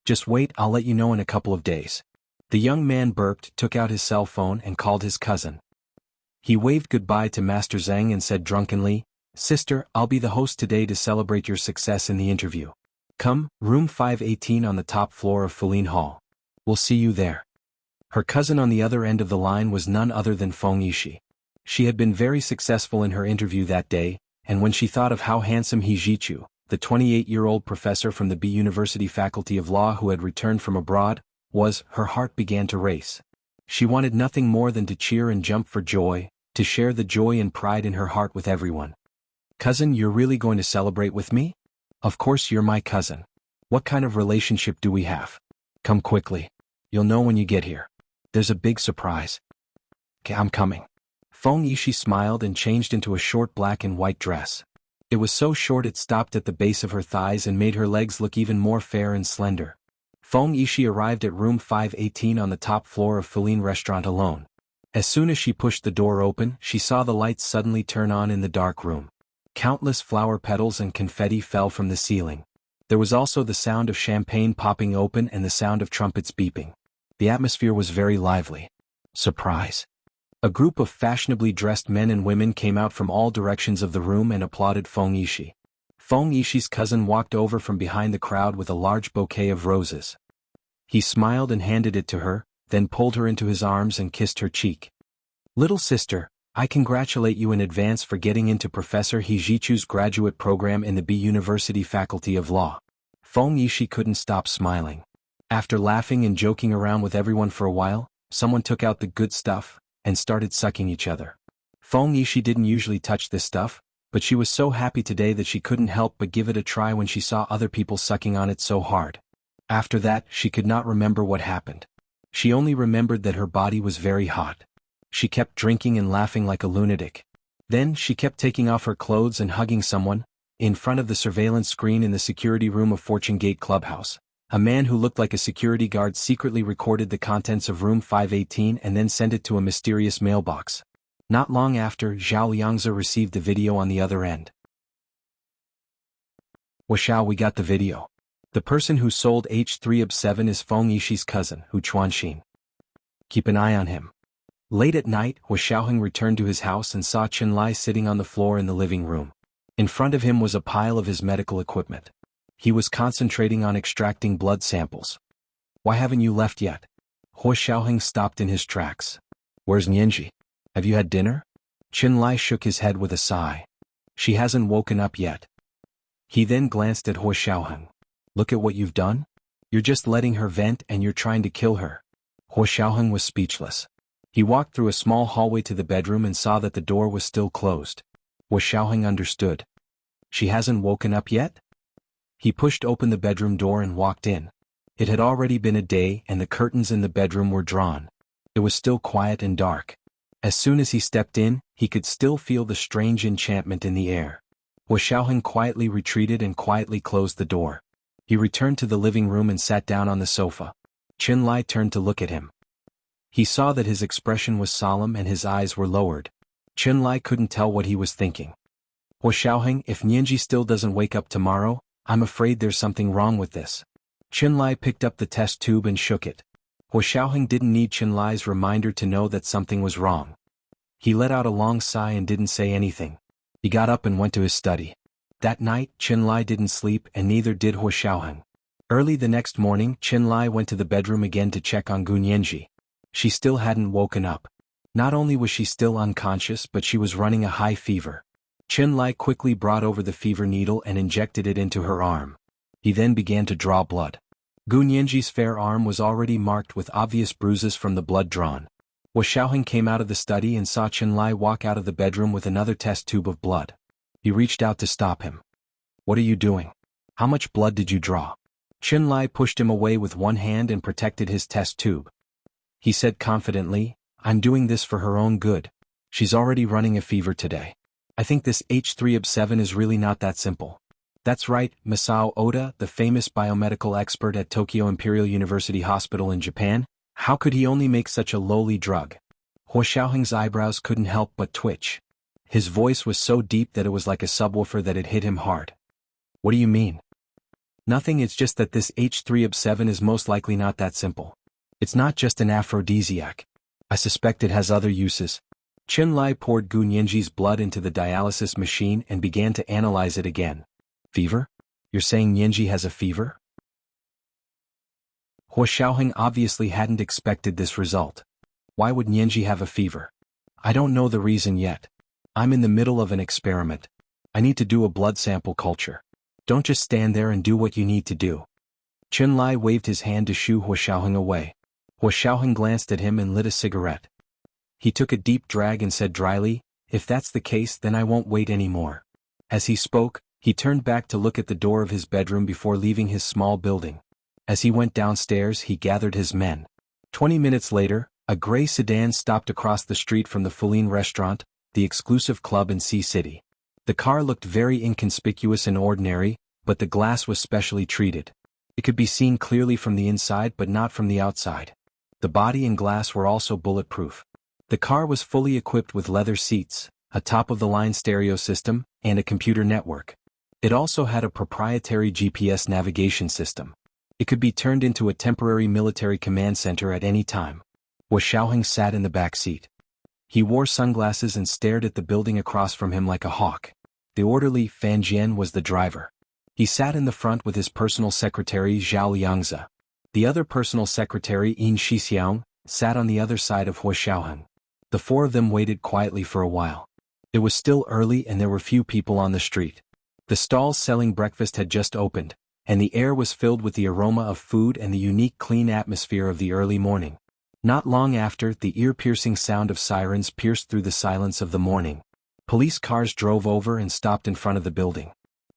"Just wait, I'll let you know in a couple of days." The young man burped, took out his cell phone and called his cousin. He waved goodbye to Master Zheng and said drunkenly, "Sister, I'll be the host today to celebrate your success in the interview. Come, room 518 on the top floor of Feline Hall. We'll see you there." Her cousin on the other end of the line was none other than Feng Yishi. She had been very successful in her interview that day, and when she thought of how handsome He Jichu, the 28-year-old professor from the B University Faculty of Law who had returned from abroad, was, her heart began to race. She wanted nothing more than to cheer and jump for joy, to share the joy and pride in her heart with everyone. "Cousin, you're really going to celebrate with me?" "Of course you're my cousin. What kind of relationship do we have?" "Come quickly. You'll know when you get here. There's a big surprise." "Okay, I'm coming." Feng Yishi smiled and changed into a short black and white dress. It was so short it stopped at the base of her thighs and made her legs look even more fair and slender. Feng Yishi arrived at room 518 on the top floor of Feline Restaurant alone. As soon as she pushed the door open, she saw the lights suddenly turn on in the dark room. Countless flower petals and confetti fell from the ceiling. There was also the sound of champagne popping open and the sound of trumpets beeping. The atmosphere was very lively. Surprise. A group of fashionably dressed men and women came out from all directions of the room and applauded Feng Yishi. Feng Yishi's cousin walked over from behind the crowd with a large bouquet of roses. He smiled and handed it to her, then pulled her into his arms and kissed her cheek. "Little sister, I congratulate you in advance for getting into Professor Hijichu's graduate program in the B University Faculty of Law." Feng Yishi couldn't stop smiling. After laughing and joking around with everyone for a while, someone took out the good stuff and started sucking each other. Feng Yishi didn't usually touch this stuff, but she was so happy today that she couldn't help but give it a try when she saw other people sucking on it so hard. After that, she could not remember what happened. She only remembered that her body was very hot. She kept drinking and laughing like a lunatic. Then she kept taking off her clothes and hugging someone. In front of the surveillance screen in the security room of Fortune Gate Clubhouse, a man who looked like a security guard secretly recorded the contents of room 518 and then sent it to a mysterious mailbox. Not long after, Zhao Yangzi received the video on the other end. "Wuxiao, we got the video. The person who sold H3ob7 is Feng Yishi's cousin, Hu Chuanxin. Keep an eye on him." Late at night, Wuxiaoheng returned to his house and saw Qinlai sitting on the floor in the living room. In front of him was a pile of his medical equipment. He was concentrating on extracting blood samples. "Why haven't you left yet?" Wuxiaoheng stopped in his tracks. "Where's Nianji? Have you had dinner?" Qinlai shook his head with a sigh. "She hasn't woken up yet." He then glanced at Wuxiaoheng. "Look at what you've done? You're just letting her vent and you're trying to kill her." Wuxiaoheng was speechless. He walked through a small hallway to the bedroom and saw that the door was still closed. Wuxiaoheng understood. "She hasn't woken up yet?" He pushed open the bedroom door and walked in. It had already been a day and the curtains in the bedroom were drawn. It was still quiet and dark. As soon as he stepped in, he could still feel the strange enchantment in the air. Wuxiaoheng quietly retreated and quietly closed the door. He returned to the living room and sat down on the sofa. Qinlai turned to look at him. He saw that his expression was solemn and his eyes were lowered. Qinlai couldn't tell what he was thinking. "Wuxiaoheng, if Nianji still doesn't wake up tomorrow, I'm afraid there's something wrong with this." Qinlai picked up the test tube and shook it. Wuxiaoheng didn't need Qinlai's reminder to know that something was wrong. He let out a long sigh and didn't say anything. He got up and went to his study. That night, Qinlai didn't sleep and neither did Wuxiaoheng. Early the next morning, Qinlai went to the bedroom again to check on Gu Nianji. She still hadn't woken up. Not only was she still unconscious but she was running a high fever. Qinlai quickly brought over the fever needle and injected it into her arm. He then began to draw blood. Gu Nianji's fair arm was already marked with obvious bruises from the blood drawn. Wuxiaoheng came out of the study and saw Qinlai walk out of the bedroom with another test tube of blood. He reached out to stop him. "What are you doing? How much blood did you draw?" Qinlai pushed him away with one hand and protected his test tube. He said confidently, "I'm doing this for her own good. She's already running a fever today. I think this H3ob7 is really not that simple." "That's right, Masao Oda, the famous biomedical expert at Tokyo Imperial University Hospital in Japan. How could he only make such a lowly drug?" Wuxiaoheng's eyebrows couldn't help but twitch. His voice was so deep that it was like a subwoofer that it hit him hard. "What do you mean?" "Nothing, it's just that this H3ob7 is most likely not that simple. It's not just an aphrodisiac. I suspect it has other uses." Qinlai poured Gu Nianji's blood into the dialysis machine and began to analyze it again. "Fever? You're saying Nianji has a fever?" Wuxiaoheng obviously hadn't expected this result. "Why would Nianji have a fever?" "I don't know the reason yet. I'm in the middle of an experiment. I need to do a blood sample culture. Don't just stand there and do what you need to do." Qinlai waved his hand to shoo Wuxiaoheng away. Wuxiaoheng glanced at him and lit a cigarette. He took a deep drag and said dryly, "If that's the case then I won't wait anymore." As he spoke, he turned back to look at the door of his bedroom before leaving his small building. As he went downstairs he gathered his men. 20 minutes later, a gray sedan stopped across the street from the Fuline restaurant, the exclusive club in Sea City. The car looked very inconspicuous and ordinary, but the glass was specially treated. It could be seen clearly from the inside but not from the outside. The body and glass were also bulletproof. The car was fully equipped with leather seats, a top-of-the-line stereo system, and a computer network. It also had a proprietary GPS navigation system. It could be turned into a temporary military command center at any time. Wuxiaoheng sat in the back seat. He wore sunglasses and stared at the building across from him like a hawk. The orderly, Fan Jian, was the driver. He sat in the front with his personal secretary Zhao Liangzi. The other personal secretary, Yin Shixiang, sat on the other side of Hua Xiaoheng. The four of them waited quietly for a while. It was still early and there were few people on the street. The stalls selling breakfast had just opened, and the air was filled with the aroma of food and the unique clean atmosphere of the early morning. Not long after, the ear-piercing sound of sirens pierced through the silence of the morning. Police cars drove over and stopped in front of the building.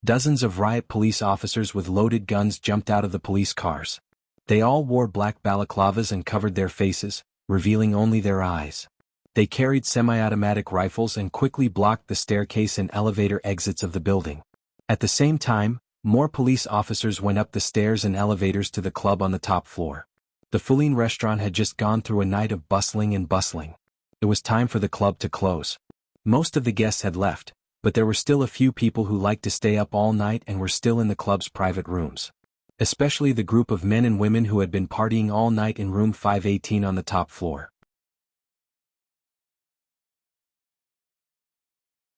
Dozens of riot police officers with loaded guns jumped out of the police cars. They all wore black balaclavas and covered their faces, revealing only their eyes. They carried semi-automatic rifles and quickly blocked the staircase and elevator exits of the building. At the same time, more police officers went up the stairs and elevators to the club on the top floor. The Fuling restaurant had just gone through a night of bustling. It was time for the club to close. Most of the guests had left, but there were still a few people who liked to stay up all night and were still in the club's private rooms. Especially the group of men and women who had been partying all night in room 518 on the top floor.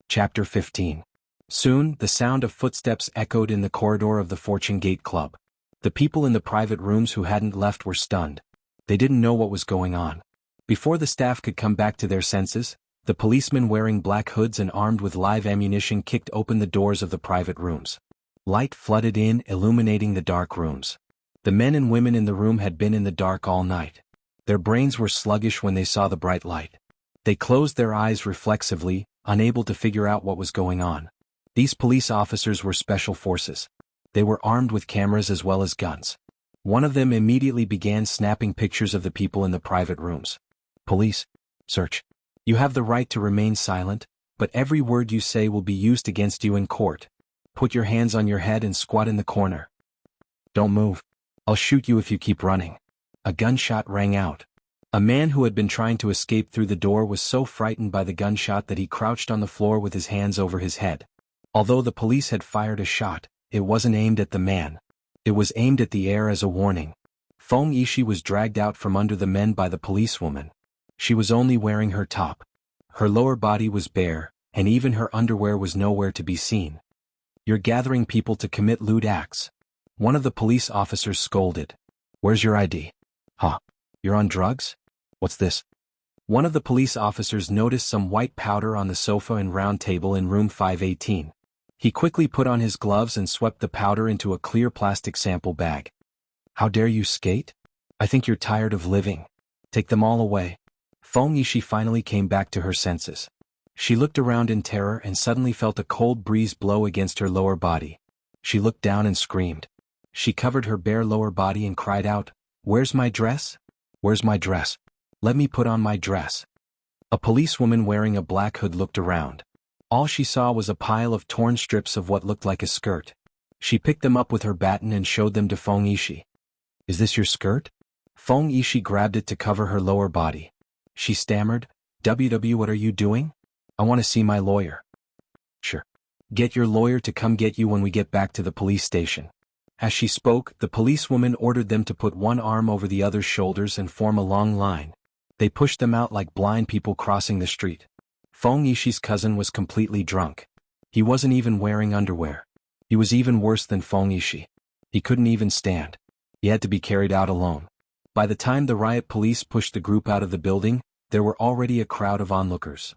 Chapter 15. Soon, the sound of footsteps echoed in the corridor of the Fortune Gate Club. The people in the private rooms who hadn't left were stunned. They didn't know what was going on. Before the staff could come back to their senses, the policemen wearing black hoods and armed with live ammunition kicked open the doors of the private rooms. Light flooded in, illuminating the dark rooms. The men and women in the room had been in the dark all night. Their brains were sluggish when they saw the bright light. They closed their eyes reflexively, unable to figure out what was going on. These police officers were special forces. They were armed with cameras as well as guns. One of them immediately began snapping pictures of the people in the private rooms. Police, search. You have the right to remain silent, but every word you say will be used against you in court. Put your hands on your head and squat in the corner. Don't move. I'll shoot you if you keep running. A gunshot rang out. A man who had been trying to escape through the door was so frightened by the gunshot that he crouched on the floor with his hands over his head. Although the police had fired a shot, it wasn't aimed at the man. It was aimed at the air as a warning. Feng Yishi was dragged out from under the men by the policewoman. She was only wearing her top. Her lower body was bare, and even her underwear was nowhere to be seen. You're gathering people to commit lewd acts. One of the police officers scolded. Where's your ID? Huh? You're on drugs? What's this? One of the police officers noticed some white powder on the sofa and round table in room 518. He quickly put on his gloves and swept the powder into a clear plastic sample bag. How dare you skate? I think you're tired of living. Take them all away. Feng Yishi finally came back to her senses. She looked around in terror and suddenly felt a cold breeze blow against her lower body. She looked down and screamed. She covered her bare lower body and cried out, "Where's my dress? Where's my dress? Let me put on my dress." A policewoman wearing a black hood looked around. All she saw was a pile of torn strips of what looked like a skirt. She picked them up with her baton and showed them to Feng Yishi. Is this your skirt? Feng Yishi grabbed it to cover her lower body. She stammered, "WW, what are you doing? I want to see my lawyer." Sure. Get your lawyer to come get you when we get back to the police station. As she spoke, the policewoman ordered them to put one arm over the other's shoulders and form a long line. They pushed them out like blind people crossing the street. Feng Yishi's cousin was completely drunk. He wasn't even wearing underwear. He was even worse than Feng Yishi. He couldn't even stand. He had to be carried out alone. By the time the riot police pushed the group out of the building, there were already a crowd of onlookers.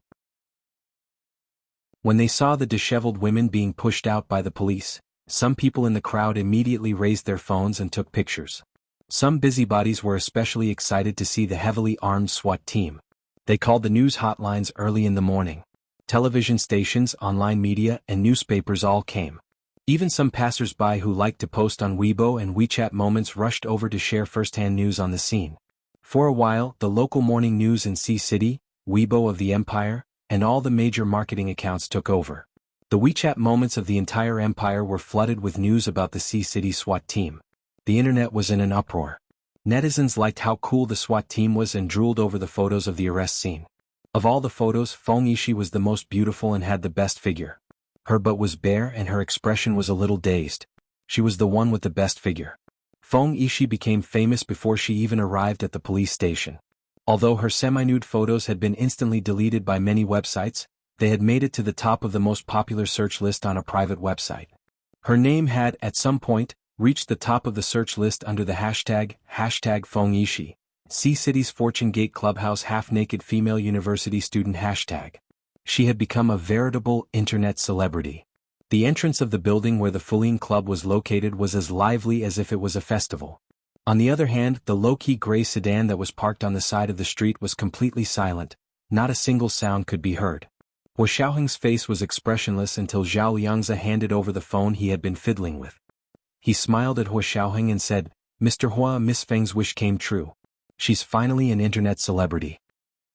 When they saw the disheveled women being pushed out by the police, some people in the crowd immediately raised their phones and took pictures. Some busybodies were especially excited to see the heavily armed SWAT team. They called the news hotlines early in the morning. Television stations, online media, and newspapers all came. Even some passers-by who liked to post on Weibo and WeChat moments rushed over to share first-hand news on the scene. For a while, the local morning news in Sea City, Weibo of the Empire, and all the major marketing accounts took over. The WeChat moments of the entire empire were flooded with news about the Sea City SWAT team. The internet was in an uproar. Netizens liked how cool the SWAT team was and drooled over the photos of the arrest scene. Of all the photos, Feng Yishi was the most beautiful and had the best figure. Her butt was bare and her expression was a little dazed. She was the one with the best figure. Feng Yishi became famous before she even arrived at the police station. Although her semi-nude photos had been instantly deleted by many websites, they had made it to the top of the most popular search list on a private website. Her name had, at some point, reached the top of the search list under the hashtag #FengYishi, C-City's Fortune Gate Clubhouse half-naked female university student hashtag. She had become a veritable internet celebrity. The entrance of the building where the Feline Club was located was as lively as if it was a festival. On the other hand, the low-key gray sedan that was parked on the side of the street was completely silent, not a single sound could be heard. Hua Xiaoheng's face was expressionless until Zhao Liangzi handed over the phone he had been fiddling with. He smiled at Hua Xiaoheng and said, "Mr. Hua, Miss Feng's wish came true. She's finally an internet celebrity."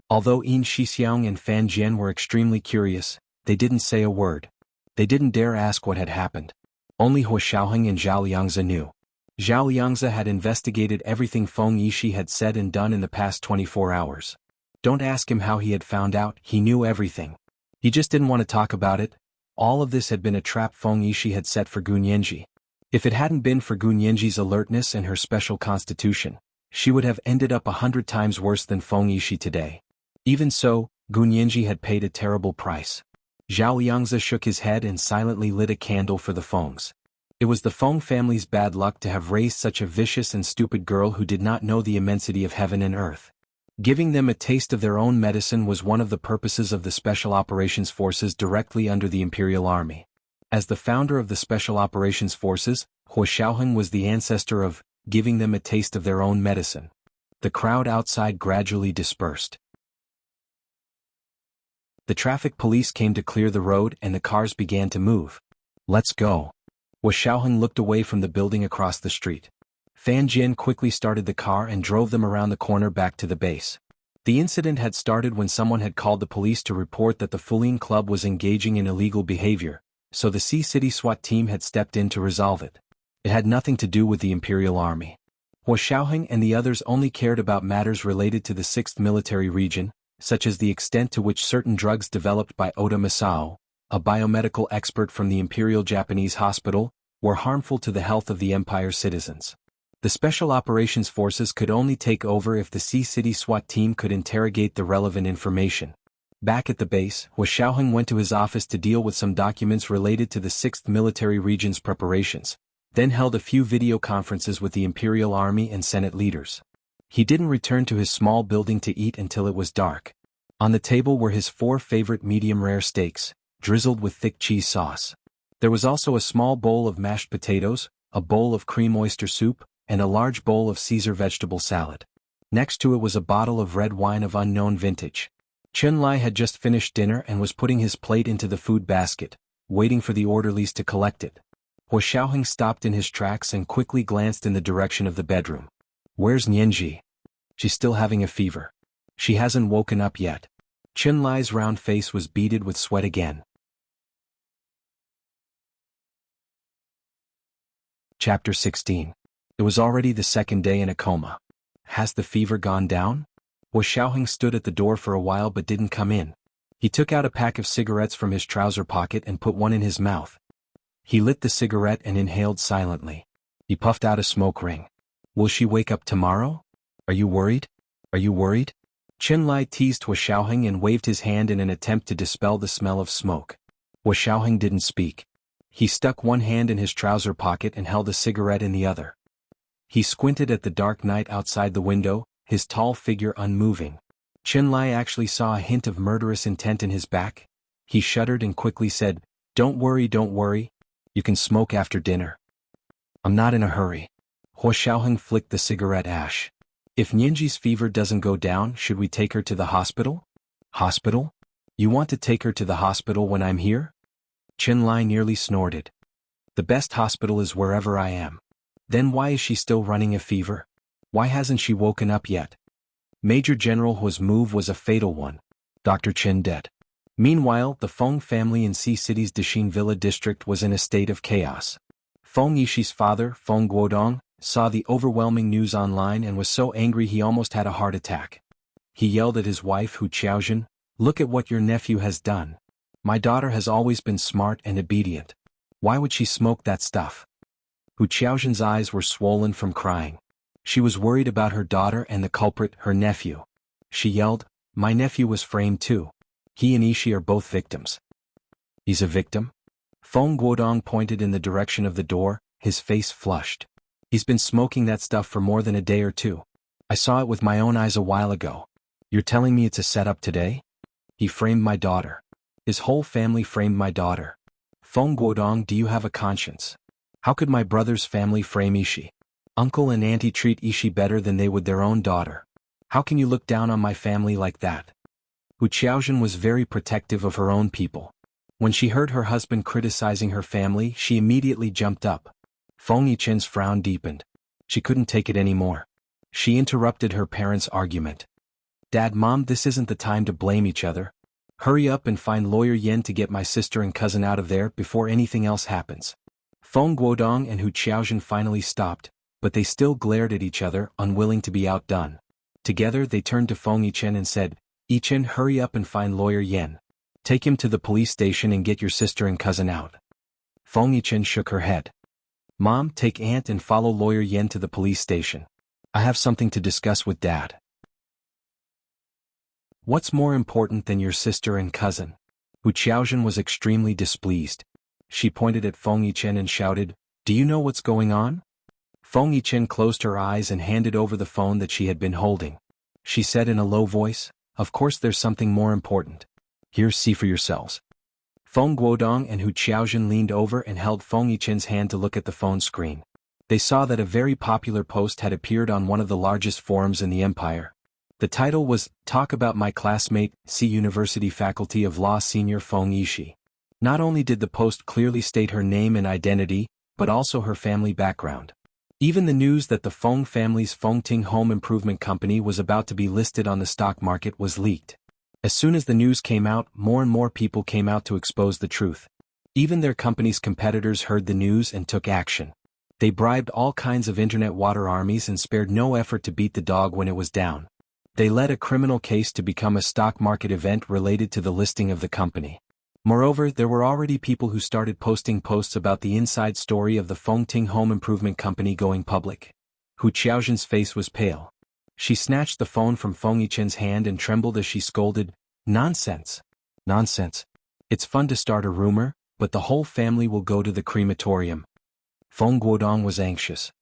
Although Yin Shixiang and Fan Jian were extremely curious, they didn't say a word. They didn't dare ask what had happened. Only Hua Xiaoheng and Zhao Liangzi knew. Zhao Liangzi had investigated everything Feng Yishi had said and done in the past 24 hours. Don't ask him how he had found out, he knew everything. He just didn't want to talk about it. All of this had been a trap Feng Yishi had set for Gunyanji. If it hadn't been for Gunyanji's alertness and her special constitution, she would have ended up 100 times worse than Feng Yishi today. Even so, Gunyanji had paid a terrible price. Zhao Liangzi shook his head and silently lit a candle for the Fengs. It was the Feng family's bad luck to have raised such a vicious and stupid girl who did not know the immensity of heaven and earth. Giving them a taste of their own medicine was one of the purposes of the Special Operations Forces directly under the Imperial Army. As the founder of the Special Operations Forces, Hua Xiaoheng was the ancestor of giving them a taste of their own medicine. The crowd outside gradually dispersed. The traffic police came to clear the road and the cars began to move. "Let's go." Hua Xiaoheng looked away from the building across the street. Fan Jian quickly started the car and drove them around the corner back to the base. The incident had started when someone had called the police to report that the Feline Club was engaging in illegal behavior, so the C-City SWAT team had stepped in to resolve it. It had nothing to do with the Imperial Army. Hua Xiaoheng and the others only cared about matters related to the 6th Military Region, such as the extent to which certain drugs developed by Oda Masao, a biomedical expert from the Imperial Japanese Hospital, were harmful to the health of the Empire's citizens. The Special Operations Forces could only take over if the C-City SWAT team could interrogate the relevant information. Back at the base, Hua Xiaoheng went to his office to deal with some documents related to the 6th Military Region's preparations, then held a few video conferences with the Imperial Army and Senate leaders. He didn't return to his small building to eat until it was dark. On the table were his 4 favorite medium-rare steaks, drizzled with thick cheese sauce. There was also a small bowl of mashed potatoes, a bowl of cream oyster soup, and a large bowl of Caesar vegetable salad. Next to it was a bottle of red wine of unknown vintage. Chun Lai had just finished dinner and was putting his plate into the food basket, waiting for the orderlies to collect it. Hua Xiaoheng stopped in his tracks and quickly glanced in the direction of the bedroom. "Where's Nianji? She's still having a fever. She hasn't woken up yet." Chun Lai's round face was beaded with sweat again. Chapter 16. It was already the 2nd day in a coma. Has the fever gone down? Hua Xiaoheng stood at the door for a while but didn't come in. He took out a pack of cigarettes from his trouser pocket and put one in his mouth. He lit the cigarette and inhaled silently. He puffed out a smoke ring. "Will she wake up tomorrow? Are you worried? Are you worried?" Chun Lai teased Hua Xiaoheng and waved his hand in an attempt to dispel the smell of smoke. Hua Xiaoheng didn't speak. He stuck one hand in his trouser pocket and held a cigarette in the other. He squinted at the dark night outside the window, his tall figure unmoving. Chun Lai actually saw a hint of murderous intent in his back. He shuddered and quickly said, don't worry. You can smoke after dinner. I'm not in a hurry." Hua Xiaoheng flicked the cigarette ash. "If Nianji's fever doesn't go down, should we take her to the hospital?" "Hospital? You want to take her to the hospital when I'm here?" Chun Lai nearly snorted. "The best hospital is wherever I am. Then why is she still running a fever? Why hasn't she woken up yet?" Major General Hua's move was a fatal one. Dr. Chen dead. Meanwhile, the Feng family in C-City's Dexin Villa district was in a state of chaos. Feng Yishi's father, Feng Guodong, saw the overwhelming news online and was so angry he almost had a heart attack. He yelled at his wife Hu Qiaojun, "Look at what your nephew has done. My daughter has always been smart and obedient. Why would she smoke that stuff?" Hu Qiaojun's eyes were swollen from crying. She was worried about her daughter and the culprit, her nephew. She yelled. My nephew was framed too. He and Ishi are both victims. He's a victim? Feng Guodong pointed in the direction of the door, his face flushed. He's been smoking that stuff for more than a day or two. I saw it with my own eyes a while ago. You're telling me it's a setup today? He framed my daughter. His whole family framed my daughter. Feng Guodong, do you have a conscience? How could my brother's family frame Ishi? Uncle and auntie treat Ishi better than they would their own daughter. How can you look down on my family like that? Hu Qiaozhen was very protective of her own people. When she heard her husband criticizing her family, she immediately jumped up. Feng Yichen's frown deepened. She couldn't take it anymore. She interrupted her parents' argument. Dad, Mom, this isn't the time to blame each other. Hurry up and find Lawyer Yen to get my sister and cousin out of there before anything else happens. Feng Guodong and Hu Qiaozhen finally stopped, but they still glared at each other, unwilling to be outdone. Together they turned to Feng Yichen and said, Yichen, hurry up and find Lawyer Yen. Take him to the police station and get your sister and cousin out. Feng Yichen shook her head. Mom, take Aunt and follow Lawyer Yen to the police station. I have something to discuss with Dad. What's more important than your sister and cousin? Hu Qiaozhen was extremely displeased. She pointed at Feng Yichen and shouted, Do you know what's going on? Feng Yichen closed her eyes and handed over the phone that she had been holding. She said in a low voice, Of course there's something more important. Here, see for yourselves. Feng Guodong and Hu Qiaozhen leaned over and held Feng Yichen's hand to look at the phone screen. They saw that a very popular post had appeared on one of the largest forums in the empire. The title was, Talk About My Classmate, see University Faculty of Law Senior Feng Yishi. Not only did the post clearly state her name and identity, but also her family background. Even the news that the Feng family's Fengting Home Improvement Company was about to be listed on the stock market was leaked. As soon as the news came out, more and more people came out to expose the truth. Even their company's competitors heard the news and took action. They bribed all kinds of internet water armies and spared no effort to beat the dog when it was down. They led a criminal case to become a stock market event related to the listing of the company. Moreover, there were already people who started posting posts about the inside story of the Fengting Home Improvement Company going public. Hu Qiaozhen's face was pale. She snatched the phone from Feng Yichen's hand and trembled as she scolded, Nonsense! Nonsense! It's fun to start a rumor, but the whole family will go to the crematorium. Feng Guodong was anxious.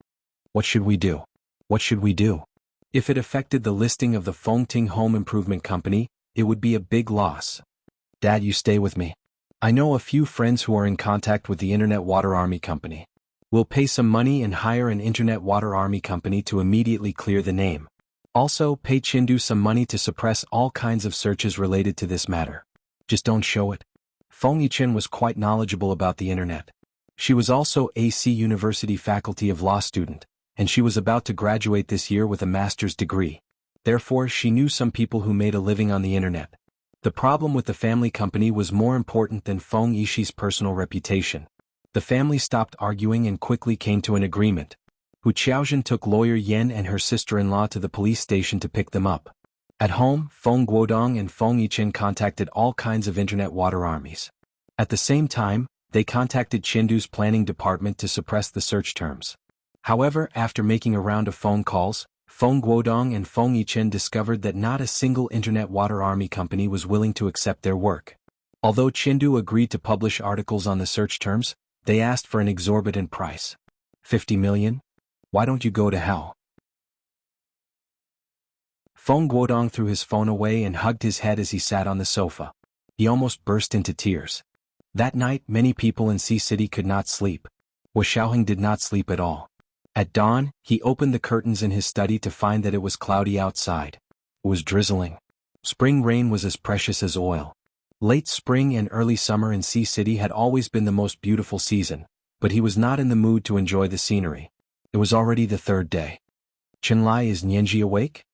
What should we do? What should we do? If it affected the listing of the Fengting Home Improvement Company, it would be a big loss. Dad, you stay with me. I know a few friends who are in contact with the Internet Water Army Company. We'll pay some money and hire an Internet Water Army Company to immediately clear the name. Also, pay Chindu some money to suppress all kinds of searches related to this matter. Just don't show it. Feng Yichen was quite knowledgeable about the Internet. She was also AC University Faculty of Law student, and she was about to graduate this year with a master's degree. Therefore, she knew some people who made a living on the Internet. The problem with the family company was more important than Feng Yishi's personal reputation. The family stopped arguing and quickly came to an agreement. Hu Qiaozhen took Lawyer Yen and her sister-in-law to the police station to pick them up. At home, Feng Guodong and Feng Yichen contacted all kinds of internet water armies. At the same time, they contacted Chindu's planning department to suppress the search terms. However, after making a round of phone calls, Feng Guodong and Feng Yichen discovered that not a single Internet Water Army company was willing to accept their work. Although Chindu agreed to publish articles on the search terms, they asked for an exorbitant price. 50 million? Why don't you go to hell? Feng Guodong threw his phone away and hugged his head as he sat on the sofa. He almost burst into tears. That night, many people in Sea City could not sleep. Wu Xiaoheng did not sleep at all. At dawn, he opened the curtains in his study to find that it was cloudy outside. It was drizzling. Spring rain was as precious as oil. Late spring and early summer in Sea City had always been the most beautiful season, but he was not in the mood to enjoy the scenery. It was already the third day. Chenlai, is Nianji awake?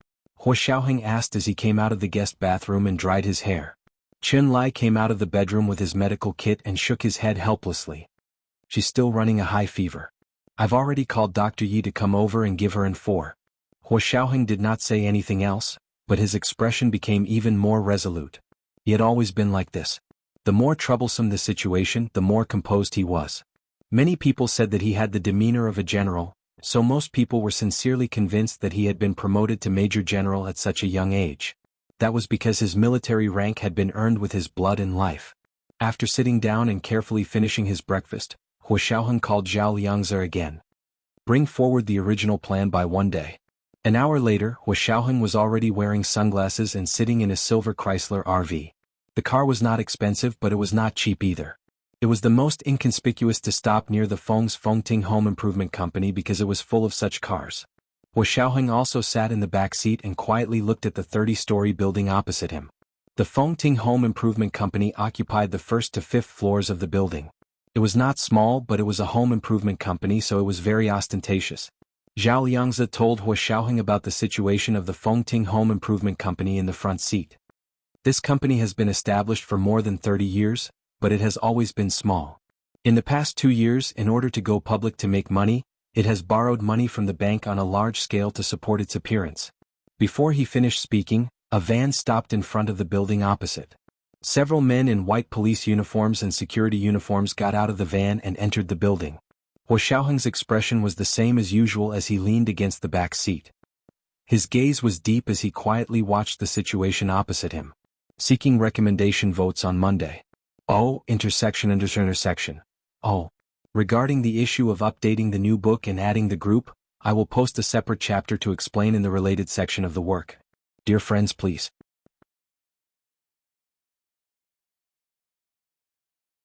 Hu Xiaoheng asked as he came out of the guest bathroom and dried his hair. Chenlai came out of the bedroom with his medical kit and shook his head helplessly. She's still running a high fever. I've already called Dr. Yi to come over and give her an 4. Hu Xiaoheng did not say anything else, but his expression became even more resolute. He had always been like this. The more troublesome the situation, the more composed he was. Many people said that he had the demeanor of a general, so most people were sincerely convinced that he had been promoted to Major General at such a young age. That was because his military rank had been earned with his blood and life. After sitting down and carefully finishing his breakfast, Hua Xiaoheng called Zhao Liangzi again. Bring forward the original plan by 1 day. An hour later, Hua Xiaoheng was already wearing sunglasses and sitting in a silver Chrysler RV. The car was not expensive, but it was not cheap either. It was the most inconspicuous to stop near the Fengting Home Improvement Company because it was full of such cars. Hua Xiaoheng also sat in the back seat and quietly looked at the 30-story building opposite him. The Fengting Home Improvement Company occupied the 1st to 5th floors of the building. It was not small, but it was a home improvement company, so it was very ostentatious. Zhao Liangzi told Hua Xiaoheng about the situation of the Fengting Home Improvement Company in the front seat. This company has been established for more than 30 years, but it has always been small. In the past 2 years, in order to go public to make money, it has borrowed money from the bank on a large scale to support its appearance. Before he finished speaking, a van stopped in front of the building opposite. Several men in white police uniforms and security uniforms got out of the van and entered the building. Hua Xiaoheng's expression was the same as usual as he leaned against the back seat. His gaze was deep as he quietly watched the situation opposite him. Seeking recommendation votes on Monday. Intersection. Regarding the issue of updating the new book and adding the group, I will post a separate chapter to explain in the related section of the work. Dear friends, please.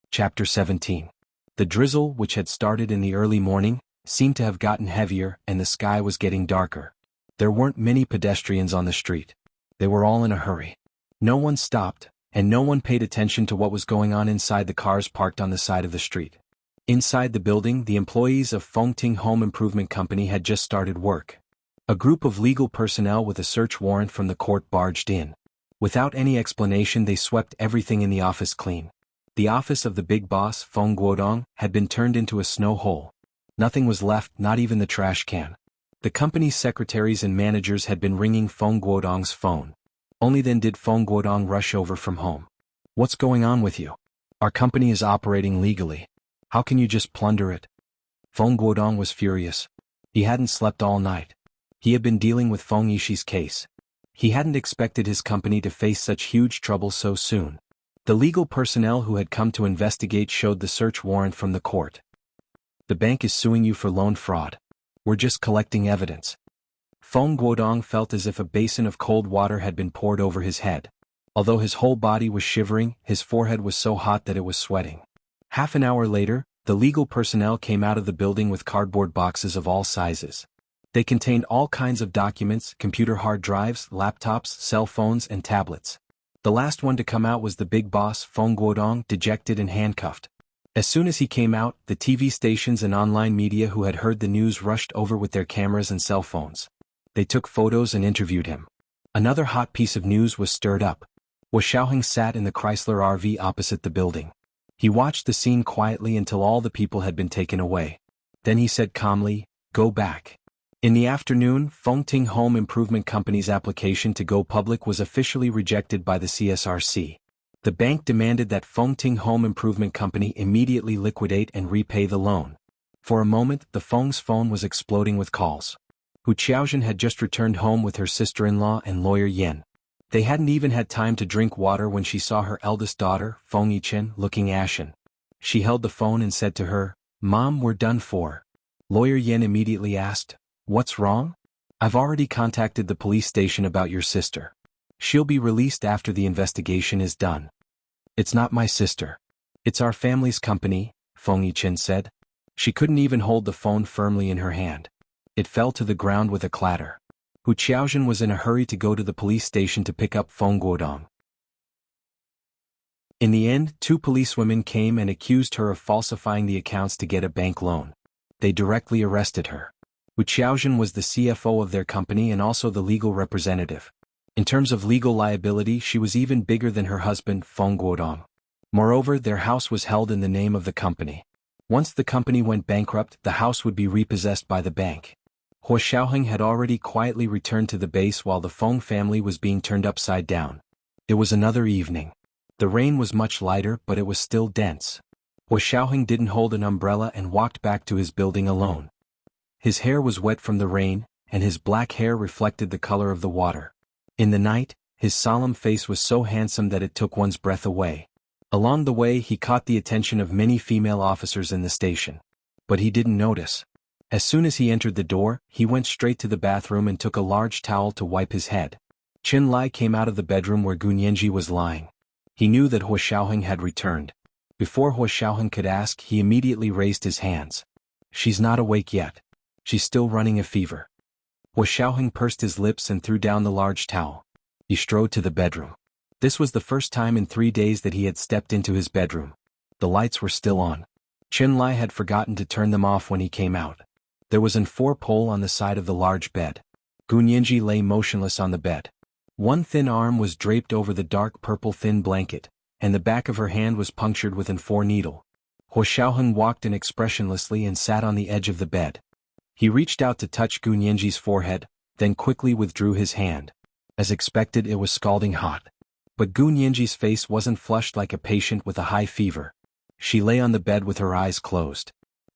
Chapter 17. The drizzle, which had started in the early morning, seemed to have gotten heavier and the sky was getting darker. There weren't many pedestrians on the street. They were all in a hurry. No one stopped, and no one paid attention to what was going on inside the cars parked on the side of the street. Inside the building, the employees of Fengting Home Improvement Company had just started work. A group of legal personnel with a search warrant from the court barged in. Without any explanation, they swept everything in the office clean. The office of the big boss, Feng Guodong, had been turned into a snow hole. Nothing was left, not even the trash can. The company's secretaries and managers had been ringing Feng Guodong's phone. Only then did Feng Guodong rush over from home. What's going on with you? Our company is operating legally. How can you just plunder it? Feng Guodong was furious. He hadn't slept all night. He had been dealing with Feng Yishi's case. He hadn't expected his company to face such huge trouble so soon. The legal personnel who had come to investigate showed the search warrant from the court. The bank is suing you for loan fraud. We're just collecting evidence. Feng Guodong felt as if a basin of cold water had been poured over his head. Although his whole body was shivering, his forehead was so hot that it was sweating. Half an hour later, the legal personnel came out of the building with cardboard boxes of all sizes. They contained all kinds of documents, computer hard drives, laptops, cell phones, and tablets. The last one to come out was the big boss, Feng Guodong, dejected and handcuffed. As soon as he came out, the TV stations and online media who had heard the news rushed over with their cameras and cell phones. They took photos and interviewed him. Another hot piece of news was stirred up. Hua Xiaoheng sat in the Chrysler RV opposite the building. He watched the scene quietly until all the people had been taken away. Then he said calmly, "Go back." In the afternoon, Fengting Home Improvement Company's application to go public was officially rejected by the CSRC. The bank demanded that Fengting Home Improvement Company immediately liquidate and repay the loan. For a moment, the Feng's phone was exploding with calls. Hu Qiaozhen had just returned home with her sister-in-law and lawyer Yen. They hadn't even had time to drink water when she saw her eldest daughter, Feng Yichen, looking ashen. She held the phone and said to her, "Mom, we're done for." Lawyer Yen immediately asked, "What's wrong?" "I've already contacted the police station about your sister. She'll be released after the investigation is done." "It's not my sister. It's our family's company," Feng Yichen said. She couldn't even hold the phone firmly in her hand. It fell to the ground with a clatter. Hu Qiaozhen was in a hurry to go to the police station to pick up Feng Guodong. In the end, 2 policewomen came and accused her of falsifying the accounts to get a bank loan. They directly arrested her. Hu Qiaozhen was the CFO of their company and also the legal representative. In terms of legal liability, she was even bigger than her husband, Feng Guodong. Moreover, their house was held in the name of the company. Once the company went bankrupt, the house would be repossessed by the bank. Hua Xiaoheng had already quietly returned to the base while the Feng family was being turned upside down. It was another evening. The rain was much lighter, but it was still dense. Hua Xiaoheng didn't hold an umbrella and walked back to his building alone. His hair was wet from the rain, and his black hair reflected the color of the water. In the night, his solemn face was so handsome that it took one's breath away. Along the way he caught the attention of many female officers in the station. But he didn't notice. As soon as he entered the door, he went straight to the bathroom and took a large towel to wipe his head. Qin Lai came out of the bedroom where Gun Yanji was lying. He knew that Hua Xiaoheng had returned. Before Hua Xiaoheng could ask, he immediately raised his hands. She's not awake yet. She's still running a fever. Hua Xiaoheng pursed his lips and threw down the large towel. He strode to the bedroom. This was the first time in 3 days that he had stepped into his bedroom. The lights were still on. Qin Lai had forgotten to turn them off when he came out. There was an 4-pole on the side of the large bed. Gun Yanji lay motionless on the bed. One thin arm was draped over the dark purple thin blanket, and the back of her hand was punctured with an 4-needle. Hua Xiaoheng walked in expressionlessly and sat on the edge of the bed. He reached out to touch Gun Yanji's forehead, then quickly withdrew his hand. As expected, it was scalding hot. But Gun Yanji's face wasn't flushed like a patient with a high fever. She lay on the bed with her eyes closed.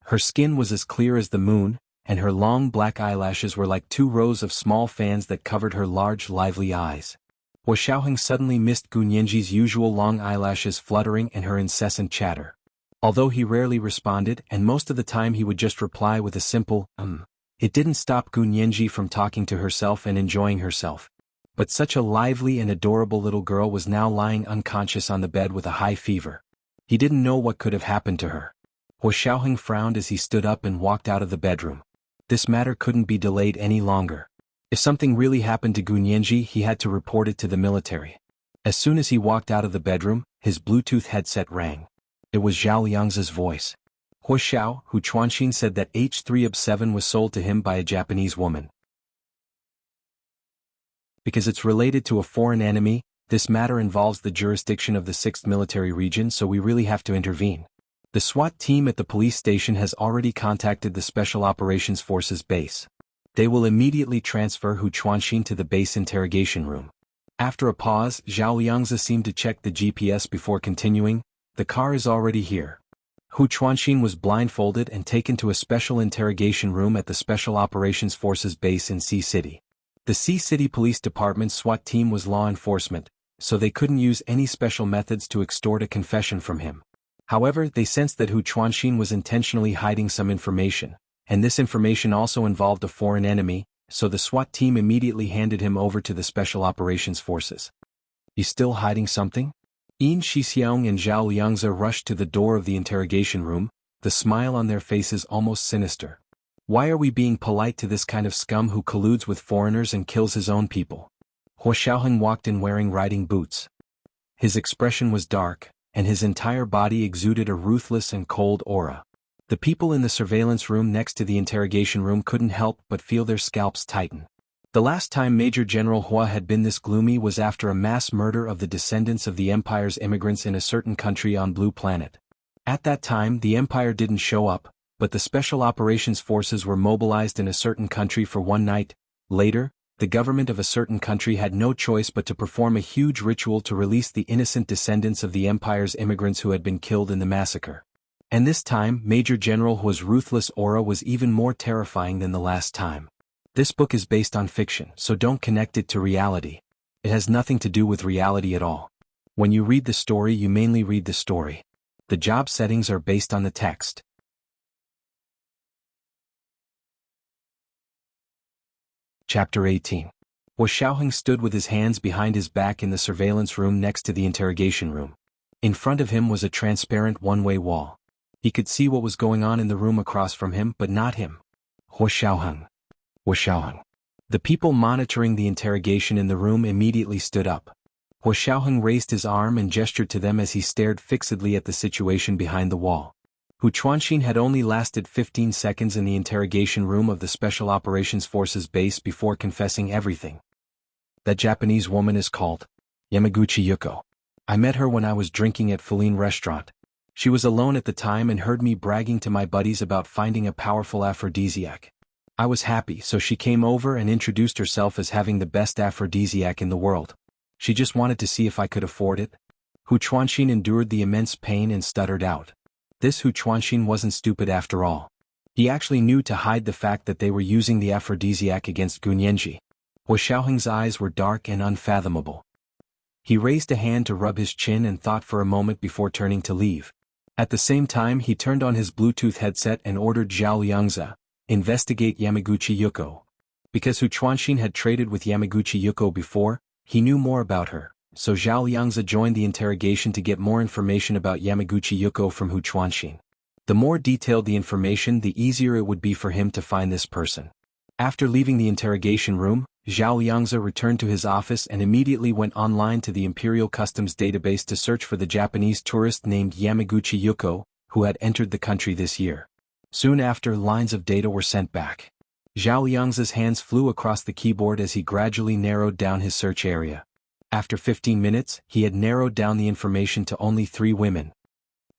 Her skin was as clear as the moon, and her long black eyelashes were like 2 rows of small fans that covered her large lively eyes. Hua Xiaoheng suddenly missed Gun Yanji's usual long eyelashes fluttering and her incessant chatter. Although he rarely responded and most of the time he would just reply with a simple, it didn't stop Gun Yanji from talking to herself and enjoying herself. But such a lively and adorable little girl was now lying unconscious on the bed with a high fever. He didn't know what could have happened to her. Hua Xiaoheng frowned as he stood up and walked out of the bedroom. This matter couldn't be delayed any longer. If something really happened to Gun Yanji, he had to report it to the military. As soon as he walked out of the bedroom, his Bluetooth headset rang. It was Zhao Liang's voice. Hua Xiao, Hu Chuanxin said that H3ob7 was sold to him by a Japanese woman. Because it's related to a foreign enemy, this matter involves the jurisdiction of the 6th Military Region, so we really have to intervene. The SWAT team at the police station has already contacted the Special Operations Forces base. They will immediately transfer Hu Chuanxin to the base interrogation room. After a pause, Zhao Liangzi seemed to check the GPS before continuing, "The car is already here." Hu Chuanxin was blindfolded and taken to a special interrogation room at the Special Operations Forces base in Sea City. The Sea City Police Department's SWAT team was law enforcement, so they couldn't use any special methods to extort a confession from him. However, they sensed that Hu Chuanxin was intentionally hiding some information, and this information also involved a foreign enemy, so the SWAT team immediately handed him over to the Special Operations Forces. "He's still hiding something?" Yin Shixiang and Zhao Liangzi rushed to the door of the interrogation room, the smile on their faces almost sinister. "Why are we being polite to this kind of scum who colludes with foreigners and kills his own people?" Hua Xiaoheng walked in wearing riding boots. His expression was dark, and his entire body exuded a ruthless and cold aura. The people in the surveillance room next to the interrogation room couldn't help but feel their scalps tighten. The last time Major General Hua had been this gloomy was after a mass murder of the descendants of the Empire's immigrants in a certain country on Blue Planet. At that time, the Empire didn't show up, but the Special Operations Forces were mobilized in a certain country for one night. Later, the government of a certain country had no choice but to perform a huge ritual to release the innocent descendants of the Empire's immigrants who had been killed in the massacre. And this time, Major General Hua's ruthless aura was even more terrifying than the last time. This book is based on fiction, so don't connect it to reality. It has nothing to do with reality at all. When you read the story, you mainly read the story. The job settings are based on the text. Chapter 18. Hua Xiaoheng stood with his hands behind his back in the surveillance room next to the interrogation room. In front of him was a transparent one-way wall. He could see what was going on in the room across from him, but not him. Hua Xiaoheng. Hua Xiaoheng. The people monitoring the interrogation in the room immediately stood up. Hua Xiaoheng raised his arm and gestured to them as he stared fixedly at the situation behind the wall. Hu Chuanxin had only lasted 15 seconds in the interrogation room of the Special Operations Forces base before confessing everything. "That Japanese woman is called Yamaguchi Yuko. I met her when I was drinking at Feline Restaurant. She was alone at the time and heard me bragging to my buddies about finding a powerful aphrodisiac. I was happy, so she came over and introduced herself as having the best aphrodisiac in the world. She just wanted to see if I could afford it." Hu Chuanxin endured the immense pain and stuttered out. This Hu Chuanxin wasn't stupid after all. He actually knew to hide the fact that they were using the aphrodisiac against Gun Yanji. Hua Xiaoheng's eyes were dark and unfathomable. He raised a hand to rub his chin and thought for a moment before turning to leave. At the same time he turned on his Bluetooth headset and ordered Zhao Liangzi, investigate Yamaguchi Yuko. Because Hu Chuanxin had traded with Yamaguchi Yuko before, he knew more about her, so Zhao Liangzi joined the interrogation to get more information about Yamaguchi Yuko from Hu Chuanxin. The more detailed the information, the easier it would be for him to find this person. After leaving the interrogation room, Zhao Liangzi returned to his office and immediately went online to the Imperial Customs database to search for the Japanese tourist named Yamaguchi Yuko, who had entered the country this year. Soon after, lines of data were sent back. Zhao Liangzi's hands flew across the keyboard as he gradually narrowed down his search area. After 15 minutes, he had narrowed down the information to only 3 women.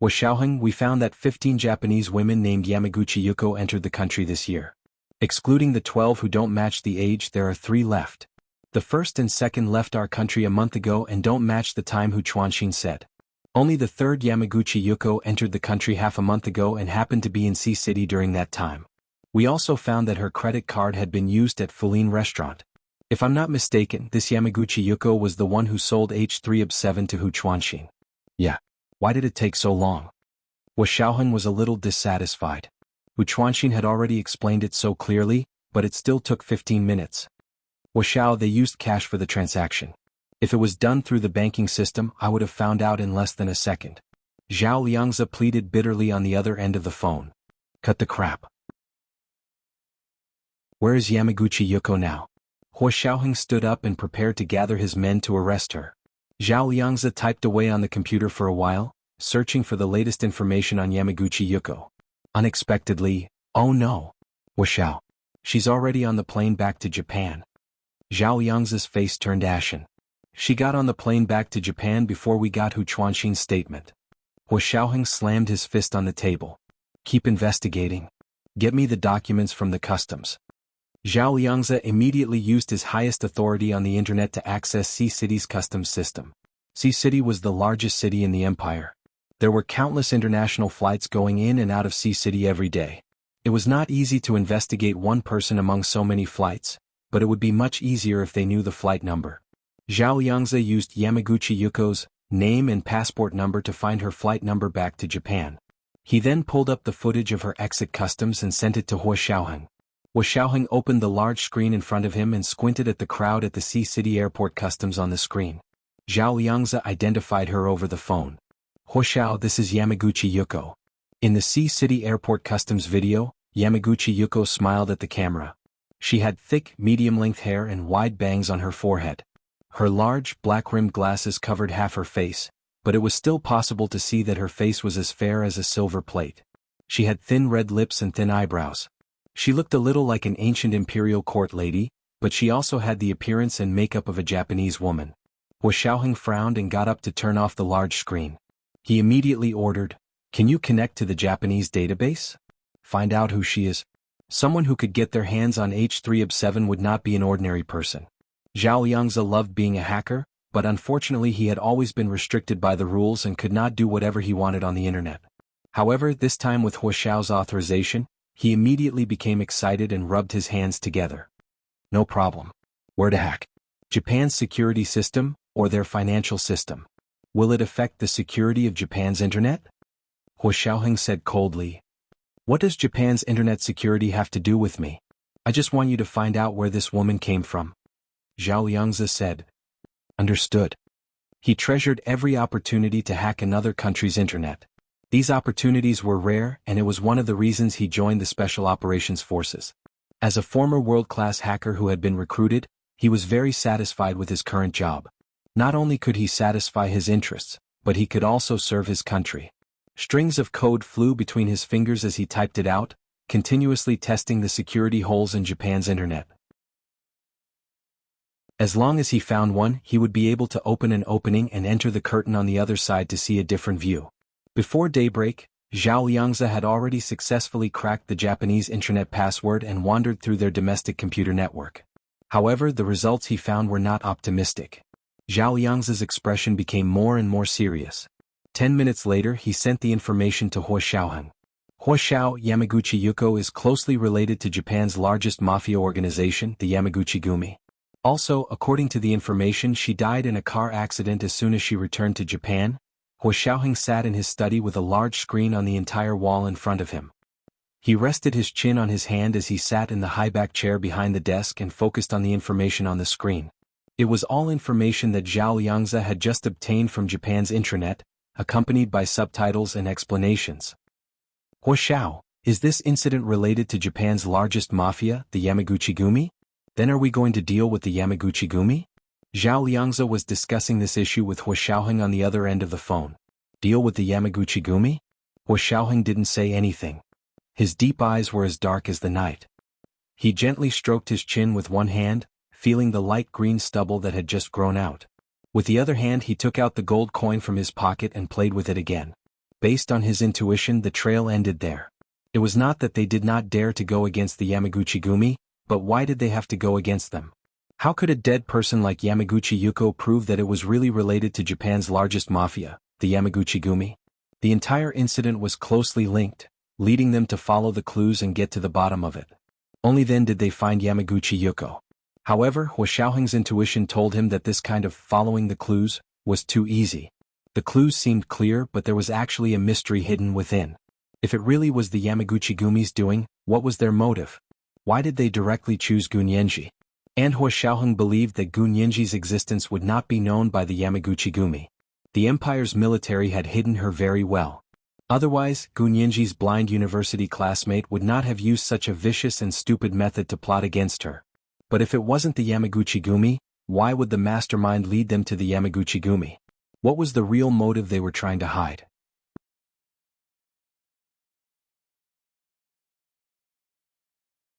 Xiaoheng, we found that 15 Japanese women named Yamaguchi Yuko entered the country this year. Excluding the 12 who don't match the age, there are 3 left. The first and second left our country a month ago and don't match the time Hu Chuanxin said. Only the third Yamaguchi Yuko entered the country half a month ago and happened to be in Sea City during that time. We also found that her credit card had been used at Fuline restaurant. If I'm not mistaken, this Yamaguchi Yuko was the one who sold H3OB7 to Hu Chuanxin. Yeah. Why did it take so long? Xiaoheng was a little dissatisfied. Hu Chuanxin had already explained it so clearly, but it still took 15 minutes. Xiao, they used cash for the transaction. If it was done through the banking system, I would have found out in less than a second. Zhao Liangzi pleaded bitterly on the other end of the phone. Cut the crap. Where is Yamaguchi Yuko now? Xiaoheng stood up and prepared to gather his men to arrest her. Zhao Liangzi typed away on the computer for a while, searching for the latest information on Yamaguchi Yuko. Unexpectedly, oh no. Xiao. She's already on the plane back to Japan. Zhao Liangzi's face turned ashen. She got on the plane back to Japan before we got Hu Chuanxin's statement. Xiaoheng slammed his fist on the table. Keep investigating. Get me the documents from the customs. Zhao Liangzi immediately used his highest authority on the internet to access Sea City's customs system. Sea City was the largest city in the empire. There were countless international flights going in and out of Sea City every day. It was not easy to investigate one person among so many flights, but it would be much easier if they knew the flight number. Zhao Liangzi used Yamaguchi Yuko's name and passport number to find her flight number back to Japan. He then pulled up the footage of her exit customs and sent it to Xiaoheng. Xiaoheng opened the large screen in front of him and squinted at the crowd at the Sea City Airport customs on the screen. Zhao Liangzi identified her over the phone. Xiao, this is Yamaguchi Yuko. In the Sea City Airport customs video, Yamaguchi Yuko smiled at the camera. She had thick, medium-length hair and wide bangs on her forehead. Her large, black-rimmed glasses covered half her face, but it was still possible to see that her face was as fair as a silver plate. She had thin red lips and thin eyebrows. She looked a little like an ancient imperial court lady, but she also had the appearance and makeup of a Japanese woman. Xiaoheng frowned and got up to turn off the large screen. He immediately ordered, "Can you connect to the Japanese database? Find out who she is." Someone who could get their hands on H3OB7 would not be an ordinary person. Zhao Liangzi loved being a hacker, but unfortunately he had always been restricted by the rules and could not do whatever he wanted on the internet. However, this time with Xiao's authorization, he immediately became excited and rubbed his hands together. No problem. Where to hack? Japan's security system, or their financial system? Will it affect the security of Japan's internet? Xiaoheng said coldly. What does Japan's internet security have to do with me? I just want you to find out where this woman came from. Zhao Liangzi said. Understood. He treasured every opportunity to hack another country's internet. These opportunities were rare, and it was one of the reasons he joined the Special Operations Forces. As a former world-class hacker who had been recruited, he was very satisfied with his current job. Not only could he satisfy his interests, but he could also serve his country. Strings of code flew between his fingers as he typed it out, continuously testing the security holes in Japan's internet. As long as he found one, he would be able to open an opening and enter the curtain on the other side to see a different view. Before daybreak, Zhao Liangzi had already successfully cracked the Japanese internet password and wandered through their domestic computer network. However, the results he found were not optimistic. Zhao Liangzi's expression became more and more serious. 10 minutes later, he sent the information to Xiaoheng. Xiao, Yamaguchi Yuko is closely related to Japan's largest mafia organization, the Yamaguchi Gumi. Also, according to the information, she died in a car accident as soon as she returned to Japan. Hua Xiaoheng sat in his study with a large screen on the entire wall in front of him. He rested his chin on his hand as he sat in the high-back chair behind the desk and focused on the information on the screen. It was all information that Zhao Liangzi had just obtained from Japan's intranet, accompanied by subtitles and explanations. Hua Xiao, is this incident related to Japan's largest mafia, the Yamaguchi-gumi? Then are we going to deal with the Yamaguchi-gumi? Zhao Liangzi was discussing this issue with Hua Xiaoheng on the other end of the phone. Deal with the Yamaguchi-gumi? Hua Xiaoheng didn't say anything. His deep eyes were as dark as the night. He gently stroked his chin with one hand, feeling the light green stubble that had just grown out. With the other hand he took out the gold coin from his pocket and played with it again. Based on his intuition, the trail ended there. It was not that they did not dare to go against the Yamaguchi-gumi, but why did they have to go against them? How could a dead person like Yamaguchi Yuko prove that it was really related to Japan's largest mafia, the Yamaguchi-gumi? The entire incident was closely linked, leading them to follow the clues and get to the bottom of it. Only then did they find Yamaguchi Yuko. However, Hua Xiaoheng's intuition told him that this kind of following the clues was too easy. The clues seemed clear, but there was actually a mystery hidden within. If it really was the Yamaguchi-gumi's doing, what was their motive? Why did they directly choose Gunyenji? And Hua Xiaoheng believed that Gunyenji's existence would not be known by the Yamaguchi-gumi. The empire's military had hidden her very well. Otherwise, Gunyenji's blind university classmate would not have used such a vicious and stupid method to plot against her. But if it wasn't the Yamaguchi-gumi, why would the mastermind lead them to the Yamaguchi-gumi? What was the real motive they were trying to hide?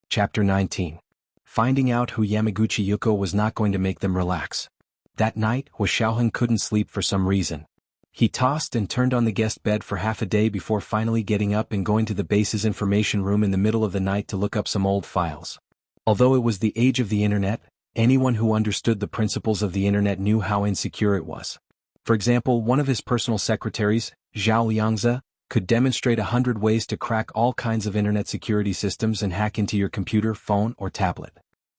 Chapter 19. Finding out who Yamaguchi Yuko was not going to make them relax. That night, Hua Xiaoheng couldn't sleep for some reason. He tossed and turned on the guest bed for half a day before finally getting up and going to the base's information room in the middle of the night to look up some old files. Although it was the age of the internet, anyone who understood the principles of the internet knew how insecure it was. For example, one of his personal secretaries, Zhao Liangzi, could demonstrate 100 ways to crack all kinds of internet security systems and hack into your computer, phone, or tablet.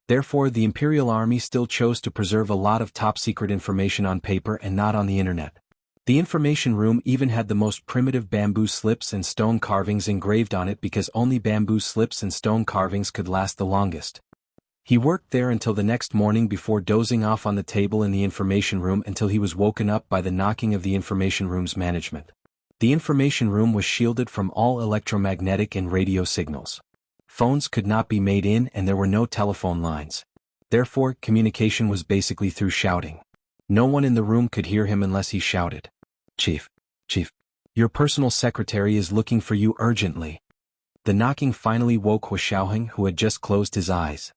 Therefore, the Imperial Army still chose to preserve a lot of top-secret information on paper and not on the internet. The information room even had the most primitive bamboo slips and stone carvings engraved on it because only bamboo slips and stone carvings could last the longest. He worked there until the next morning before dozing off on the table in the information room until he was woken up by the knocking of the information room's management. The information room was shielded from all electromagnetic and radio signals. Phones could not be made in and there were no telephone lines. Therefore, communication was basically through shouting. No one in the room could hear him unless he shouted, Chief, your personal secretary is looking for you urgently." The knocking finally woke Hua Xiaoheng, who had just closed his eyes.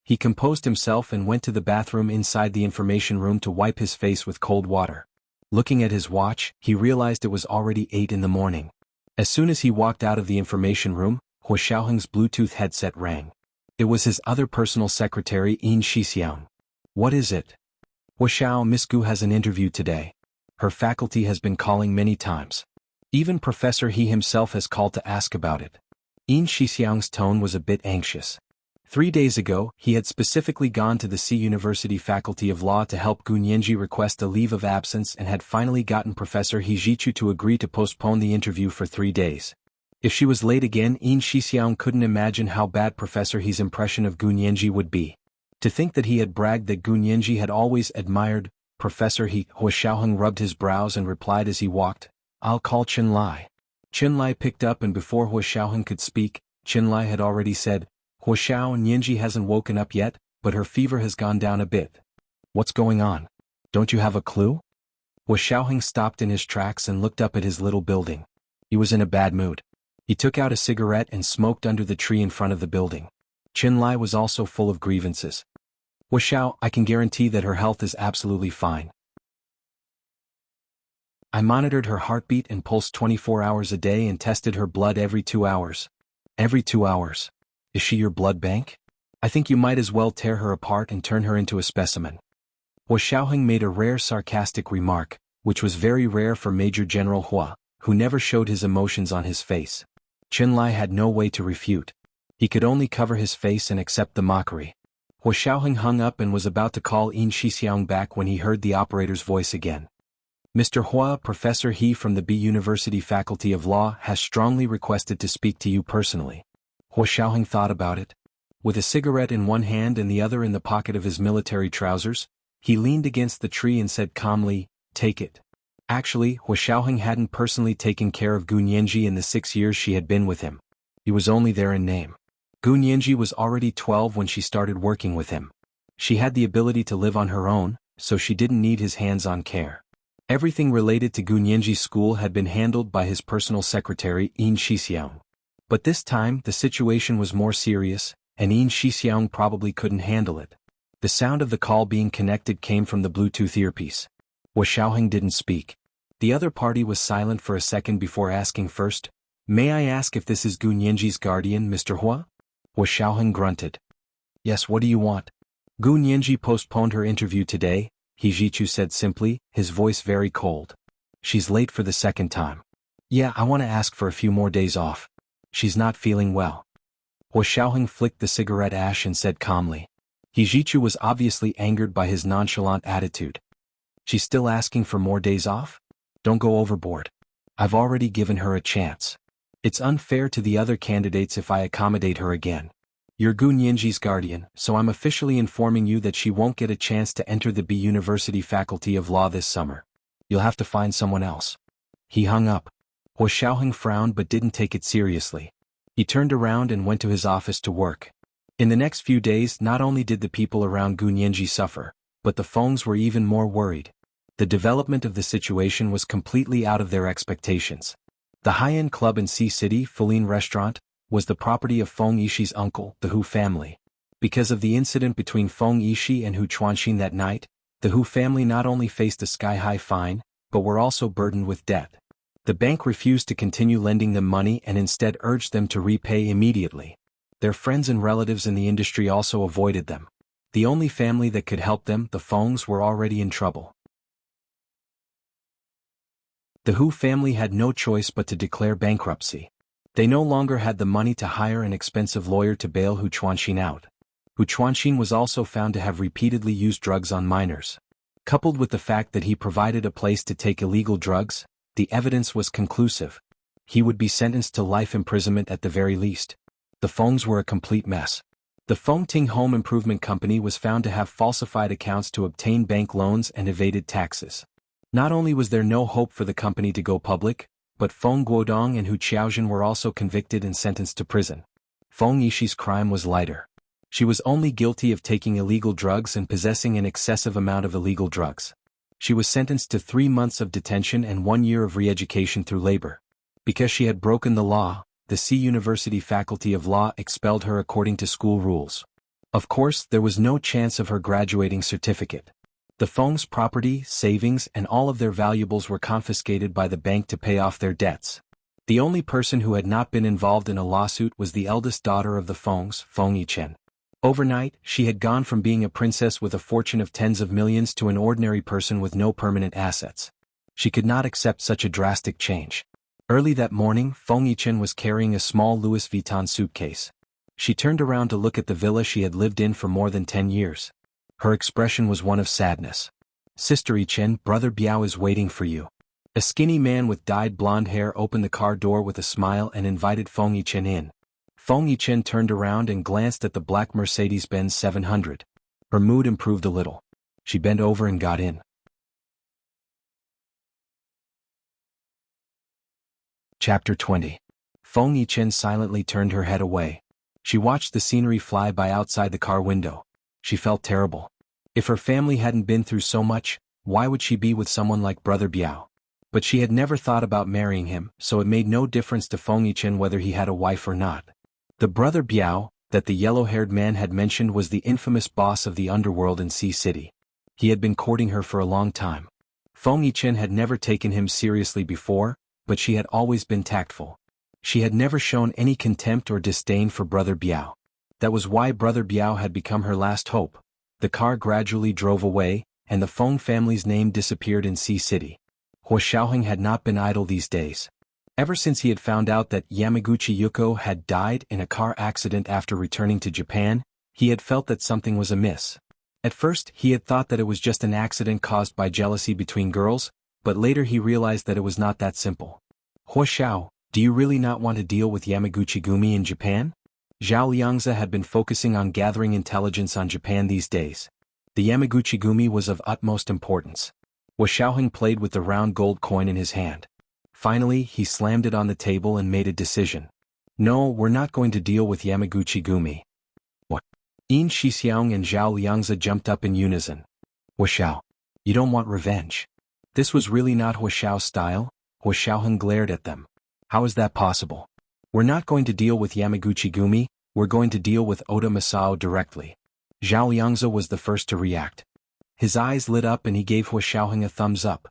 He composed himself and went to the bathroom inside the information room to wipe his face with cold water. Looking at his watch, he realized it was already 8 in the morning. As soon as he walked out of the information room, Hua Xiaoheng's Bluetooth headset rang. It was his other personal secretary, Yin Shixiang. "What is it?" "Hua Xiao, Miss Gu has an interview today. Her faculty has been calling many times. Even Professor He himself has called to ask about it." Yin Shixiang's tone was a bit anxious. 3 days ago, he had specifically gone to the C University Faculty of Law to help Gunyenji request a leave of absence and had finally gotten Professor He Jichu to agree to postpone the interview for 3 days. If she was late again, Yin Shixiang couldn't imagine how bad Professor He's impression of Gunyenji would be. To think that he had bragged that Gunyenji had always admired Professor He. Hua Xiaoheng rubbed his brows and replied as he walked, "I'll call Qinlai." Qinlai picked up, and before Hua Xiaoheng could speak, Qinlai had already said, "Hua Xiao, Nianji hasn't woken up yet, but her fever has gone down a bit. What's going on? Don't you have a clue?" Hua Xiaoheng stopped in his tracks and looked up at his little building. He was in a bad mood. He took out a cigarette and smoked under the tree in front of the building. Qinlai was also full of grievances. "Hua Xiao, I can guarantee that her health is absolutely fine. I monitored her heartbeat and pulse 24 hours a day and tested her blood every 2 hours. Every 2 hours. Is she your blood bank? I think you might as well tear her apart and turn her into a specimen." Hua Xiaoheng made a rare sarcastic remark, which was very rare for Major General Hua, who never showed his emotions on his face. Qinlai had no way to refute. He could only cover his face and accept the mockery. Hua Xiaoheng hung up and was about to call Yin Shixiang back when he heard the operator's voice again. Mr. Hua, Professor He from the B University Faculty of Law has strongly requested to speak to you personally. Hua Xiaoheng thought about it. With a cigarette in one hand and the other in the pocket of his military trousers, he leaned against the tree and said calmly, "Take it." Actually, Hua Xiaoheng hadn't personally taken care of Gu Nianji in the 6 years she had been with him. He was only there in name. Gu Nianji was already 12 when she started working with him. She had the ability to live on her own, so she didn't need his hands-on care. Everything related to Gu Nianji's school had been handled by his personal secretary, Yin Shixiang. But this time, the situation was more serious, and Yin Shixiang probably couldn't handle it. The sound of the call being connected came from the Bluetooth earpiece. Hua Xiaoheng didn't speak. The other party was silent for a second before asking first, "May I ask if this is Gu Nianji's guardian, Mr. Hua?" Hua Xiaoheng grunted. "Yes, what do you want?" "Gu Nianji postponed her interview today," He Jichu said simply, his voice very cold. "She's late for the second time." "Yeah, I want to ask for a few more days off. She's not feeling well." Hua Xiaoheng flicked the cigarette ash and said calmly. He Jichu was obviously angered by his nonchalant attitude. "She's still asking for more days off? Don't go overboard. I've already given her a chance. It's unfair to the other candidates if I accommodate her again. You're Gu Nianji's guardian, so I'm officially informing you that she won't get a chance to enter the B University Faculty of Law this summer. You'll have to find someone else." He hung up. Hua Xiaoheng frowned but didn't take it seriously. He turned around and went to his office to work. In the next few days, not only did the people around Gu Nianji suffer, but the Fengs were even more worried. The development of the situation was completely out of their expectations. The high-end club in Sea City, Fuline Restaurant, was the property of Feng Yishi's uncle, the Hu family. Because of the incident between Feng Yishi and Hu Chuanxin that night, the Hu family not only faced a sky-high fine, but were also burdened with debt. The bank refused to continue lending them money and instead urged them to repay immediately. Their friends and relatives in the industry also avoided them. The only family that could help them, the Fengs, were already in trouble. The Hu family had no choice but to declare bankruptcy. They no longer had the money to hire an expensive lawyer to bail Hu Chuanxin out. Hu Chuanxin was also found to have repeatedly used drugs on minors. Coupled with the fact that he provided a place to take illegal drugs, the evidence was conclusive. He would be sentenced to life imprisonment at the very least. The Fengs were a complete mess. The Fengting Home Improvement Company was found to have falsified accounts to obtain bank loans and evaded taxes. Not only was there no hope for the company to go public, but Feng Guodong and Hu Qiaojin were also convicted and sentenced to prison. Feng Yishi's crime was lighter. She was only guilty of taking illegal drugs and possessing an excessive amount of illegal drugs. She was sentenced to 3 months of detention and 1 year of re-education through labor. Because she had broken the law, the C University Faculty of Law expelled her according to school rules. Of course, there was no chance of her graduating certificate. The Feng's property, savings, and all of their valuables were confiscated by the bank to pay off their debts. The only person who had not been involved in a lawsuit was the eldest daughter of the Fengs, Feng Yichen. Overnight, she had gone from being a princess with a fortune of tens of millions to an ordinary person with no permanent assets. She could not accept such a drastic change. Early that morning, Feng Yichen was carrying a small Louis Vuitton suitcase. She turned around to look at the villa she had lived in for more than 10 years. Her expression was one of sadness. "Sister Yichen, Brother Biao is waiting for you." A skinny man with dyed blonde hair opened the car door with a smile and invited Feng Yichen in. Feng Yichen turned around and glanced at the black Mercedes-Benz 700. Her mood improved a little. She bent over and got in. Chapter 20. Feng Yichen silently turned her head away. She watched the scenery fly by outside the car window. She felt terrible. If her family hadn't been through so much, why would she be with someone like Brother Biao? But she had never thought about marrying him, so it made no difference to Feng Yichen whether he had a wife or not. The Brother Biao, that the yellow-haired man had mentioned, was the infamous boss of the underworld in Sea City. He had been courting her for a long time. Feng Yichen had never taken him seriously before, but she had always been tactful. She had never shown any contempt or disdain for Brother Biao. That was why Brother Biao had become her last hope. The car gradually drove away, and the Feng family's name disappeared in Sea City. Hua Xiaoheng had not been idle these days. Ever since he had found out that Yamaguchi Yuko had died in a car accident after returning to Japan, He had felt that something was amiss. At first, he had thought that it was just an accident caused by jealousy between girls, but later he realized that it was not that simple. Huo, do you really not want to deal with Yamaguchi-gumi in Japan? Zhao Liangzi had been focusing on gathering intelligence on Japan these days. The Yamaguchi-gumi was of utmost importance. Huo Xiaoheng played with the round gold coin in his hand. Finally, he slammed it on the table and made a decision. No, we're not going to deal with Yamaguchi-gumi. What? Yin Shixiang and Zhao Liangzi jumped up in unison. Huo Xiao, you don't want revenge. This was really not Huo Xiao's style. Huo Xiaoheng glared at them. How is that possible? We're not going to deal with Yamaguchi-gumi, we're going to deal with Oda Masao directly. Zhao Liangzi was the first to react. His eyes lit up and he gave Huo Xiaoheng a thumbs up.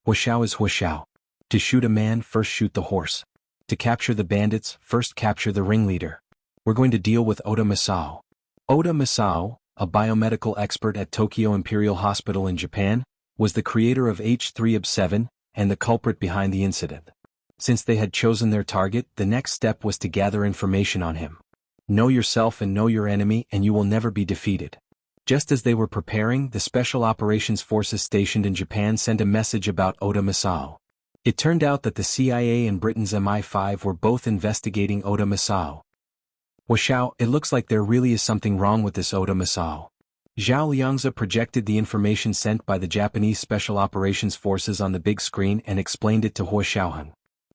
Huo Xiao is Huo Xiao. To shoot a man, first shoot the horse. To capture the bandits, first capture the ringleader. We're going to deal with Oda Masao. Oda Masao, a biomedical expert at Tokyo Imperial Hospital in Japan, was the creator of H3OB7 and the culprit behind the incident. Since they had chosen their target, the next step was to gather information on him. Know yourself and know your enemy and you will never be defeated. Just as they were preparing, the Special Operations Forces stationed in Japan sent a message about Oda Masao. It turned out that the CIA and Britain's MI5 were both investigating Oda Masao. Huo Xiao, it looks like there really is something wrong with this Oda Masao. Zhao Liangzi projected the information sent by the Japanese Special Operations Forces on the big screen and explained it to Huo Xiaoheng.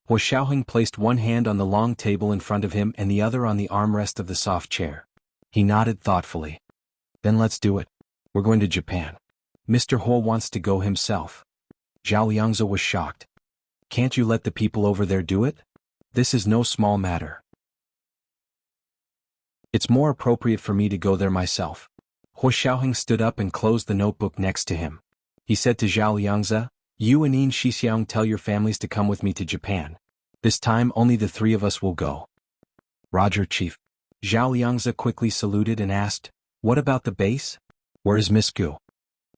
Huo Xiaoheng placed one hand on the long table in front of him and the other on the armrest of the soft chair. He nodded thoughtfully. Then let's do it. We're going to Japan. Mr. Huo wants to go himself. Zhao Liangzi was shocked. Can't you let the people over there do it? This is no small matter. It's more appropriate for me to go there myself. Huo Xiaoheng stood up and closed the notebook next to him. He said to Zhao Liangzi, you and Yin Shixiang tell your families to come with me to Japan. This time only the three of us will go. Roger, Chief. Zhao Liangzi quickly saluted and asked, what about the base? Where is Miss Gu?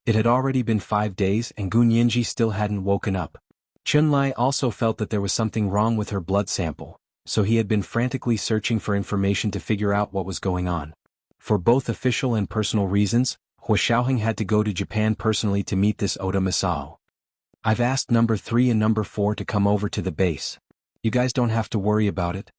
It had already been 5 days and Gu Nianji still hadn't woken up. Chunlai also felt that there was something wrong with her blood sample, so he had been frantically searching for information to figure out what was going on. For both official and personal reasons, Huo Xiaoheng had to go to Japan personally to meet this Oda Masao. I've asked number 3 and number 4 to come over to the base. You guys don't have to worry about it.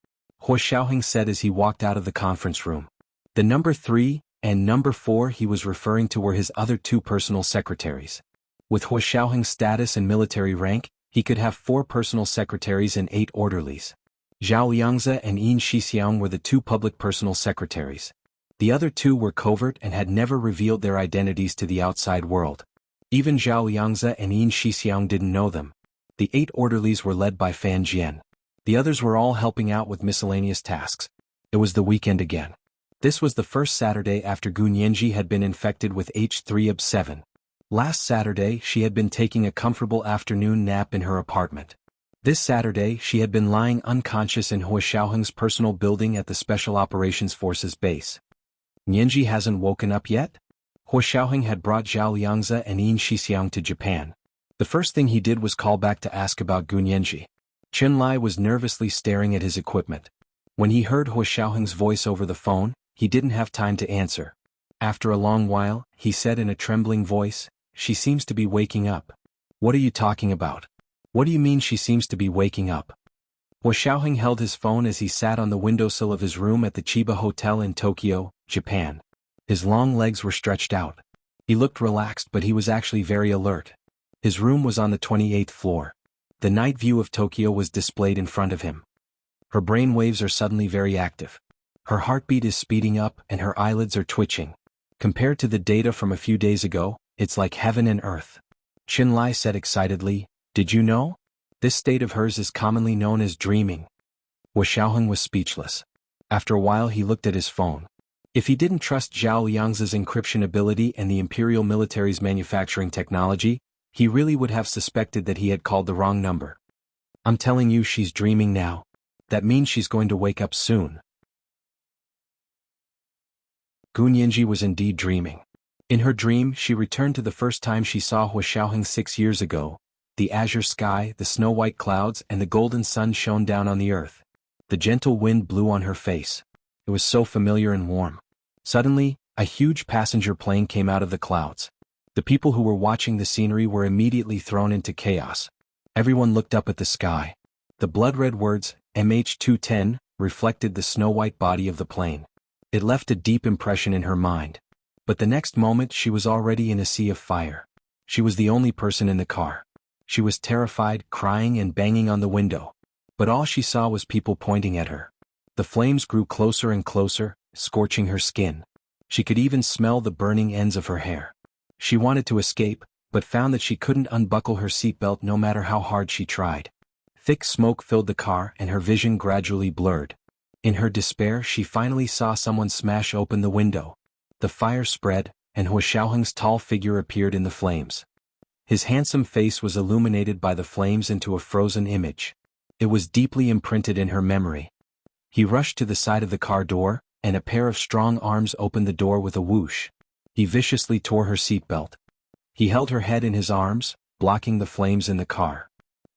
Huo Xiaoheng said as he walked out of the conference room. The number 3 and number 4 he was referring to were his other 2 personal secretaries. With Huo Xiaoheng's status and military rank, he could have 4 personal secretaries and 8 orderlies. Zhao Liangzi and Yin Shixiang were the 2 public personal secretaries. The other 2 were covert and had never revealed their identities to the outside world. Even Zhao Liangzi and Yin Shixiang didn't know them. The 8 orderlies were led by Fan Jian. The others were all helping out with miscellaneous tasks. It was the weekend again. This was the first Saturday after Gu Nianji had been infected with H3OB7. Last Saturday she had been taking a comfortable afternoon nap in her apartment. This Saturday she had been lying unconscious in Huo Xiaoheng's personal building at the Special Operations Forces base. Nianji hasn't woken up yet? Huo Xiaoheng had brought Zhao Liangzi and Yin Shixiang to Japan. The first thing he did was call back to ask about Gu Nianji. Chunlai was nervously staring at his equipment. When he heard Huo Xiaoheng's voice over the phone, he didn't have time to answer. After a long while, he said in a trembling voice, she seems to be waking up. What are you talking about? What do you mean she seems to be waking up? Huo Xiaoheng held his phone as he sat on the windowsill of his room at the Chiba Hotel in Tokyo, Japan. His long legs were stretched out. He looked relaxed but he was actually very alert. His room was on the 28th floor. The night view of Tokyo was displayed in front of him. Her brain waves are suddenly very active. Her heartbeat is speeding up and her eyelids are twitching. Compared to the data from a few days ago, it's like heaven and earth. Chunlai said excitedly, did you know? This state of hers is commonly known as dreaming. Huo Xiaoheng was speechless. After a while he looked at his phone. If he didn't trust Zhao Liangzi's encryption ability and the Imperial military's manufacturing technology, he really would have suspected that he had called the wrong number. I'm telling you she's dreaming now. That means she's going to wake up soon. Gu Nianji was indeed dreaming. In her dream she returned to the first time she saw Huo Xiaoheng 6 years ago. The azure sky, the snow-white clouds and the golden sun shone down on the earth. The gentle wind blew on her face. It was so familiar and warm. Suddenly, a huge passenger plane came out of the clouds. The people who were watching the scenery were immediately thrown into chaos. Everyone looked up at the sky. The blood-red words, MH210, reflected the snow-white body of the plane. It left a deep impression in her mind. But the next moment she was already in a sea of fire. She was the only person in the car. She was terrified, crying and banging on the window. But all she saw was people pointing at her. The flames grew closer and closer, scorching her skin. She could even smell the burning ends of her hair. She wanted to escape, but found that she couldn't unbuckle her seatbelt no matter how hard she tried. Thick smoke filled the car and her vision gradually blurred. In her despair she finally saw someone smash open the window. The fire spread, and Hua Xiaoheng's tall figure appeared in the flames. His handsome face was illuminated by the flames into a frozen image. It was deeply imprinted in her memory. He rushed to the side of the car door, and a pair of strong arms opened the door with a whoosh. He viciously tore her seatbelt. He held her head in his arms, blocking the flames in the car.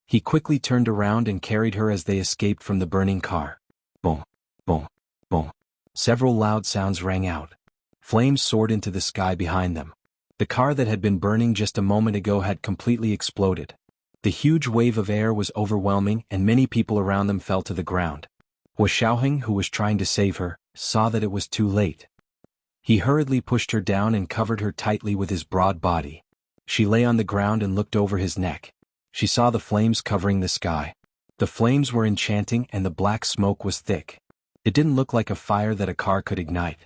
He quickly turned around and carried her as they escaped from the burning car. Boom, boom, boom. Several loud sounds rang out. Flames soared into the sky behind them. The car that had been burning just a moment ago had completely exploded. The huge wave of air was overwhelming and many people around them fell to the ground. Hua Xiaoheng, who was trying to save her, saw that it was too late. He hurriedly pushed her down and covered her tightly with his broad body. She lay on the ground and looked over his neck. She saw the flames covering the sky. The flames were enchanting and the black smoke was thick. It didn't look like a fire that a car could ignite.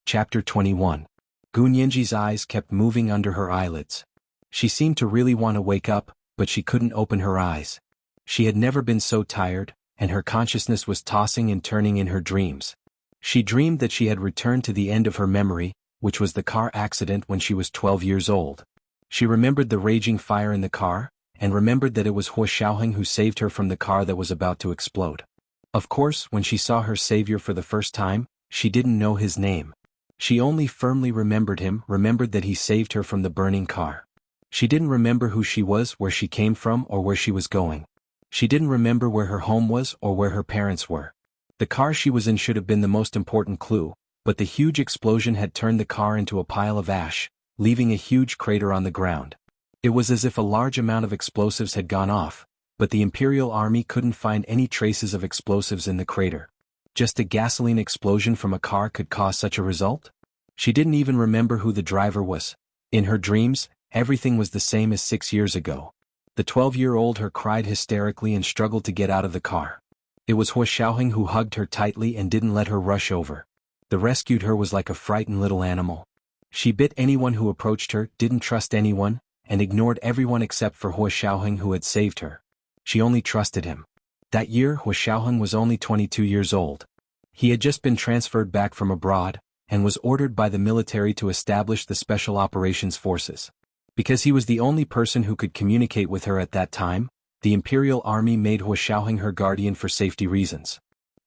Chapter 21. Gun Yanji's eyes kept moving under her eyelids. She seemed to really want to wake up, but she couldn't open her eyes. She had never been so tired, and her consciousness was tossing and turning in her dreams. She dreamed that she had returned to the end of her memory, which was the car accident when she was 12 years old. She remembered the raging fire in the car, and remembered that it was Hua Xiaoheng who saved her from the car that was about to explode. Of course, when she saw her savior for the first time, she didn't know his name. She only firmly remembered him, remembered that he saved her from the burning car. She didn't remember who she was, where she came from, or where she was going. She didn't remember where her home was or where her parents were. The car she was in should have been the most important clue, but the huge explosion had turned the car into a pile of ash, leaving a huge crater on the ground. It was as if a large amount of explosives had gone off, but the Imperial Army couldn't find any traces of explosives in the crater. Just a gasoline explosion from a car could cause such a result? She didn't even remember who the driver was. In her dreams, everything was the same as 6 years ago. The 12-year-old her cried hysterically and struggled to get out of the car. It was Hua Xiaoheng who hugged her tightly and didn't let her rush over. The rescued her was like a frightened little animal. She bit anyone who approached her, didn't trust anyone, and ignored everyone except for Hua Xiaoheng who had saved her. She only trusted him. That year Hua Xiaoheng was only 22 years old. He had just been transferred back from abroad, and was ordered by the military to establish the Special Operations Forces. Because he was the only person who could communicate with her at that time, the Imperial Army made Hua Xiaoheng her guardian for safety reasons.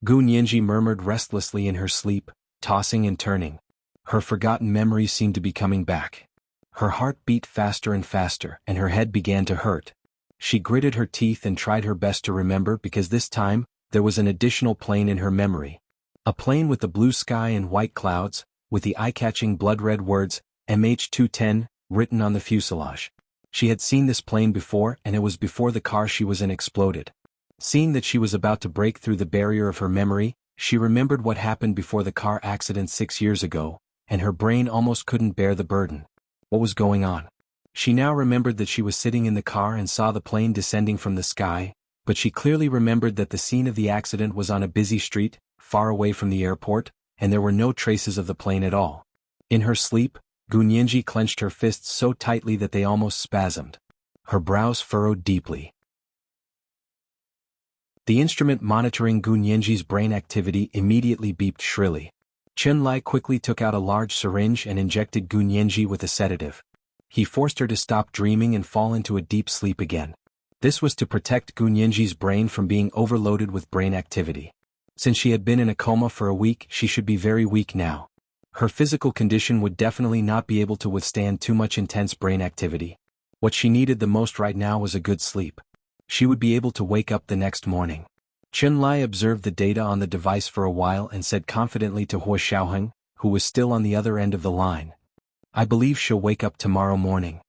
Gun Yanji murmured restlessly in her sleep, tossing and turning. Her forgotten memories seemed to be coming back. Her heart beat faster and faster, and her head began to hurt. She gritted her teeth and tried her best to remember because this time, there was an additional plane in her memory. A plane with the blue sky and white clouds, with the eye-catching blood-red words, MH210, written on the fuselage. She had seen this plane before, and it was before the car she was in exploded. Seeing that she was about to break through the barrier of her memory, she remembered what happened before the car accident 6 years ago, and her brain almost couldn't bear the burden. What was going on? She now remembered that she was sitting in the car and saw the plane descending from the sky, but she clearly remembered that the scene of the accident was on a busy street, far away from the airport, and there were no traces of the plane at all. In her sleep, Gun Yanji clenched her fists so tightly that they almost spasmed. Her brows furrowed deeply. The instrument monitoring Gun Yanji's brain activity immediately beeped shrilly. Chen Lai quickly took out a large syringe and injected Gun Yanji with a sedative. He forced her to stop dreaming and fall into a deep sleep again. This was to protect Gun Yanji's brain from being overloaded with brain activity. Since she had been in a coma for a week, she should be very weak now. Her physical condition would definitely not be able to withstand too much intense brain activity. What she needed the most right now was a good sleep. She would be able to wake up the next morning. Chun-Lai observed the data on the device for a while and said confidently to Hua Xiaoheng, who was still on the other end of the line. I believe she'll wake up tomorrow morning.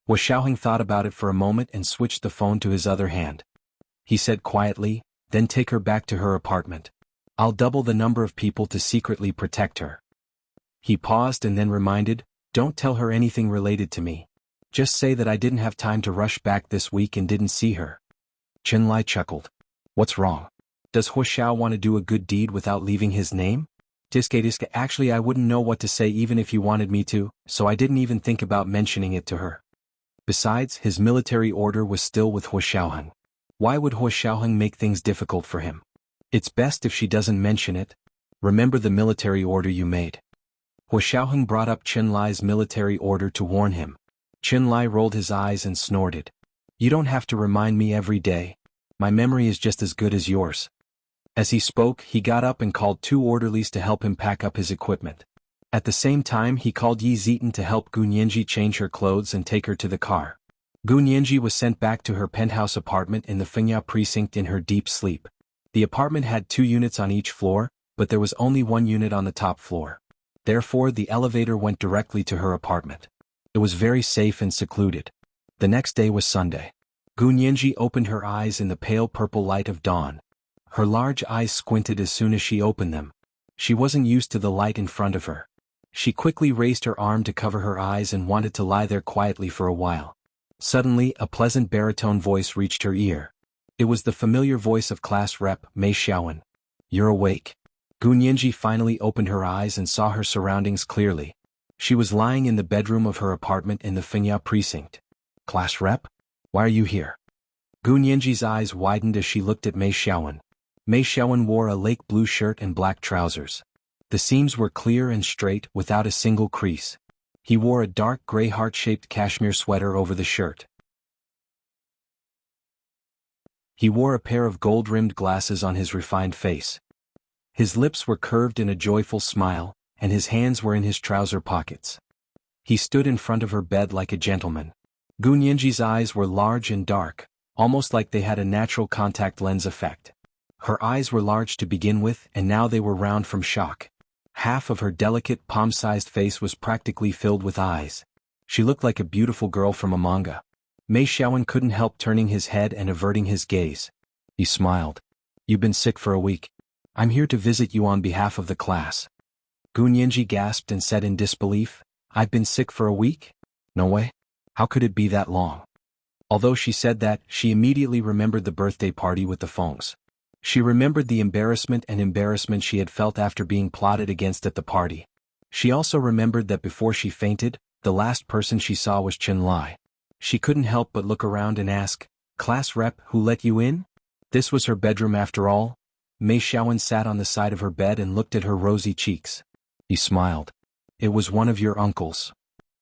Hua Xiaoheng thought about it for a moment and switched the phone to his other hand. He said quietly, then take her back to her apartment. I'll double the number of people to secretly protect her. He paused and then reminded, don't tell her anything related to me. Just say that I didn't have time to rush back this week and didn't see her. Chun-Lai chuckled. What's wrong? Does Hua Xiao want to do a good deed without leaving his name? Diska, actually I wouldn't know what to say even if you wanted me to, so I didn't even think about mentioning it to her. Besides, his military order was still with Hua Xiaoheng. Why would Hua Xiaoheng make things difficult for him? It's best if she doesn't mention it. Remember the military order you made. Hua Xiaoheng brought up Chun-Lai's military order to warn him. Chun-Lai rolled his eyes and snorted. You don't have to remind me every day. My memory is just as good as yours. As he spoke, he got up and called 2 orderlies to help him pack up his equipment. At the same time, he called Yi Zitan to help Gu Nianji change her clothes and take her to the car. Gu Nianji was sent back to her penthouse apartment in the Fengya precinct in her deep sleep. The apartment had 2 units on each floor, but there was only 1 unit on the top floor. Therefore, the elevator went directly to her apartment. It was very safe and secluded. The next day was Sunday. Gu Nianji opened her eyes in the pale purple light of dawn. Her large eyes squinted as soon as she opened them. She wasn't used to the light in front of her. She quickly raised her arm to cover her eyes and wanted to lie there quietly for a while. Suddenly, a pleasant baritone voice reached her ear. It was the familiar voice of class rep Mei Xiaowen. You're awake. Gu Nianji finally opened her eyes and saw her surroundings clearly. She was lying in the bedroom of her apartment in the Fengya precinct. Class rep? Why are you here? Gu Nianji's eyes widened as she looked at Mei Xiaowen. Mei Xiaowen wore a lake blue shirt and black trousers. The seams were clear and straight without a single crease. He wore a dark gray heart-shaped cashmere sweater over the shirt. He wore a pair of gold-rimmed glasses on his refined face. His lips were curved in a joyful smile, and his hands were in his trouser pockets. He stood in front of her bed like a gentleman. Gu Nianji's eyes were large and dark, almost like they had a natural contact lens effect. Her eyes were large to begin with, and now they were round from shock. Half of her delicate palm-sized face was practically filled with eyes. She looked like a beautiful girl from a manga. Mei Xiaowen couldn't help turning his head and averting his gaze. He smiled. You've been sick for a week. I'm here to visit you on behalf of the class. Gu Nianji gasped and said in disbelief, I've been sick for a week? No way. How could it be that long? Although she said that, she immediately remembered the birthday party with the Fengs. She remembered the embarrassment she had felt after being plotted against at the party. She also remembered that before she fainted, the last person she saw was Chun-Lai. She couldn't help but look around and ask, Class rep, who let you in? This was her bedroom after all? Mei Xiaowen sat on the side of her bed and looked at her rosy cheeks. He smiled. It was one of your uncles.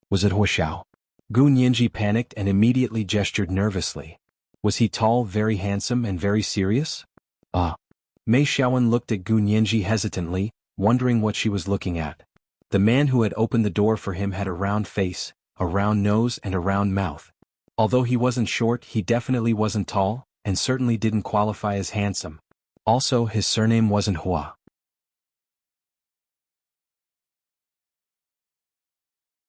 Was it Hua Xiao? Gu Nianji panicked and immediately gestured nervously. Was he tall, very handsome, and very serious? Mei Xiaowen looked at Gu Nianji hesitantly, wondering what she was looking at. The man who had opened the door for him had a round face, a round nose and a round mouth. Although he wasn't short, he definitely wasn't tall, and certainly didn't qualify as handsome. Also, his surname wasn't Hua.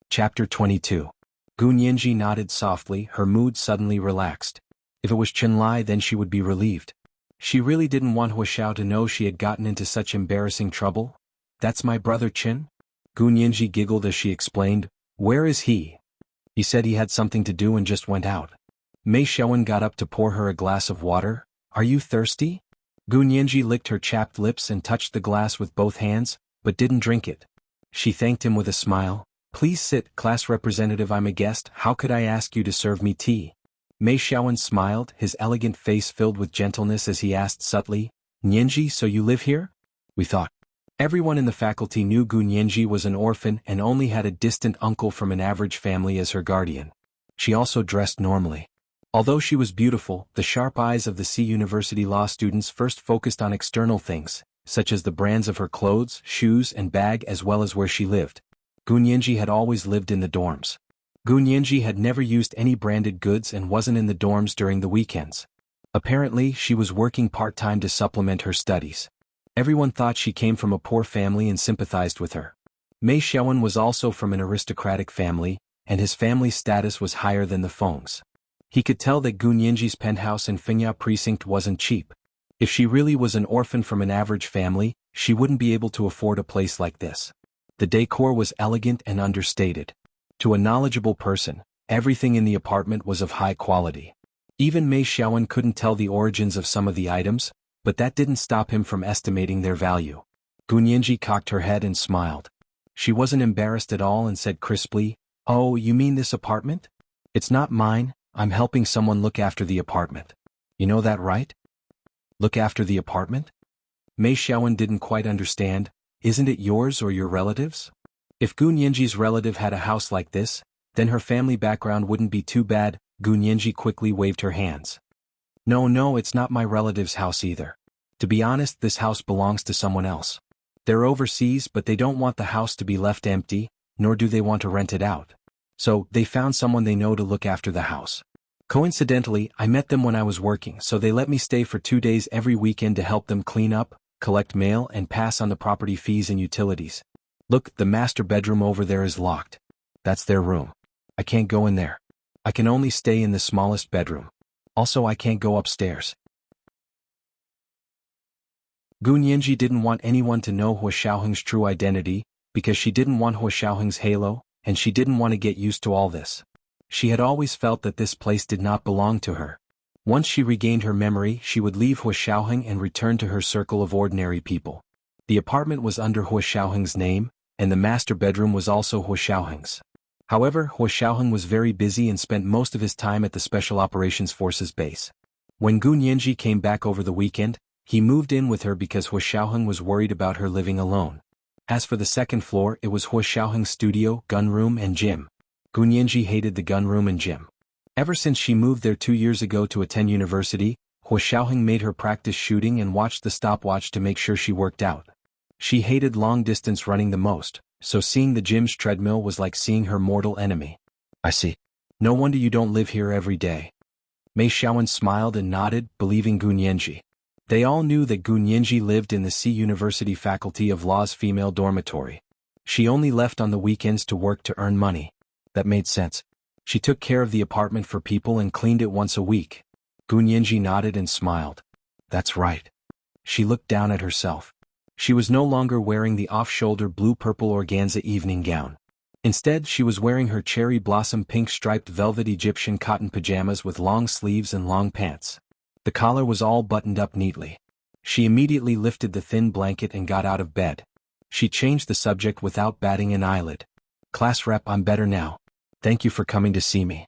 Chapter 22. Gu Nianji nodded softly, her mood suddenly relaxed. If it was Chun-Lai, then she would be relieved. She really didn't want Hua Xiao to know she had gotten into such embarrassing trouble. That's my brother Chin? Gu Nianji giggled as she explained, Where is he? He said he had something to do and just went out. Mei Xiaowen got up to pour her a glass of water. Are you thirsty? Gu Nianji licked her chapped lips and touched the glass with both hands, but didn't drink it. She thanked him with a smile. Please sit, class representative, I'm a guest, how could I ask you to serve me tea? Mei Xiaowen smiled, his elegant face filled with gentleness as he asked subtly, Nianji, so you live here? We thought. Everyone in the faculty knew Gu Nianji was an orphan and only had a distant uncle from an average family as her guardian. She also dressed normally. Although she was beautiful, the sharp eyes of the C University law students first focused on external things, such as the brands of her clothes, shoes, and bag as well as where she lived. Gu Nianji had always lived in the dorms. Gu Nianji had never used any branded goods and wasn't in the dorms during the weekends. Apparently, she was working part-time to supplement her studies. Everyone thought she came from a poor family and sympathized with her. Mei Xiaowen was also from an aristocratic family, and his family's status was higher than the Feng's. He could tell that Gu Nianji's penthouse in Fengyao precinct wasn't cheap. If she really was an orphan from an average family, she wouldn't be able to afford a place like this. The decor was elegant and understated. To a knowledgeable person, everything in the apartment was of high quality. Even Mei Xiaowen couldn't tell the origins of some of the items, but that didn't stop him from estimating their value. Gu Nianji cocked her head and smiled. She wasn't embarrassed at all and said crisply, "Oh, you mean this apartment? It's not mine, I'm helping someone look after the apartment. You know that, right?" "Look after the apartment?" Mei Xiaowen didn't quite understand. "Isn't it yours or your relatives?" If Gu Nianji's relative had a house like this, then her family background wouldn't be too bad. Gu Nianji quickly waved her hands. No, it's not my relative's house either. To be honest, this house belongs to someone else. They're overseas, but they don't want the house to be left empty, nor do they want to rent it out. So, they found someone they know to look after the house. Coincidentally, I met them when I was working, so they let me stay for 2 days every weekend to help them clean up, collect mail, and pass on the property fees and utilities. Look, the master bedroom over there is locked. That's their room. I can't go in there. I can only stay in the smallest bedroom. Also, I can't go upstairs. Gu Nianji didn't want anyone to know Hua Xiaoheng's true identity, because she didn't want Hua Xiaoheng's halo, and she didn't want to get used to all this. She had always felt that this place did not belong to her. Once she regained her memory, she would leave Hua Xiaoheng and return to her circle of ordinary people. The apartment was under Hua Xiaoheng's name, and the master bedroom was also Hua Xiaoheng's. However, Hua Xiaoheng was very busy and spent most of his time at the Special Operations Forces base. When Gu Nianji came back over the weekend, he moved in with her because Hua Xiaoheng was worried about her living alone. As for the second floor, it was Hua Xiaoheng's studio, gun room and gym. Gu Nianji hated the gun room and gym. Ever since she moved there 2 years ago to attend university, Hua Xiaoheng made her practice shooting and watched the stopwatch to make sure she worked out. She hated long-distance running the most, so seeing the gym's treadmill was like seeing her mortal enemy. "I see. No wonder you don't live here every day." Mei Xiaowen smiled and nodded, believing Gu Nianji. They all knew that Gu Nianji lived in the C University Faculty of Law's female dormitory. She only left on the weekends to work to earn money. That made sense. She took care of the apartment for people and cleaned it once a week. Gu Nianji nodded and smiled. That's right. She looked down at herself. She was no longer wearing the off-shoulder blue-purple organza evening gown. Instead, she was wearing her cherry blossom pink striped velvet Egyptian cotton pajamas with long sleeves and long pants. The collar was all buttoned up neatly. She immediately lifted the thin blanket and got out of bed. She changed the subject without batting an eyelid. "Class rep, I'm better now. Thank you for coming to see me."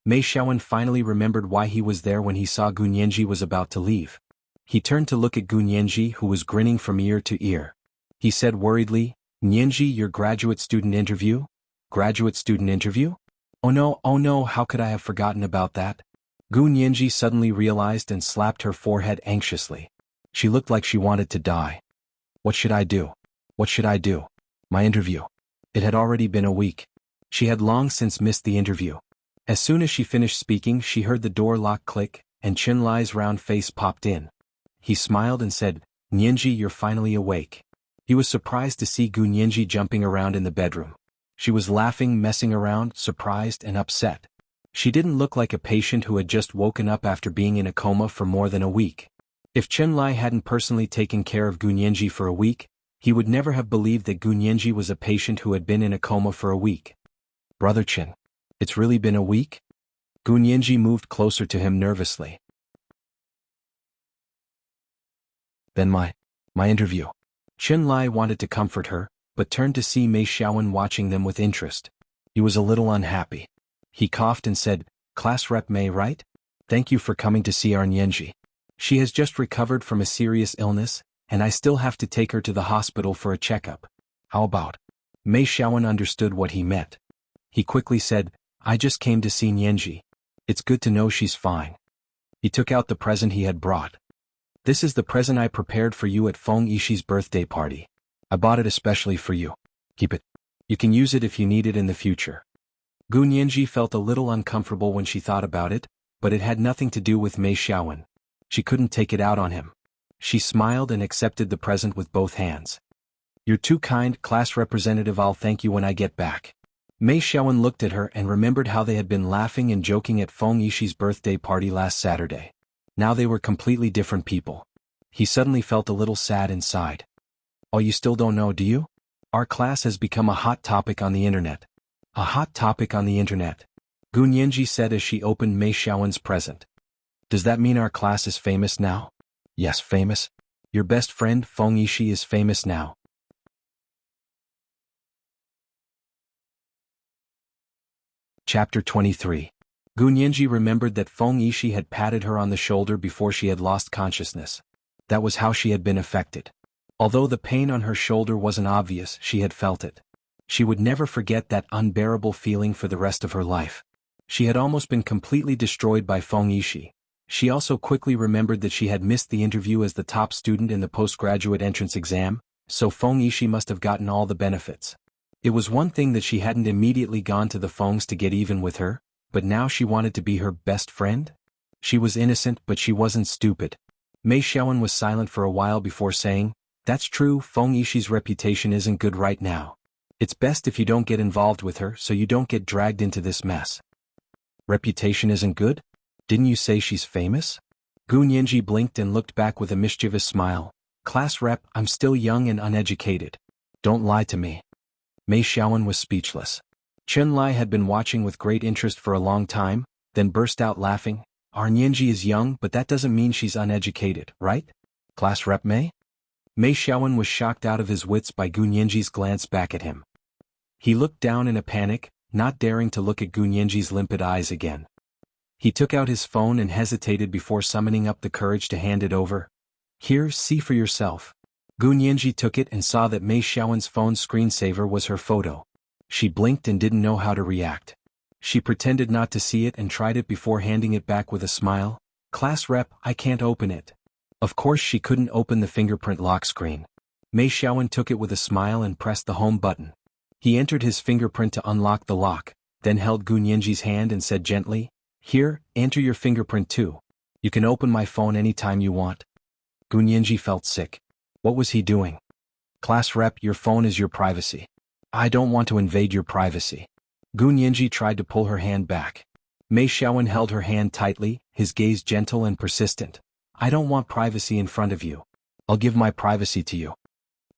Mei Xiaowen finally remembered why he was there when he saw Gu Nianji was about to leave. He turned to look at Gu Nianji, who was grinning from ear to ear. He said worriedly, "Nianji, your graduate student interview? Graduate student interview? Oh no, how could I have forgotten about that?" Gu Nianji suddenly realized and slapped her forehead anxiously. She looked like she wanted to die. What should I do? What should I do? My interview. It had already been a week. She had long since missed the interview. As soon as she finished speaking, she heard the door lock click, and Chen Lai's round face popped in. He smiled and said, "Nianji, you're finally awake." He was surprised to see Gu Nianji jumping around in the bedroom. She was laughing, messing around, surprised and upset. She didn't look like a patient who had just woken up after being in a coma for more than a week. If Chen Lai hadn't personally taken care of Gu Nianji for a week, he would never have believed that Gu Nianji was a patient who had been in a coma for a week. "Brother Chen, it's really been a week?" Gu Nianji moved closer to him nervously. "Then my interview." Chen Lai wanted to comfort her, but turned to see Mei Xiaowen watching them with interest. He was a little unhappy. He coughed and said, "Class rep Mei, right? Thank you for coming to see our Nianji. She has just recovered from a serious illness, and I still have to take her to the hospital for a checkup. How about?" Mei Xiaowen understood what he meant. He quickly said, "I just came to see Nianji. It's good to know she's fine." He took out the present he had brought. "This is the present I prepared for you at Feng Yishi's birthday party. I bought it especially for you. Keep it. You can use it if you need it in the future." Gu Nianji felt a little uncomfortable when she thought about it, but it had nothing to do with Mei Xiaowen. She couldn't take it out on him. She smiled and accepted the present with both hands. "You're too kind, class representative. I'll thank you when I get back." Mei Xiaowen looked at her and remembered how they had been laughing and joking at Feng Yishi's birthday party last Saturday. Now they were completely different people. He suddenly felt a little sad inside. "Oh, you still don't know, do you? Our class has become a hot topic on the internet." "A hot topic on the internet," Gun Yanji said as she opened Mei Xiaowen's present. "Does that mean our class is famous now?" "Yes, famous. Your best friend, Feng Yishi, is famous now." Chapter 23. Gun Yanji remembered that Feng Yishi had patted her on the shoulder before she had lost consciousness. That was how she had been affected. Although the pain on her shoulder wasn't obvious, she had felt it. She would never forget that unbearable feeling for the rest of her life. She had almost been completely destroyed by Feng Yishi. She also quickly remembered that she had missed the interview as the top student in the postgraduate entrance exam, so Feng Yishi must have gotten all the benefits. It was one thing that she hadn't immediately gone to the Fengs to get even with her, but now she wanted to be her best friend? She was innocent, but she wasn't stupid. Mei Xiaowen was silent for a while before saying, "That's true, Feng Yishi's reputation isn't good right now. It's best if you don't get involved with her so you don't get dragged into this mess." "Reputation isn't good? Didn't you say she's famous?" Gun Yanji blinked and looked back with a mischievous smile. "Class rep, I'm still young and uneducated. Don't lie to me." Mei Xiaowen was speechless. Chen Lai had been watching with great interest for a long time, then burst out laughing. "Our Yanji is young, but that doesn't mean she's uneducated, right? Class rep Mei?" Mei Xiaowen was shocked out of his wits by Gun Yanji's glance back at him. He looked down in a panic, not daring to look at Gun Yanji's limpid eyes again. He took out his phone and hesitated before summoning up the courage to hand it over. "Here, see for yourself." Gun Yanji took it and saw that Mei Xiaowen's phone screensaver was her photo. She blinked and didn't know how to react. She pretended not to see it and tried it before handing it back with a smile. "Class rep, I can't open it." Of course she couldn't open the fingerprint lock screen. Mei Xiaowen took it with a smile and pressed the home button. He entered his fingerprint to unlock the lock, then held Gun Yanji's hand and said gently, "Here, enter your fingerprint too. You can open my phone anytime you want." Gun Yanji felt sick. What was he doing? "Class rep, your phone is your privacy. I don't want to invade your privacy." Gun Yanji tried to pull her hand back. Mei Xiaowen held her hand tightly, his gaze gentle and persistent. "I don't want privacy in front of you. I'll give my privacy to you."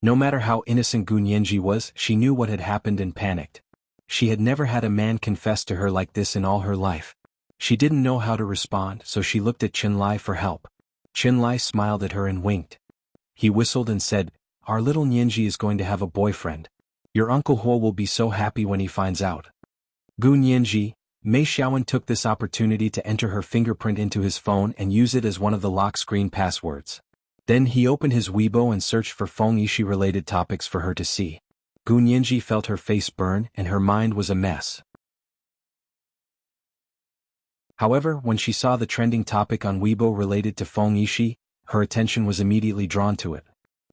No matter how innocent Gun Yanji was, she knew what had happened and panicked. She had never had a man confess to her like this in all her life. She didn't know how to respond, so she looked at Chen Lai for help. Chen Lai smiled at her and winked. He whistled and said, "Our little Yanji is going to have a boyfriend. Your Uncle Huo will be so happy when he finds out." Gun Yanji, Mei Xiaowen took this opportunity to enter her fingerprint into his phone and use it as one of the lock screen passwords. Then he opened his Weibo and searched for Feng Yishi-related topics for her to see. Gun Yanji felt her face burn and her mind was a mess. However, when she saw the trending topic on Weibo related to Feng Yishi, her attention was immediately drawn to it.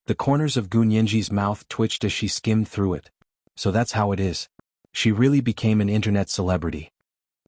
The corners of Gun Yanji's mouth twitched as she skimmed through it. So that's how it is. She really became an internet celebrity.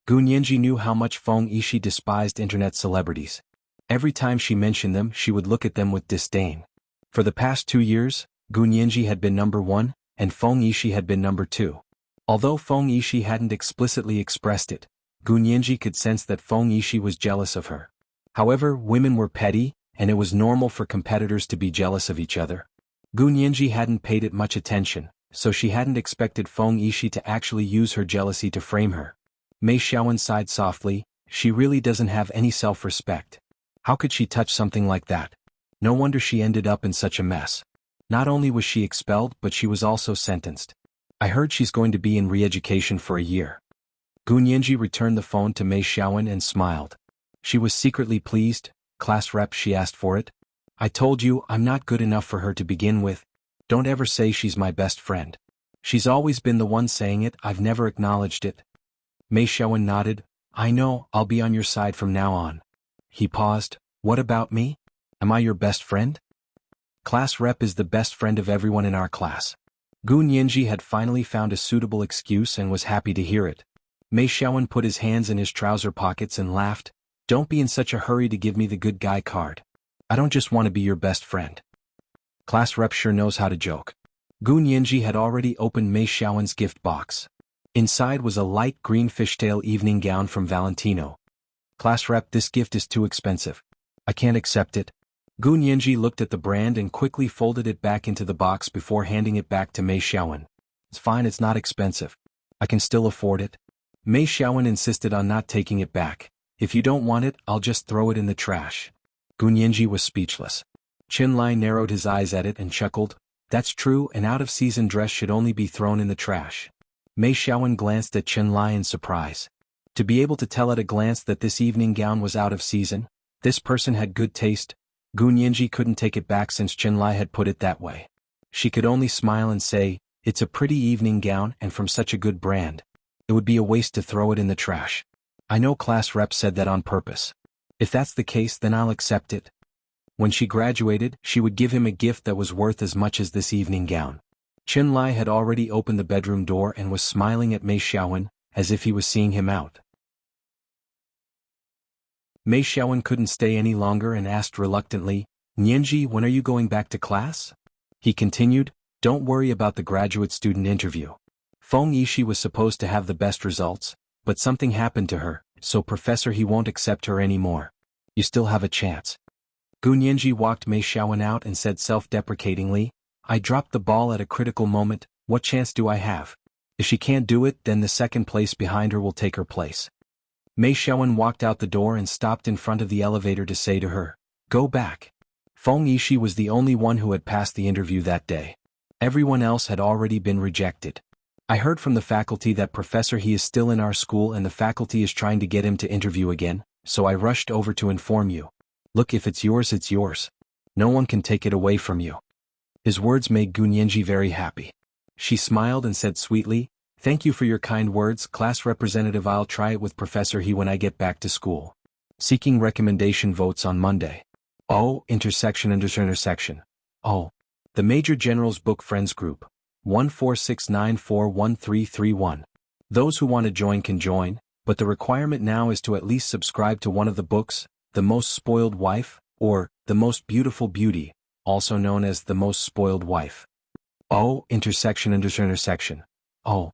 Gun Yanji knew how much Feng Yishi despised internet celebrities. Every time she mentioned them, she would look at them with disdain. For the past 2 years, Gun Yanji had been number 1, and Feng Yishi had been number 2. Although Feng Yishi hadn't explicitly expressed it, Gun Yanji could sense that Feng Yishi was jealous of her. However, women were petty, and it was normal for competitors to be jealous of each other. Gun Yanji hadn't paid it much attention, so she hadn't expected Feng Yishi to actually use her jealousy to frame her. Mei Xiaowen sighed softly. She really doesn't have any self-respect. How could she touch something like that? No wonder she ended up in such a mess. Not only was she expelled, but she was also sentenced. I heard she's going to be in re-education for a year. Gun Yanji returned the phone to Mei Xiaowen and smiled. She was secretly pleased. "Class rep," she asked for it. "I told you I'm not good enough for her to begin with. Don't ever say she's my best friend. She's always been the one saying it, I've never acknowledged it." Mei Xiaowen nodded. "I know, I'll be on your side from now on." He paused. "What about me? Am I your best friend?" "Class rep is the best friend of everyone in our class." Gun Yanji had finally found a suitable excuse and was happy to hear it. Mei Xiaowen put his hands in his trouser pockets and laughed. Don't be in such a hurry to give me the good guy card. I don't just want to be your best friend. Class rep sure knows how to joke. Gu Nianji had already opened Mei Xiaowen's gift box. Inside was a light green fishtail evening gown from Valentino. Class rep, this gift is too expensive. I can't accept it. Gu Nianji looked at the brand and quickly folded it back into the box before handing it back to Mei Xiaowen. It's fine, it's not expensive. I can still afford it. Mei Xiaowen insisted on not taking it back. If you don't want it, I'll just throw it in the trash. Gu Nianji was speechless. Qin Lai narrowed his eyes at it and chuckled. That's true, an out-of-season dress should only be thrown in the trash. Mei Xiaowen glanced at Qin Lai in surprise. To be able to tell at a glance that this evening gown was out of season, this person had good taste. Gu Nianji couldn't take it back since Qin Lai had put it that way. She could only smile and say, it's a pretty evening gown and from such a good brand. It would be a waste to throw it in the trash. I know class rep said that on purpose. If that's the case, then I'll accept it. When she graduated, she would give him a gift that was worth as much as this evening gown. Qin Lai had already opened the bedroom door and was smiling at Mei Xiaowen, as if he was seeing him out. Mei Xiaowen couldn't stay any longer and asked reluctantly, Nianji, when are you going back to class? He continued, don't worry about the graduate student interview. Feng Yishi was supposed to have the best results, but something happened to her, so Professor He won't accept her anymore. You still have a chance. Gu Nianji walked Mei Xiaowen out and said self-deprecatingly, I dropped the ball at a critical moment, what chance do I have? If she can't do it, then the second place behind her will take her place. Mei Xiaowen walked out the door and stopped in front of the elevator to say to her, go back. Feng Yishi was the only one who had passed the interview that day. Everyone else had already been rejected. I heard from the faculty that Professor He is still in our school and the faculty is trying to get him to interview again, so I rushed over to inform you. Look, if it's yours, it's yours. No one can take it away from you. His words made Gu Nianji very happy. She smiled and said sweetly, thank you for your kind words, class representative. I'll try it with Professor He when I get back to school. Seeking recommendation votes on Monday. Oh, intersection. Oh. The Major General's Book Friends Group. 146941331. Those who want to join can join, but the requirement now is to at least subscribe to one of the books, The Most Spoiled Wife, or The Most Beautiful Beauty, also known as The Most Spoiled Wife. Oh, intersection. Oh.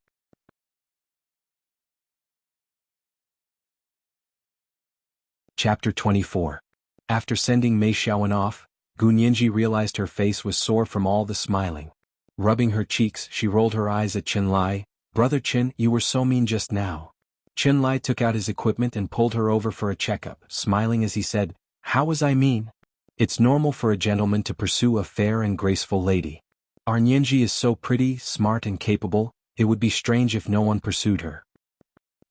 Chapter 24. After sending Mei Xiaowen off, Gu Nianji realized her face was sore from all the smiling. Rubbing her cheeks, she rolled her eyes at Qin Lai. Brother Qin, you were so mean just now. Qin Lai took out his equipment and pulled her over for a checkup, smiling as he said, how was I mean? It's normal for a gentleman to pursue a fair and graceful lady. Our Nianji is so pretty, smart and capable, it would be strange if no one pursued her.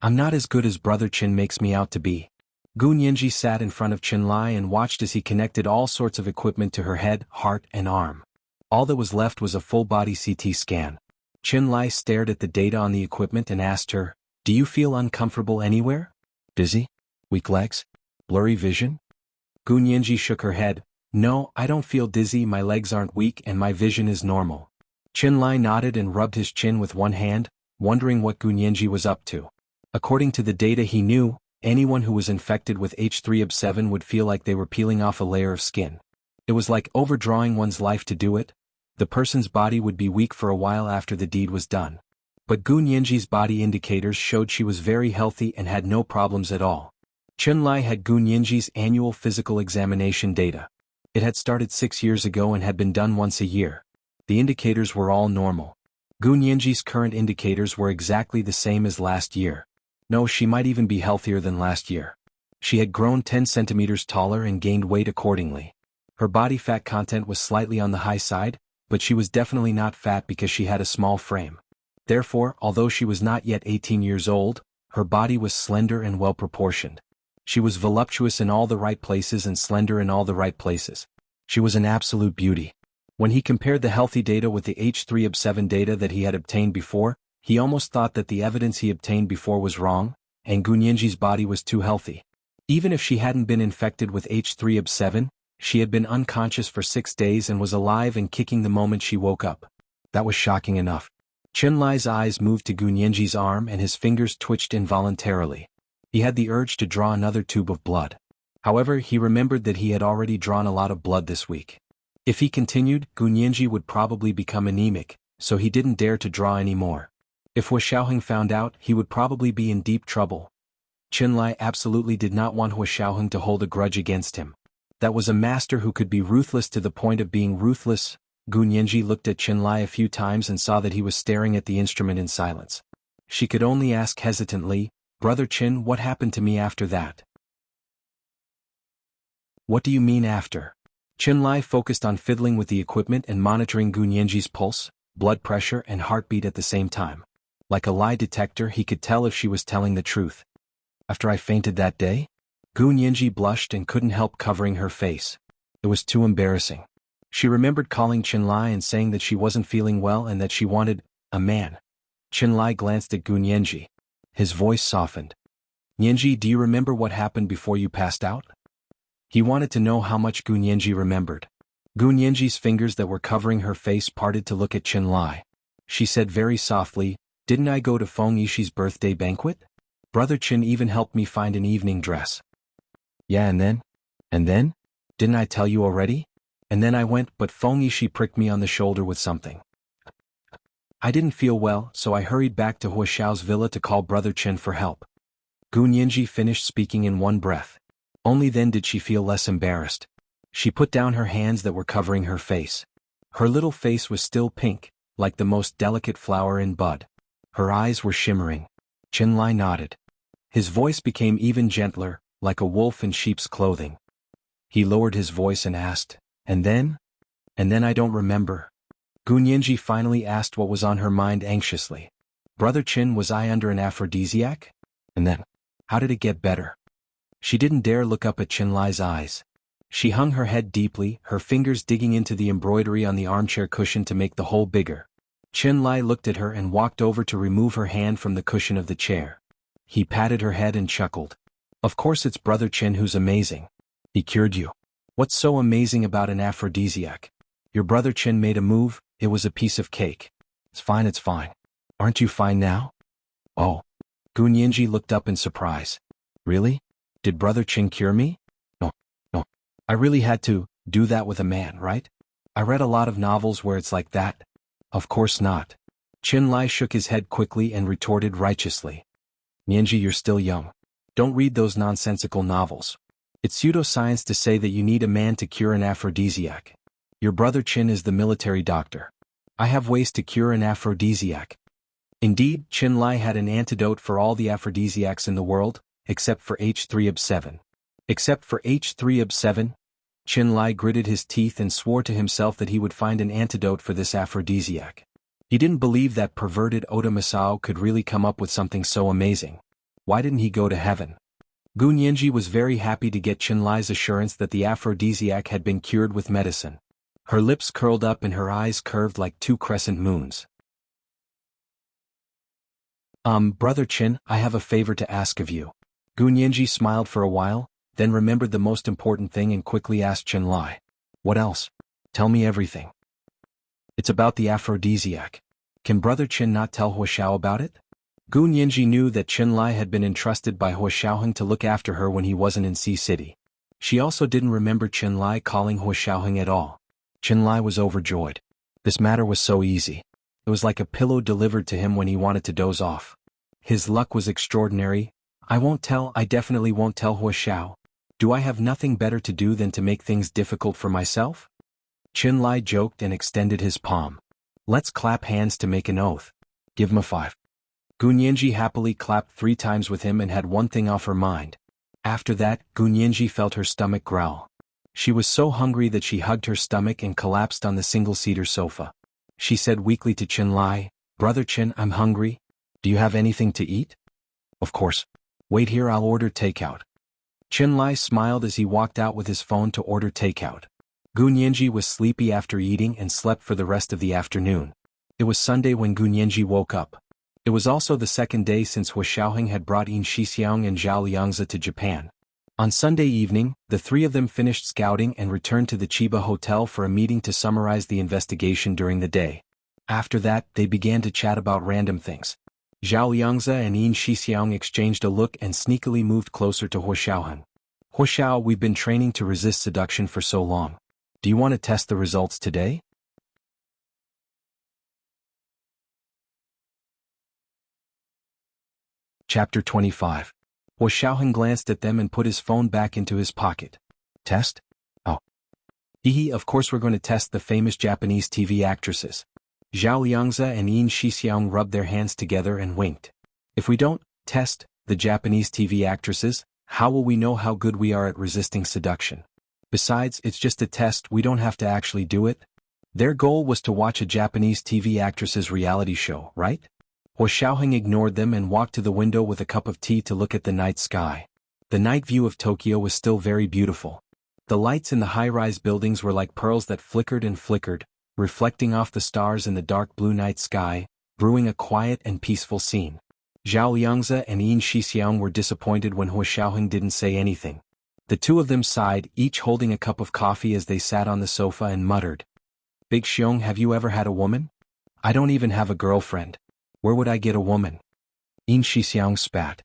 I'm not as good as Brother Qin makes me out to be. Gu Nianji sat in front of Qin Lai and watched as he connected all sorts of equipment to her head, heart and arm. All that was left was a full-body CT scan. Qin Lai stared at the data on the equipment and asked her, do you feel uncomfortable anywhere? Dizzy? Weak legs? Blurry vision? Gu Nianji shook her head. No, I don't feel dizzy, my legs aren't weak and my vision is normal. Qin Lai nodded and rubbed his chin with one hand, wondering what Gu Nianji was up to. According to the data he knew, anyone who was infected with H3Ob7 would feel like they were peeling off a layer of skin. It was like overdrawing one's life to do it. The person's body would be weak for a while after the deed was done. But Gu Nianji's body indicators showed she was very healthy and had no problems at all. Qin Lai had Gu Nianji's annual physical examination data. It had started 6 years ago and had been done once a year. The indicators were all normal. Gu Nianji's current indicators were exactly the same as last year. No, she might even be healthier than last year. She had grown 10 centimeters taller and gained weight accordingly. Her body fat content was slightly on the high side, but she was definitely not fat because she had a small frame. Therefore, although she was not yet 18 years old, her body was slender and well proportioned. She was voluptuous in all the right places and slender in all the right places. She was an absolute beauty. When he compared the healthy data with the H3Ob7 data that he had obtained before, he almost thought that the evidence he obtained before was wrong, and Gu Nianji's body was too healthy. Even if she hadn't been infected with H3Ob7, she had been unconscious for 6 days and was alive and kicking the moment she woke up. That was shocking enough. Qin Lai's eyes moved to Gu Nianji's arm and his fingers twitched involuntarily. He had the urge to draw another tube of blood. However, he remembered that he had already drawn a lot of blood this week. If he continued, Gunyanji would probably become anemic, so he didn't dare to draw any more. If Hua Xiaoheng found out, he would probably be in deep trouble. Qinlai absolutely did not want Hua Xiaoheng to hold a grudge against him. That was a master who could be ruthless to the point of being ruthless. Gunyanji looked at Qinlai a few times and saw that he was staring at the instrument in silence. She could only ask hesitantly, "Brother Qin, what happened to me after that?" "What do you mean after?" Qinlai focused on fiddling with the equipment and monitoring Gunyanji's pulse, blood pressure and heartbeat at the same time. Like a lie detector, he could tell if she was telling the truth. "After I fainted that day?" Gunyanji blushed and couldn't help covering her face. It was too embarrassing. She remembered calling Qinlai and saying that she wasn't feeling well and that she wanted a man. Qinlai glanced at Gunyanji. His voice softened. "Yanji, do you remember what happened before you passed out?" He wanted to know how much Gunyanji remembered. Gunyanji's fingers that were covering her face parted to look at Qinlai. She said very softly, "Didn't I go to Feng Yishi's birthday banquet? Brother Qin even helped me find an evening dress." "Yeah, and then?" "And then? Didn't I tell you already? And then I went, but Feng Yishi pricked me on the shoulder with something. I didn't feel well, so I hurried back to Hua Xiao's villa to call Brother Qin for help." Gunyanji finished speaking in one breath. Only then did she feel less embarrassed. She put down her hands that were covering her face. Her little face was still pink, like the most delicate flower in bud. Her eyes were shimmering. Qinlai nodded. His voice became even gentler, like a wolf in sheep's clothing. He lowered his voice and asked, "And then?" "And then I don't remember." Gunyanji finally asked what was on her mind anxiously. "Brother Qin, was I under an aphrodisiac? And then? How did it get better?" She didn't dare look up at Qinlai's eyes. She hung her head deeply, her fingers digging into the embroidery on the armchair cushion to make the hole bigger. Qinlai looked at her and walked over to remove her hand from the cushion of the chair. He patted her head and chuckled. "Of course it's Brother Qin who's amazing. He cured you. What's so amazing about an aphrodisiac? Your Brother Qin made a move, it was a piece of cake. It's fine, it's fine. Aren't you fine now?" "Oh." Gunyanji looked up in surprise. "Really? Did Brother Qin cure me?" No. I really had to do that with a man, right? I read a lot of novels where it's like that." "Of course not." Qinlai shook his head quickly and retorted righteously. "Yanji, you're still young. Don't read those nonsensical novels. It's pseudoscience to say that you need a man to cure an aphrodisiac. Your Brother Qin is the military doctor. I have ways to cure an aphrodisiac." Indeed, Qinlai had an antidote for all the aphrodisiacs in the world, except for H3ob7. Except for H3ob7? Qinlai gritted his teeth and swore to himself that he would find an antidote for this aphrodisiac. He didn't believe that perverted Oda Masao could really come up with something so amazing. Why didn't he go to heaven? Gunyanji was very happy to get Qinlai's assurance that the aphrodisiac had been cured with medicine. Her lips curled up and her eyes curved like two crescent moons. Brother Qin, I have a favor to ask of you." Gunyanji smiled for a while, then remembered the most important thing and quickly asked Qinlai. "What else? Tell me everything." "It's about the aphrodisiac. Can Brother Qin not tell Hua Xiao about it?" Gunyanji knew that Qinlai had been entrusted by Hua Xiaoheng to look after her when he wasn't in Sea City. She also didn't remember Qinlai calling Hua Xiaoheng at all. Qinlai was overjoyed. This matter was so easy. It was like a pillow delivered to him when he wanted to doze off. His luck was extraordinary. I definitely won't tell Hua Xiao. Do I have nothing better to do than to make things difficult for myself?" Qinlai joked and extended his palm. "Let's clap hands to make an oath. Give him a 5. Gunyanji happily clapped 3 times with him and had one thing off her mind. After that, Gunyanji felt her stomach growl. She was so hungry that she hugged her stomach and collapsed on the single-seater sofa. She said weakly to Qinlai, "Brother Qin, I'm hungry. Do you have anything to eat?" "Of course. Wait here, I'll order takeout." Qinlai smiled as he walked out with his phone to order takeout. Gunyanji was sleepy after eating and slept for the rest of the afternoon. It was Sunday when Gunyanji woke up. It was also the second day since Hua Xiaoheng had brought In Shixiang and Zhao Liangzi to Japan. On Sunday evening, the 3 of them finished scouting and returned to the Chiba Hotel for a meeting to summarize the investigation during the day. After that, they began to chat about random things. Zhao Liangzi and Yin Shixiang exchanged a look and sneakily moved closer to Huo Xiaoheng. Huo Xiao, we've been training to resist seduction for so long. Do you want to test the results today? Chapter 25. Huo Xiaoheng glanced at them and put his phone back into his pocket. Test? Oh. Hehe, of course we're going to test the famous Japanese TV actresses. Zhao Liangzi and Yin Shixiang rubbed their hands together and winked. If we don't test the Japanese TV actresses, how will we know how good we are at resisting seduction? Besides, it's just a test, we don't have to actually do it. Their goal was to watch a Japanese TV actress's reality show, right? Huo Xiaoheng ignored them and walked to the window with a cup of tea to look at the night sky. The night view of Tokyo was still very beautiful. The lights in the high-rise buildings were like pearls that flickered and flickered, reflecting off the stars in the dark blue night sky, brewing a quiet and peaceful scene. Zhao Liangzi and Yin Shixiang were disappointed when Huo Xiaoheng didn't say anything. The two of them sighed, each holding a cup of coffee as they sat on the sofa and muttered. Big Xiong, have you ever had a woman? I don't even have a girlfriend. Where would I get a woman? Yin Shixiang spat.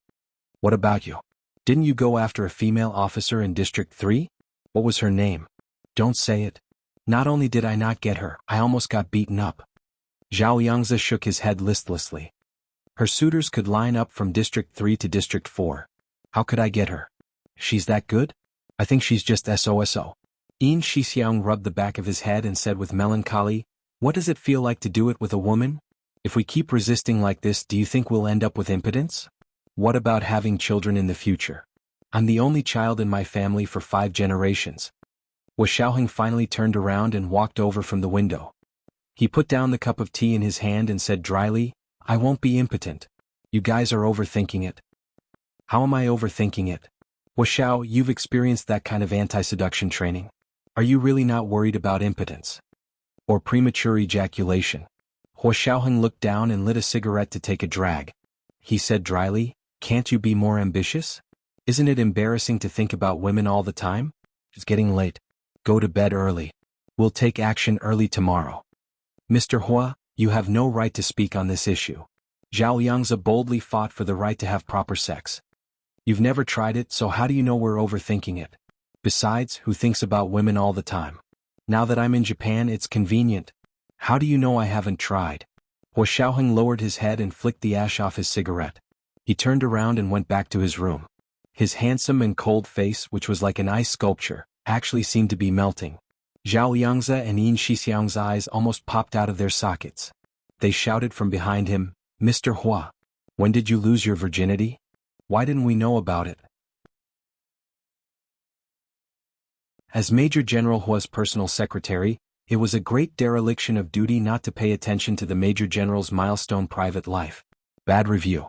What about you? Didn't you go after a female officer in District 3? What was her name? Don't say it. Not only did I not get her, I almost got beaten up. Zhao Liangzi shook his head listlessly. Her suitors could line up from District 3 to District 4. How could I get her? She's that good? I think she's just SOSO. Yin Shixiang rubbed the back of his head and said with melancholy, what does it feel like to do it with a woman? If we keep resisting like this, do you think we'll end up with impotence? What about having children in the future? I'm the only child in my family for 5 generations. Huo Xiaoheng finally turned around and walked over from the window. He put down the cup of tea in his hand and said dryly, I won't be impotent. You guys are overthinking it. How am I overthinking it? Huo Xiao, you've experienced that kind of anti-seduction training. Are you really not worried about impotence? Or premature ejaculation? Huo Xiaoheng looked down and lit a cigarette to take a drag. He said dryly, can't you be more ambitious? Isn't it embarrassing to think about women all the time? It's getting late. Go to bed early. We'll take action early tomorrow. Mr. Hua, you have no right to speak on this issue. Zhao Liangzi boldly fought for the right to have proper sex. You've never tried it, so how do you know we're overthinking it? Besides, who thinks about women all the time? Now that I'm in Japan, it's convenient. How do you know I haven't tried? Huo Xiaoheng lowered his head and flicked the ash off his cigarette. He turned around and went back to his room. His handsome and cold face, which was like an ice sculpture, actually seemed to be melting. Zhao Liangzi and Yin Shixiang's eyes almost popped out of their sockets. They shouted from behind him, Mr. Hua, when did you lose your virginity? Why didn't we know about it? As Major General Hua's personal secretary, it was a great dereliction of duty not to pay attention to the Major General's milestone private life. Bad review.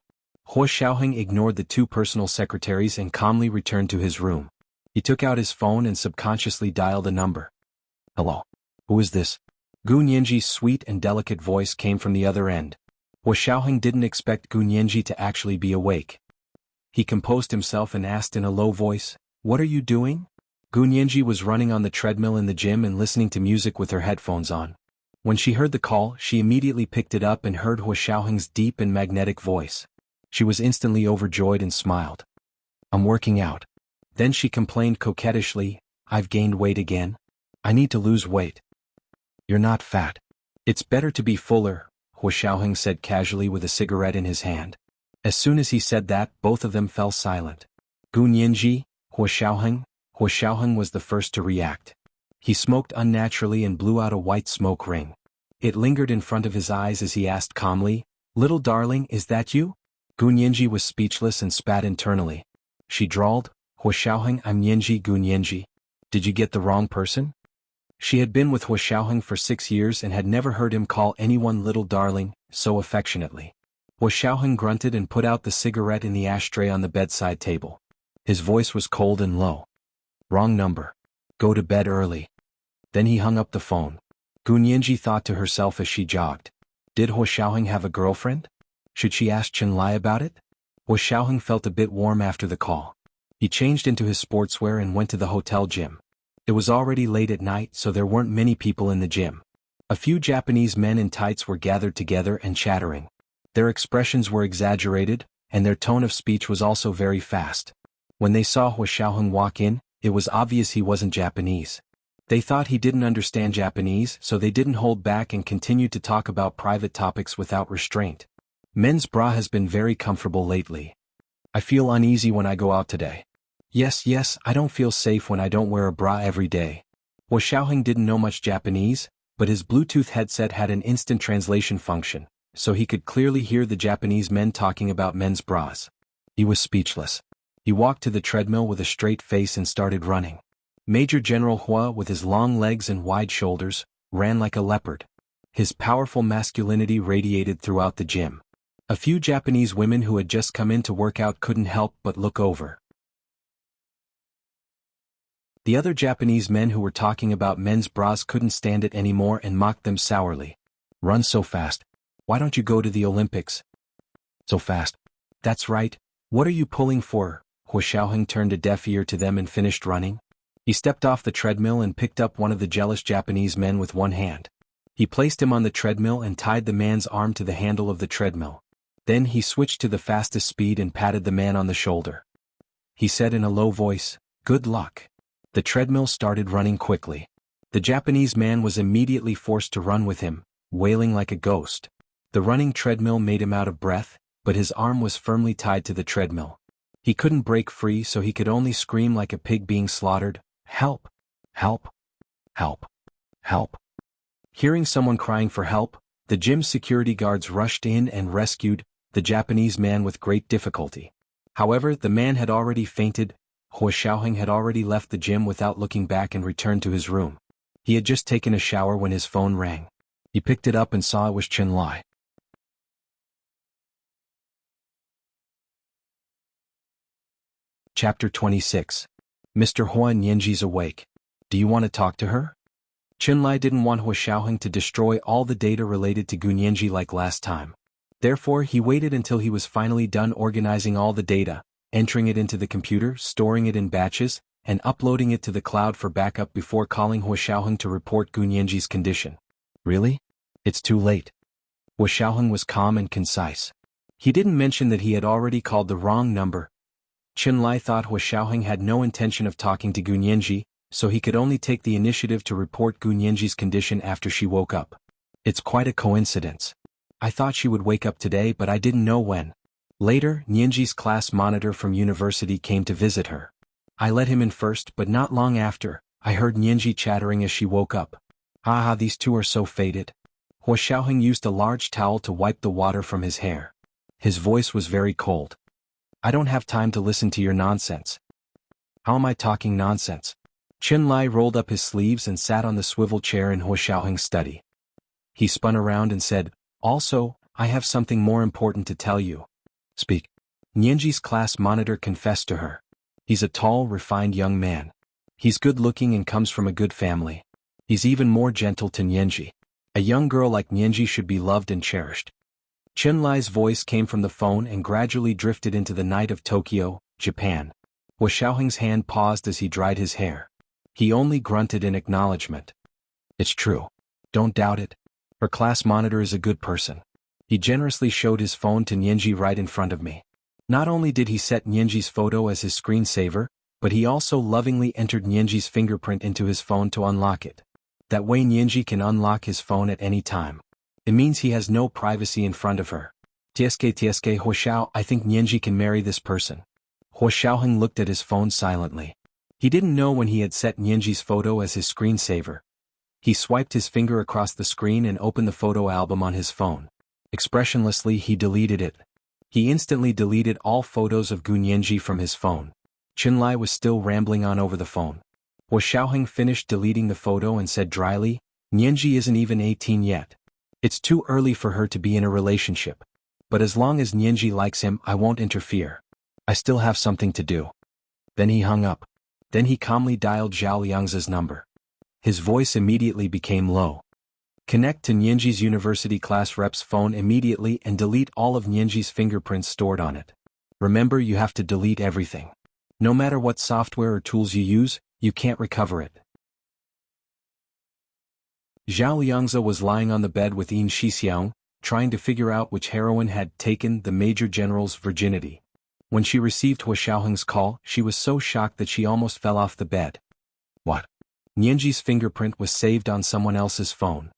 Huo Xiaoheng ignored the 2 personal secretaries and calmly returned to his room. He took out his phone and subconsciously dialed a number. Hello. Who is this? Gu Nianji's sweet and delicate voice came from the other end. Huo Xiaoheng didn't expect Gu Nianji to actually be awake. He composed himself and asked in a low voice, What are you doing? Gu Nianji was running on the treadmill in the gym and listening to music with her headphones on. When she heard the call, she immediately picked it up and heard Huo Xiaoheng's deep and magnetic voice. She was instantly overjoyed and smiled. I'm working out. Then she complained coquettishly, I've gained weight again. I need to lose weight. You're not fat. It's better to be fuller, Huo Xiaoheng said casually with a cigarette in his hand. As soon as he said that, both of them fell silent. Gu Nianji, Huo Xiaoheng was the first to react. He smoked unnaturally and blew out a white smoke ring. It lingered in front of his eyes as he asked calmly, Little darling, is that you? Gu Nianji was speechless and spat internally. She drawled, Huo Xiaoheng, I'm Nianji Gu Nianji. Did you get the wrong person? She had been with Huo Xiaoheng for 6 years and had never heard him call anyone little darling so affectionately. Huo Xiaoheng grunted and put out the cigarette in the ashtray on the bedside table. His voice was cold and low. Wrong number. Go to bed early. Then he hung up the phone. Gu Nianji thought to herself as she jogged. Did Huo Xiaoheng have a girlfriend? Should she ask Chen Lai about it? Huo Xiaoheng felt a bit warm after the call. He changed into his sportswear and went to the hotel gym. It was already late at night, so there weren't many people in the gym. A few Japanese men in tights were gathered together and chattering. Their expressions were exaggerated, and their tone of speech was also very fast. When they saw Hua Xiaoheng walk in, it was obvious he wasn't Japanese. They thought he didn't understand Japanese, so they didn't hold back and continued to talk about private topics without restraint. Men's bra has been very comfortable lately. I feel uneasy when I go out today. Yes, I don't feel safe when I don't wear a bra every day. Hua Xiaoheng didn't know much Japanese, but his Bluetooth headset had an instant translation function, so he could clearly hear the Japanese men talking about men's bras. He was speechless. He walked to the treadmill with a straight face and started running. Major General Hua, with his long legs and wide shoulders, ran like a leopard. His powerful masculinity radiated throughout the gym. A few Japanese women who had just come in to work out couldn't help but look over. The other Japanese men who were talking about men's bras couldn't stand it anymore and mocked them sourly. Run so fast. Why don't you go to the Olympics? So fast. That's right. What are you pulling for? Hua Xiaoheng turned a deaf ear to them and finished running. He stepped off the treadmill and picked up one of the jealous Japanese men with one hand. He placed him on the treadmill and tied the man's arm to the handle of the treadmill. Then he switched to the fastest speed and patted the man on the shoulder. He said in a low voice, "Good luck." The treadmill started running quickly. The Japanese man was immediately forced to run with him, wailing like a ghost. The running treadmill made him out of breath, but his arm was firmly tied to the treadmill. He couldn't break free, so he could only scream like a pig being slaughtered, "Help! Help! Help! Help!" Hearing someone crying for help, the gym's security guards rushed in and rescued the Japanese man with great difficulty. However, the man had already fainted. Hua Xiaoheng had already left the gym without looking back and returned to his room. He had just taken a shower when his phone rang. He picked it up and saw it was Chen Lai. Chapter 26. Mr. Hua, Nianji's awake. Do you want to talk to her? Chen Lai didn't want Hua Xiaoheng to destroy all the data related to Gu Nianji like last time. Therefore, he waited until he was finally done organizing all the data, entering it into the computer, storing it in batches, and uploading it to the cloud for backup before calling Hua Xiaoheng to report Gu Nianji's condition. Really? It's too late. Hua Xiaoheng was calm and concise. He didn't mention that he had already called the wrong number. Chen Lai thought Hua Xiaoheng had no intention of talking to Gu Nianji, so he could only take the initiative to report Gu Nianji's condition after she woke up. It's quite a coincidence. I thought she would wake up today, but I didn't know when. Later, Nianji's class monitor from university came to visit her. I let him in first, but not long after, I heard Nianji chattering as she woke up. Haha, these two are so fated. Hua Xiaoheng used a large towel to wipe the water from his hair. His voice was very cold. I don't have time to listen to your nonsense. How am I talking nonsense? Chen Lai rolled up his sleeves and sat on the swivel chair in Hua Xiaoheng's study. He spun around and said, "Also, I have something more important to tell you." Speak. Nianji's class monitor confessed to her. He's a tall, refined young man. He's good-looking and comes from a good family. He's even more gentle to Nianji. A young girl like Nianji should be loved and cherished. Chen Lai's voice came from the phone and gradually drifted into the night of Tokyo, Japan. Hua Xiaoheng's hand paused as he dried his hair. He only grunted in acknowledgement. It's true. Don't doubt it. Her class monitor is a good person. He generously showed his phone to Nianji right in front of me. Not only did he set Nianji's photo as his screensaver, but he also lovingly entered Nianji's fingerprint into his phone to unlock it. That way Nianji can unlock his phone at any time. It means he has no privacy in front of her. TSK Hua Xiao, I think Nianji can marry this person. Hua Xiaoheng looked at his phone silently. He didn't know when he had set Nianji's photo as his screensaver. He swiped his finger across the screen and opened the photo album on his phone. Expressionlessly he deleted it. He instantly deleted all photos of Gu Nianji from his phone. Chen Lai was still rambling on over the phone. Hua Xiaoheng finished deleting the photo and said dryly, Nianji isn't even 18 yet. It's too early for her to be in a relationship. But as long as Nianji likes him, I won't interfere. I still have something to do. Then he hung up. Then he calmly dialed Zhao Liang's number. His voice immediately became low. Connect to Nianji's university class rep's phone immediately and delete all of Nianji's fingerprints stored on it. Remember, you have to delete everything. No matter what software or tools you use, you can't recover it. Zhao Liangza was lying on the bed with Yin Shixiang, trying to figure out which heroine had taken the Major General's virginity. When she received Hua Xiaoheng's call, she was so shocked that she almost fell off the bed. What? Nianji's fingerprint was saved on someone else's phone.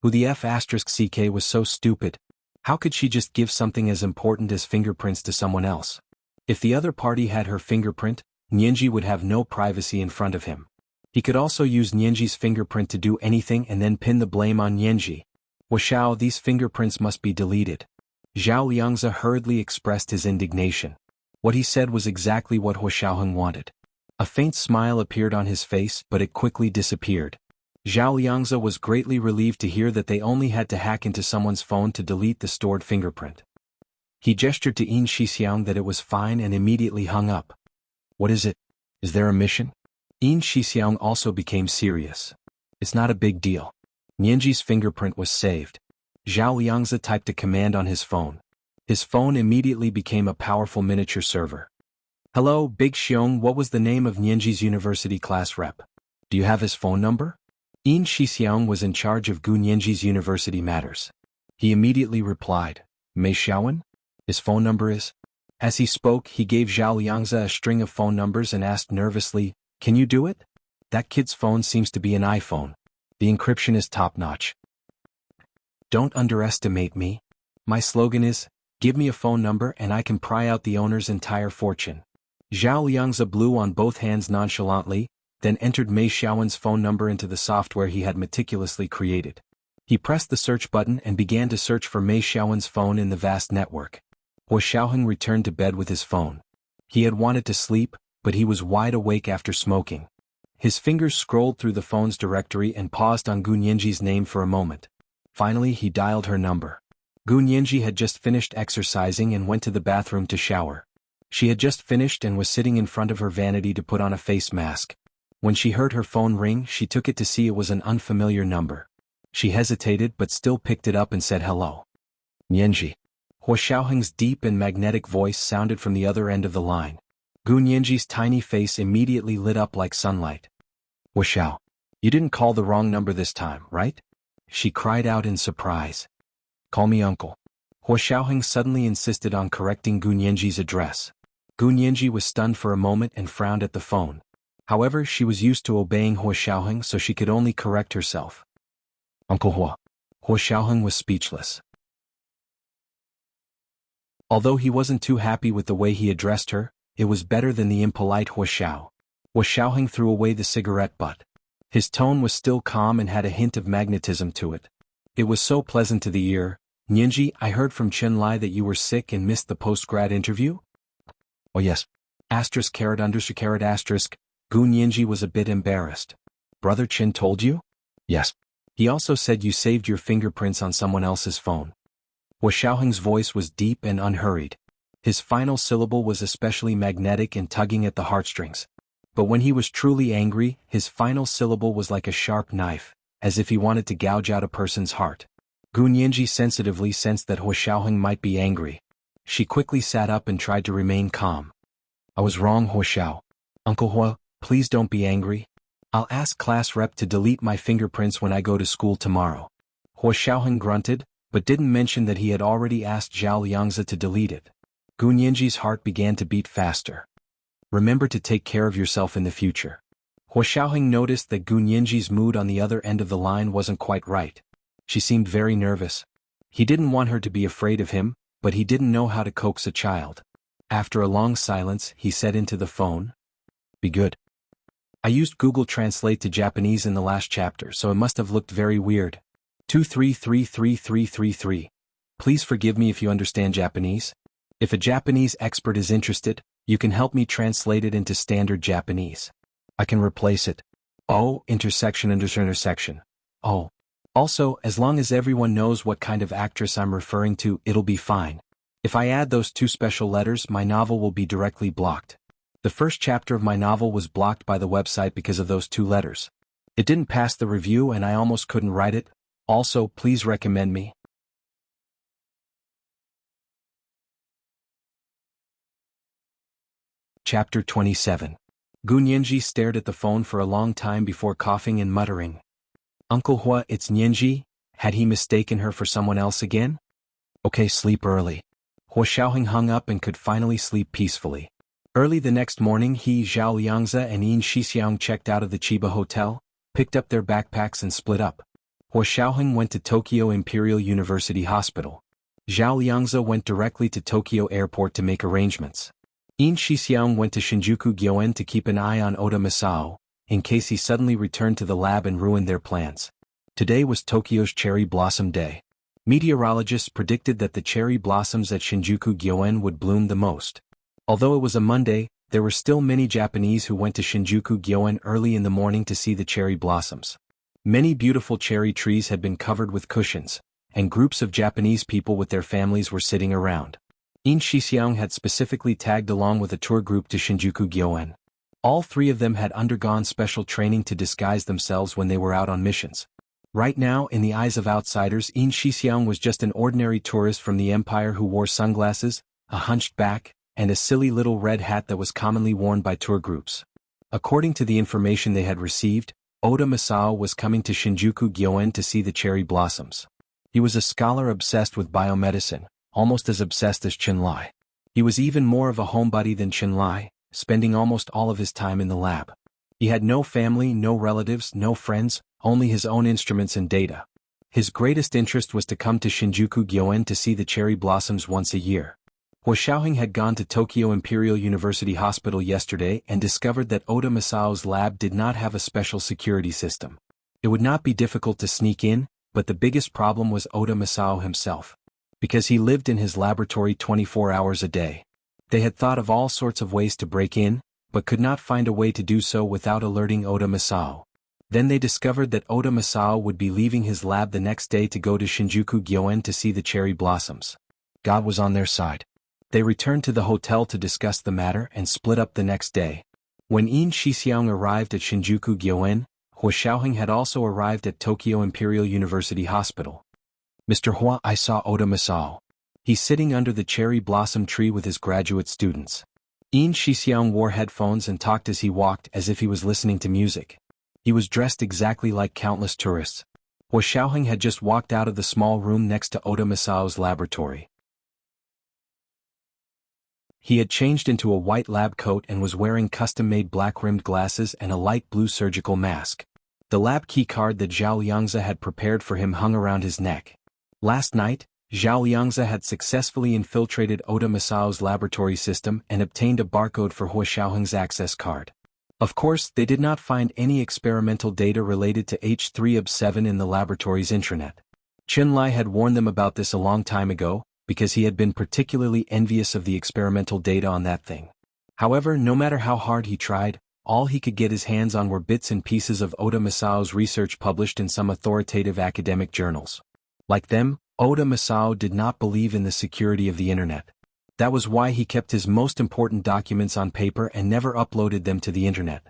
Who the F***ck was so stupid? How could she just give something as important as fingerprints to someone else? If the other party had her fingerprint, Nianji would have no privacy in front of him. He could also use Nianji's fingerprint to do anything and then pin the blame on Nianji. Hua Xiao, these fingerprints must be deleted. Zhao Liangzi hurriedly expressed his indignation. What he said was exactly what Hua Xiaoheng wanted. A faint smile appeared on his face, but it quickly disappeared. Zhao Liangzi was greatly relieved to hear that they only had to hack into someone's phone to delete the stored fingerprint. He gestured to Yin Shixiang that it was fine and immediately hung up. What is it? Is there a mission? Yin Shixiang also became serious. It's not a big deal. Nianji's fingerprint was saved. Zhao Liangzi typed a command on his phone. His phone immediately became a powerful miniature server. Hello, Big Xiong, what was the name of Nianji's university class rep? Do you have his phone number? Yin Shixiang was in charge of Gu Nianji's university matters. He immediately replied, Mei Xiaowen? His phone number is? As he spoke, he gave Zhao Liangzi a string of phone numbers and asked nervously, Can you do it? That kid's phone seems to be an iPhone. The encryption is top-notch. Don't underestimate me. My slogan is, give me a phone number and I can pry out the owner's entire fortune. Zhao Liangzi blew on both hands nonchalantly, then entered Mei Xiaowen's phone number into the software he had meticulously created. He pressed the search button and began to search for Mei Xiaowen's phone in the vast network. Hua Xiaoheng returned to bed with his phone. He had wanted to sleep, but he was wide awake after smoking. His fingers scrolled through the phone's directory and paused on Gu Nianji's name for a moment. Finally, he dialed her number. Gu Nianji had just finished exercising and went to the bathroom to shower. She had just finished and was sitting in front of her vanity to put on a face mask. When she heard her phone ring, she took it to see it was an unfamiliar number. She hesitated but still picked it up and said hello. Nianji. Hua Xiaoheng's deep and magnetic voice sounded from the other end of the line. Gu Nianji's tiny face immediately lit up like sunlight. Hua Xiao. You didn't call the wrong number this time, right? She cried out in surprise. Call me uncle. Hua Xiaoheng suddenly insisted on correcting Gu Nianji's address. Gu Nianji was stunned for a moment and frowned at the phone. However, she was used to obeying Hua Xiaoheng, so she could only correct herself. Uncle Hua. Hua Xiaoheng was speechless. Although he wasn't too happy with the way he addressed her, it was better than the impolite Hua Xiao. Hua Xiaoheng threw away the cigarette butt. His tone was still calm and had a hint of magnetism to it. It was so pleasant to the ear. Nianji, I heard from Chen Lai that you were sick and missed the post-grad interview? Oh yes. ******. Gu Nianji was a bit embarrassed. Brother Chen told you? Yes. He also said you saved your fingerprints on someone else's phone. Hua Xiaoheng's voice was deep and unhurried. His final syllable was especially magnetic and tugging at the heartstrings. But when he was truly angry, his final syllable was like a sharp knife, as if he wanted to gouge out a person's heart. Gu Nianji sensitively sensed that Hua Xiaoheng might be angry. She quickly sat up and tried to remain calm. I was wrong, Hua Xiao. Uncle Hua, please don't be angry. I'll ask class rep to delete my fingerprints when I go to school tomorrow. Hua Xiaoheng grunted, but didn't mention that he had already asked Zhao Liangzi to delete it. Gu Nianji's heart began to beat faster. Remember to take care of yourself in the future. Hua Xiaoheng noticed that Gu Nianji's mood on the other end of the line wasn't quite right. She seemed very nervous. He didn't want her to be afraid of him, but he didn't know how to coax a child. After a long silence, he said into the phone, Be good. I used Google Translate to Japanese in the last chapter, so it must have looked very weird. 233333. Please forgive me if you understand Japanese. If a Japanese expert is interested, you can help me translate it into standard Japanese. I can replace it. Oh, intersection. Oh. Also, as long as everyone knows what kind of actress I'm referring to, it'll be fine. If I add those two special letters, my novel will be directly blocked. The first chapter of my novel was blocked by the website because of those two letters. It didn't pass the review and I almost couldn't write it. Also, please recommend me. Chapter 27. Gu Nianji stared at the phone for a long time before coughing and muttering. Uncle Hua, it's Nianji? Had he mistaken her for someone else again? Okay, sleep early. Hua Xiaoheng hung up and could finally sleep peacefully. Early the next morning Zhao Liangzi and Yin Shixiang checked out of the Chiba Hotel, picked up their backpacks and split up. Hua Xiaoheng went to Tokyo Imperial University Hospital. Zhao Liangzi went directly to Tokyo Airport to make arrangements. Yin Shixiang went to Shinjuku Gyoen to keep an eye on Oda Masao, in case he suddenly returned to the lab and ruined their plans. Today was Tokyo's Cherry Blossom Day. Meteorologists predicted that the cherry blossoms at Shinjuku Gyoen would bloom the most. Although it was a Monday, there were still many Japanese who went to Shinjuku Gyoen early in the morning to see the cherry blossoms. Many beautiful cherry trees had been covered with cushions, and groups of Japanese people with their families were sitting around. Yin Shixiang had specifically tagged along with a tour group to Shinjuku Gyoen. All three of them had undergone special training to disguise themselves when they were out on missions. Right now, in the eyes of outsiders, Yin Shixiang was just an ordinary tourist from the empire who wore sunglasses, a hunched back, and a silly little red hat that was commonly worn by tour groups. According to the information they had received, Oda Masao was coming to Shinjuku Gyoen to see the cherry blossoms. He was a scholar obsessed with biomedicine, almost as obsessed as Qinlai. He was even more of a homebody than Qinlai, spending almost all of his time in the lab. He had no family, no relatives, no friends, only his own instruments and data. His greatest interest was to come to Shinjuku Gyoen to see the cherry blossoms once a year. Hua Xiaoheng had gone to Tokyo Imperial University Hospital yesterday and discovered that Oda Masao's lab did not have a special security system. It would not be difficult to sneak in, but the biggest problem was Oda Masao himself. Because he lived in his laboratory 24 hours a day. They had thought of all sorts of ways to break in, but could not find a way to do so without alerting Oda Masao. Then they discovered that Oda Masao would be leaving his lab the next day to go to Shinjuku Gyoen to see the cherry blossoms. God was on their side. They returned to the hotel to discuss the matter and split up the next day. When Yin Shixiang arrived at Shinjuku Gyoen, Hua Xiaoheng had also arrived at Tokyo Imperial University Hospital. Mr. Hua, I saw Oda Masao. He's sitting under the cherry blossom tree with his graduate students. Yin Shixiang wore headphones and talked as he walked as if he was listening to music. He was dressed exactly like countless tourists. Hua Xiaoheng had just walked out of the small room next to Oda Masao's laboratory. He had changed into a white lab coat and was wearing custom-made black-rimmed glasses and a light blue surgical mask. The lab key card that Zhao Liangzi had prepared for him hung around his neck. Last night, Zhao Liangzi had successfully infiltrated Oda Masao's laboratory system and obtained a barcode for Hua Xiaoheng's access card. Of course, they did not find any experimental data related to H3ob7 in the laboratory's intranet. Qinlai had warned them about this a long time ago, because he had been particularly envious of the experimental data on that thing. However, no matter how hard he tried, all he could get his hands on were bits and pieces of Oda Masao's research published in some authoritative academic journals. Like them, Oda Masao did not believe in the security of the internet. That was why he kept his most important documents on paper and never uploaded them to the internet.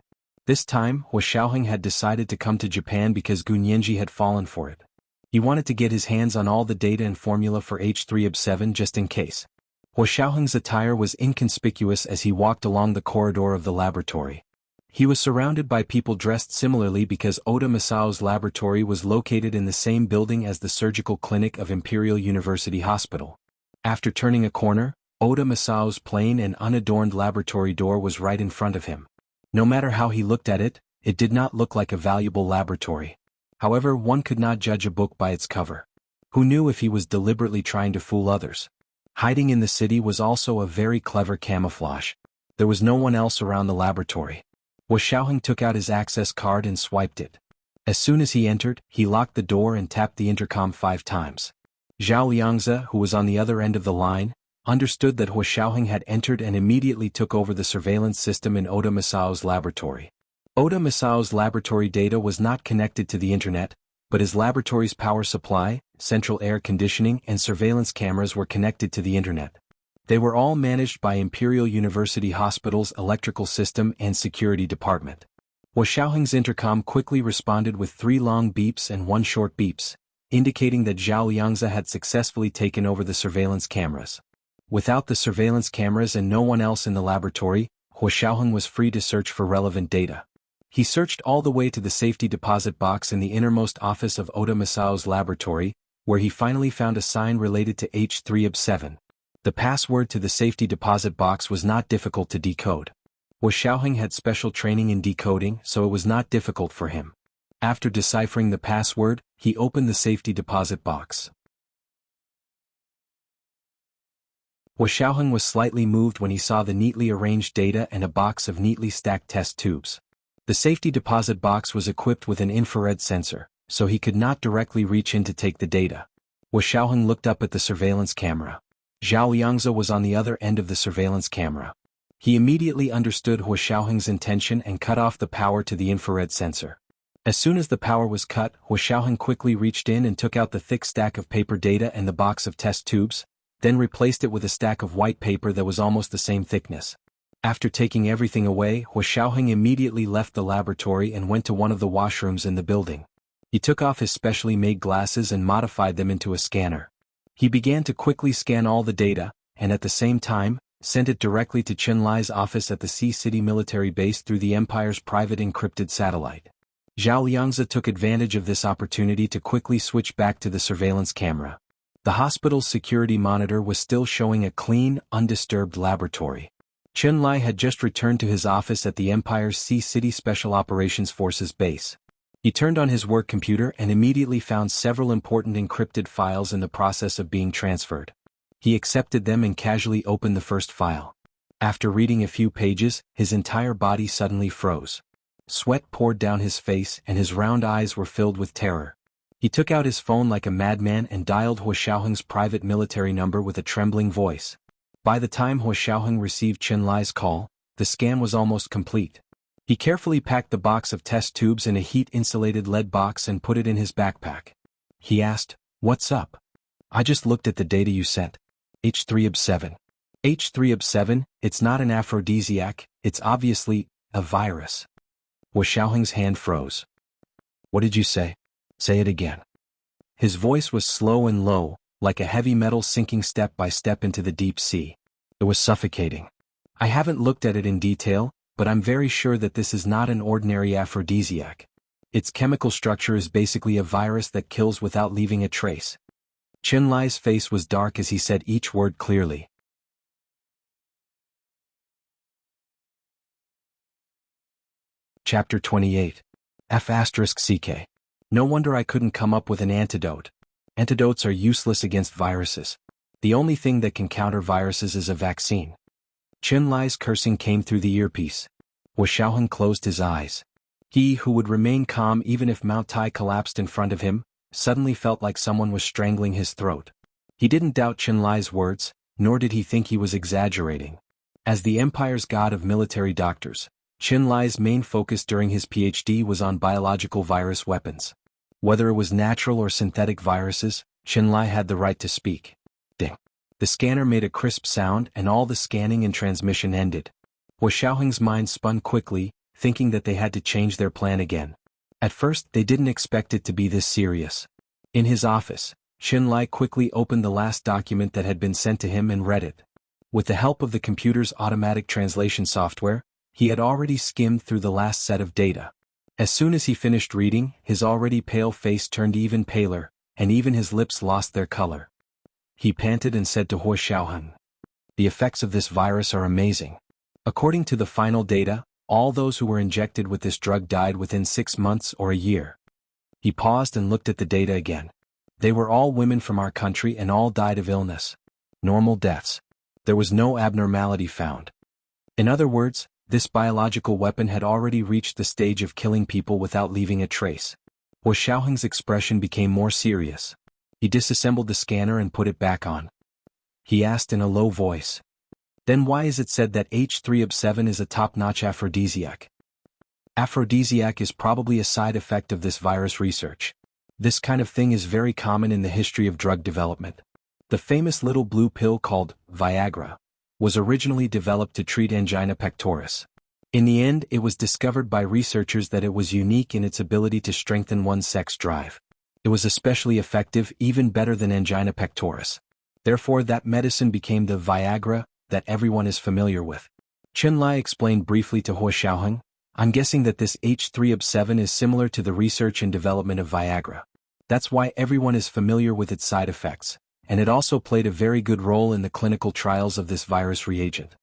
This time, Hua Xiaoheng had decided to come to Japan because Guanyenji had fallen for it. He wanted to get his hands on all the data and formula for H3ob7 just in case. Hua Xiaoheng's attire was inconspicuous as he walked along the corridor of the laboratory. He was surrounded by people dressed similarly because Oda Masao's laboratory was located in the same building as the surgical clinic of Imperial University Hospital. After turning a corner, Oda Masao's plain and unadorned laboratory door was right in front of him. No matter how he looked at it, it did not look like a valuable laboratory. However, one could not judge a book by its cover. Who knew if he was deliberately trying to fool others? Hiding in the city was also a very clever camouflage. There was no one else around the laboratory. Hua Xiaoheng took out his access card and swiped it. As soon as he entered, he locked the door and tapped the intercom 5 times. Zhao Liangzi, who was on the other end of the line, understood that Hua Xiaoheng had entered and immediately took over the surveillance system in Oda Masao's laboratory. Oda Masao's laboratory data was not connected to the internet, but his laboratory's power supply, central air conditioning and surveillance cameras were connected to the internet. They were all managed by Imperial University Hospital's electrical system and security department. Hua Xiaoheng's intercom quickly responded with 3 long beeps and 1 short beeps, indicating that Zhao Liangzi had successfully taken over the surveillance cameras. Without the surveillance cameras and no one else in the laboratory, Hua Xiaoheng was free to search for relevant data. He searched all the way to the safety deposit box in the innermost office of Oda Masao's laboratory, where he finally found a sign related to H3ob7. The password to the safety deposit box was not difficult to decode. Wu Xiaoheng had special training in decoding, so it was not difficult for him. After deciphering the password, he opened the safety deposit box. Wu Xiaoheng was slightly moved when he saw the neatly arranged data and a box of neatly stacked test tubes. The safety deposit box was equipped with an infrared sensor, so he could not directly reach in to take the data. Wu Xiaoheng looked up at the surveillance camera. Zhao Liangzi was on the other end of the surveillance camera. He immediately understood Wu Xiaoheng's intention and cut off the power to the infrared sensor. As soon as the power was cut, Wu Xiaoheng quickly reached in and took out the thick stack of paper data and the box of test tubes, then replaced it with a stack of white paper that was almost the same thickness. After taking everything away, Wu Xiaoheng immediately left the laboratory and went to one of the washrooms in the building. He took off his specially made glasses and modified them into a scanner. He began to quickly scan all the data, and at the same time, sent it directly to Chen Lai's office at the Sea City military base through the Empire's private encrypted satellite. Zhao Liangzi took advantage of this opportunity to quickly switch back to the surveillance camera. The hospital's security monitor was still showing a clean, undisturbed laboratory. Chen Lai had just returned to his office at the Empire's Sea City Special Operations Forces base. He turned on his work computer and immediately found several important encrypted files in the process of being transferred. He accepted them and casually opened the first file. After reading a few pages, his entire body suddenly froze. Sweat poured down his face and his round eyes were filled with terror. He took out his phone like a madman and dialed Wu Xiaoheng's private military number with a trembling voice. By the time Wu Xiaoheng received Chen Lai's call, the scan was almost complete. He carefully packed the box of test tubes in a heat-insulated lead box and put it in his backpack. He asked, "What's up?" "I just looked at the data you sent. H3ob7. H3ob7, it's not an aphrodisiac, it's obviously a virus." Wu Xiaoheng's hand froze. "What did you say? Say it again." His voice was slow and low, like a heavy metal sinking step by step into the deep sea. It was suffocating. "I haven't looked at it in detail, but I'm very sure that this is not an ordinary aphrodisiac. Its chemical structure is basically a virus that kills without leaving a trace." Chen Lai's face was dark as he said each word clearly. Chapter 28. F***CK. No wonder I couldn't come up with an antidote. Antidotes are useless against viruses. The only thing that can counter viruses is a vaccine. Chen Lai's cursing came through the earpiece. Wu Xiaoheng closed his eyes. He, who would remain calm even if Mount Tai collapsed in front of him, suddenly felt like someone was strangling his throat. He didn't doubt Chen Lai's words, nor did he think he was exaggerating. As the Empire's god of military doctors, Chen Lai's main focus during his PhD was on biological virus weapons. Whether it was natural or synthetic viruses, Chen Lai had the right to speak. Ding. The scanner made a crisp sound and all the scanning and transmission ended. Wu Xiaoheng's mind spun quickly, thinking that they had to change their plan again. At first, they didn't expect it to be this serious. In his office, Chen Lai quickly opened the last document that had been sent to him and read it. With the help of the computer's automatic translation software, he had already skimmed through the last set of data. As soon as he finished reading, his already pale face turned even paler, and even his lips lost their color. He panted and said to Wu Xiaoheng, "The effects of this virus are amazing. According to the final data, all those who were injected with this drug died within 6 months or a year." He paused and looked at the data again. They were all women from our country and all died of illness. Normal deaths. There was no abnormality found. In other words, this biological weapon had already reached the stage of killing people without leaving a trace. Wu Xiaoheng's expression became more serious. He disassembled the scanner and put it back on. He asked in a low voice, "Then why is it said that H3ob7 is a top-notch aphrodisiac?" Aphrodisiac is probably a side effect of this virus research. This kind of thing is very common in the history of drug development. The famous little blue pill called Viagra was originally developed to treat angina pectoris. In the end, it was discovered by researchers that it was unique in its ability to strengthen one's sex drive. It was especially effective, even better than angina pectoris. Therefore, that medicine became the Viagra that everyone is familiar with. Chen Lai explained briefly to Wu Xiaoheng, "I'm guessing that this H3ob7 is similar to the research and development of Viagra." That's why everyone is familiar with its side effects, and it also played a very good role in the clinical trials of this virus reagent.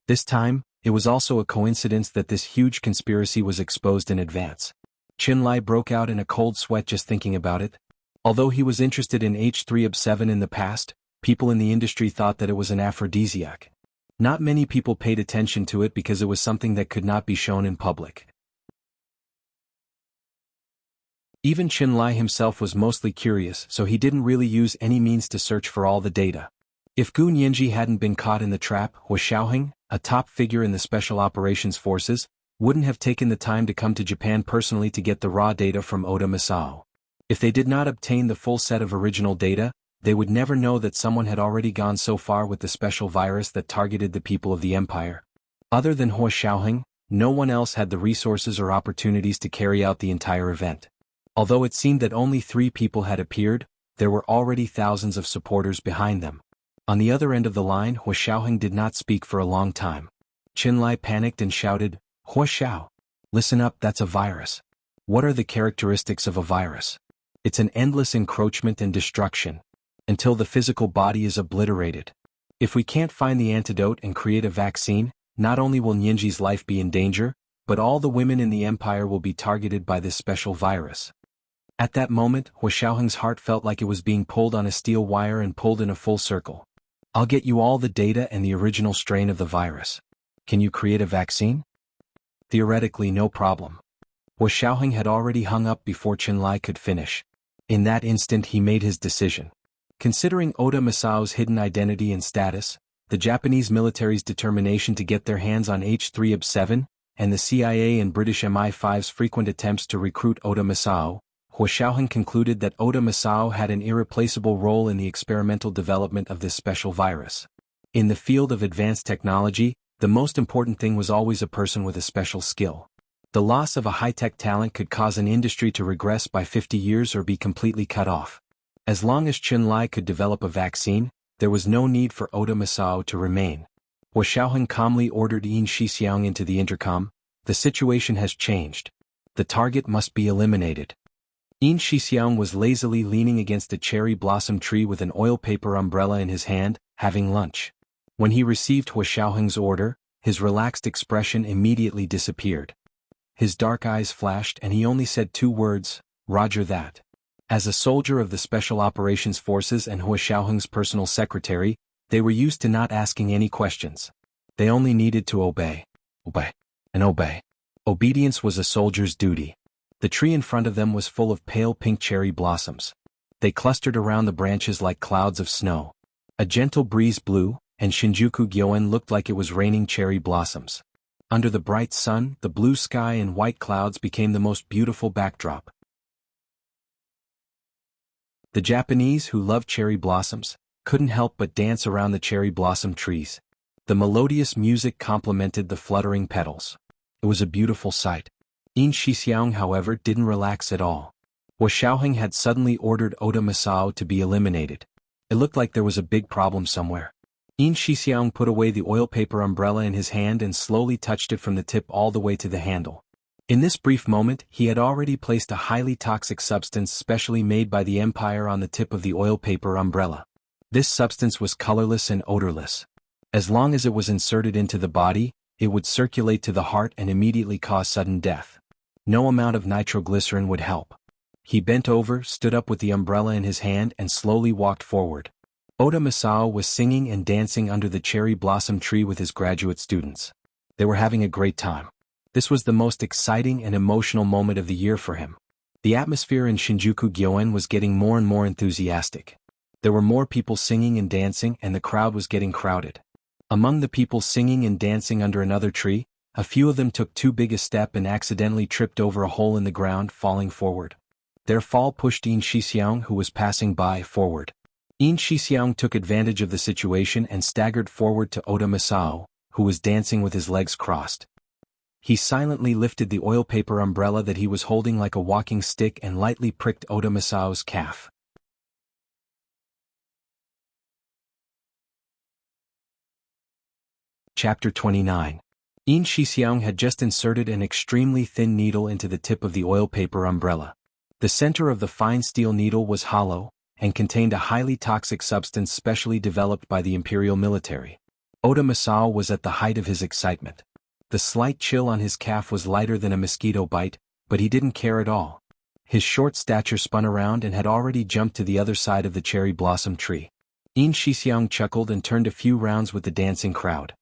This time, it was also a coincidence that this huge conspiracy was exposed in advance. Qinlai broke out in a cold sweat just thinking about it. Although he was interested in H3ob7 in the past, people in the industry thought that it was an aphrodisiac. Not many people paid attention to it because it was something that could not be shown in public. Even Qinlai himself was mostly curious, so he didn't really use any means to search for all the data. If Gu Nianji hadn't been caught in the trap, Hua Xiaoheng, a top figure in the Special Operations Forces, wouldn't have taken the time to come to Japan personally to get the raw data from Oda Masao. If they did not obtain the full set of original data, they would never know that someone had already gone so far with the special virus that targeted the people of the empire. Other than Hua Xiaoheng, no one else had the resources or opportunities to carry out the entire event. Although it seemed that only 3 people had appeared, there were already thousands of supporters behind them. On the other end of the line, Hua Xiaoheng did not speak for a long time. Qinlai panicked and shouted, "Hua Xiao! Listen up, that's a virus. What are the characteristics of a virus? It's an endless encroachment and destruction, until the physical body is obliterated. If we can't find the antidote and create a vaccine, not only will Nianji's life be in danger, but all the women in the empire will be targeted by this special virus." At that moment, Hua Xiaoheng's heart felt like it was being pulled on a steel wire and pulled in a full circle. "I'll get you all the data and the original strain of the virus. Can you create a vaccine?" Theoretically, no problem. Hua Xiaoheng had already hung up before Qinlai could finish. In that instant he made his decision. Considering Oda Masao's hidden identity and status, the Japanese military's determination to get their hands on H3ob7, and the CIA and British MI5's frequent attempts to recruit Oda Masao, Hua Xiaoheng concluded that Oda Masao had an irreplaceable role in the experimental development of this special virus. In the field of advanced technology, the most important thing was always a person with a special skill. The loss of a high-tech talent could cause an industry to regress by 50 years or be completely cut off. As long as Qinlai could develop a vaccine, there was no need for Oda Masao to remain. Hua Xiaoheng calmly ordered Yin Shixiang into the intercom. "The situation has changed. The target must be eliminated." Yin Shixiang was lazily leaning against a cherry blossom tree with an oil paper umbrella in his hand, having lunch. When he received Hua Xiaoheng's order, his relaxed expression immediately disappeared. His dark eyes flashed and he only said 2 words, "Roger that." As a soldier of the Special Operations Forces and Hua Xiaoheng's personal secretary, they were used to not asking any questions. They only needed to obey. Obey. And obey. Obedience was a soldier's duty. The tree in front of them was full of pale pink cherry blossoms. They clustered around the branches like clouds of snow. A gentle breeze blew, and Shinjuku Gyoen looked like it was raining cherry blossoms. Under the bright sun, the blue sky and white clouds became the most beautiful backdrop. The Japanese, who loved cherry blossoms, couldn't help but dance around the cherry blossom trees. The melodious music complemented the fluttering petals. It was a beautiful sight. Yin Shixiang, however, didn't relax at all. Hua Xiaoheng had suddenly ordered Oda Masao to be eliminated. It looked like there was a big problem somewhere. Yin Shixiang put away the oil paper umbrella in his hand and slowly touched it from the tip all the way to the handle. In this brief moment, he had already placed a highly toxic substance specially made by the Empire on the tip of the oil paper umbrella. This substance was colorless and odorless. As long as it was inserted into the body, it would circulate to the heart and immediately cause sudden death. No amount of nitroglycerin would help. He bent over, stood up with the umbrella in his hand and slowly walked forward. Oda Masao was singing and dancing under the cherry blossom tree with his graduate students. They were having a great time. This was the most exciting and emotional moment of the year for him. The atmosphere in Shinjuku Gyoen was getting more and more enthusiastic. There were more people singing and dancing and the crowd was getting crowded. Among the people singing and dancing under another tree, a few of them took too big a step and accidentally tripped over a hole in the ground, falling forward. Their fall pushed Yin Shixiang, who was passing by, forward. Yin Shixiang took advantage of the situation and staggered forward to Oda Masao, who was dancing with his legs crossed. He silently lifted the oil paper umbrella that he was holding like a walking stick and lightly pricked Oda Masao's calf. Chapter 29. Yin Shixiang had just inserted an extremely thin needle into the tip of the oil paper umbrella. The center of the fine steel needle was hollow, and contained a highly toxic substance specially developed by the imperial military. Oda Masao was at the height of his excitement. The slight chill on his calf was lighter than a mosquito bite, but he didn't care at all. His short stature spun around and had already jumped to the other side of the cherry blossom tree. Yin Shixiang chuckled and turned a few rounds with the dancing crowd.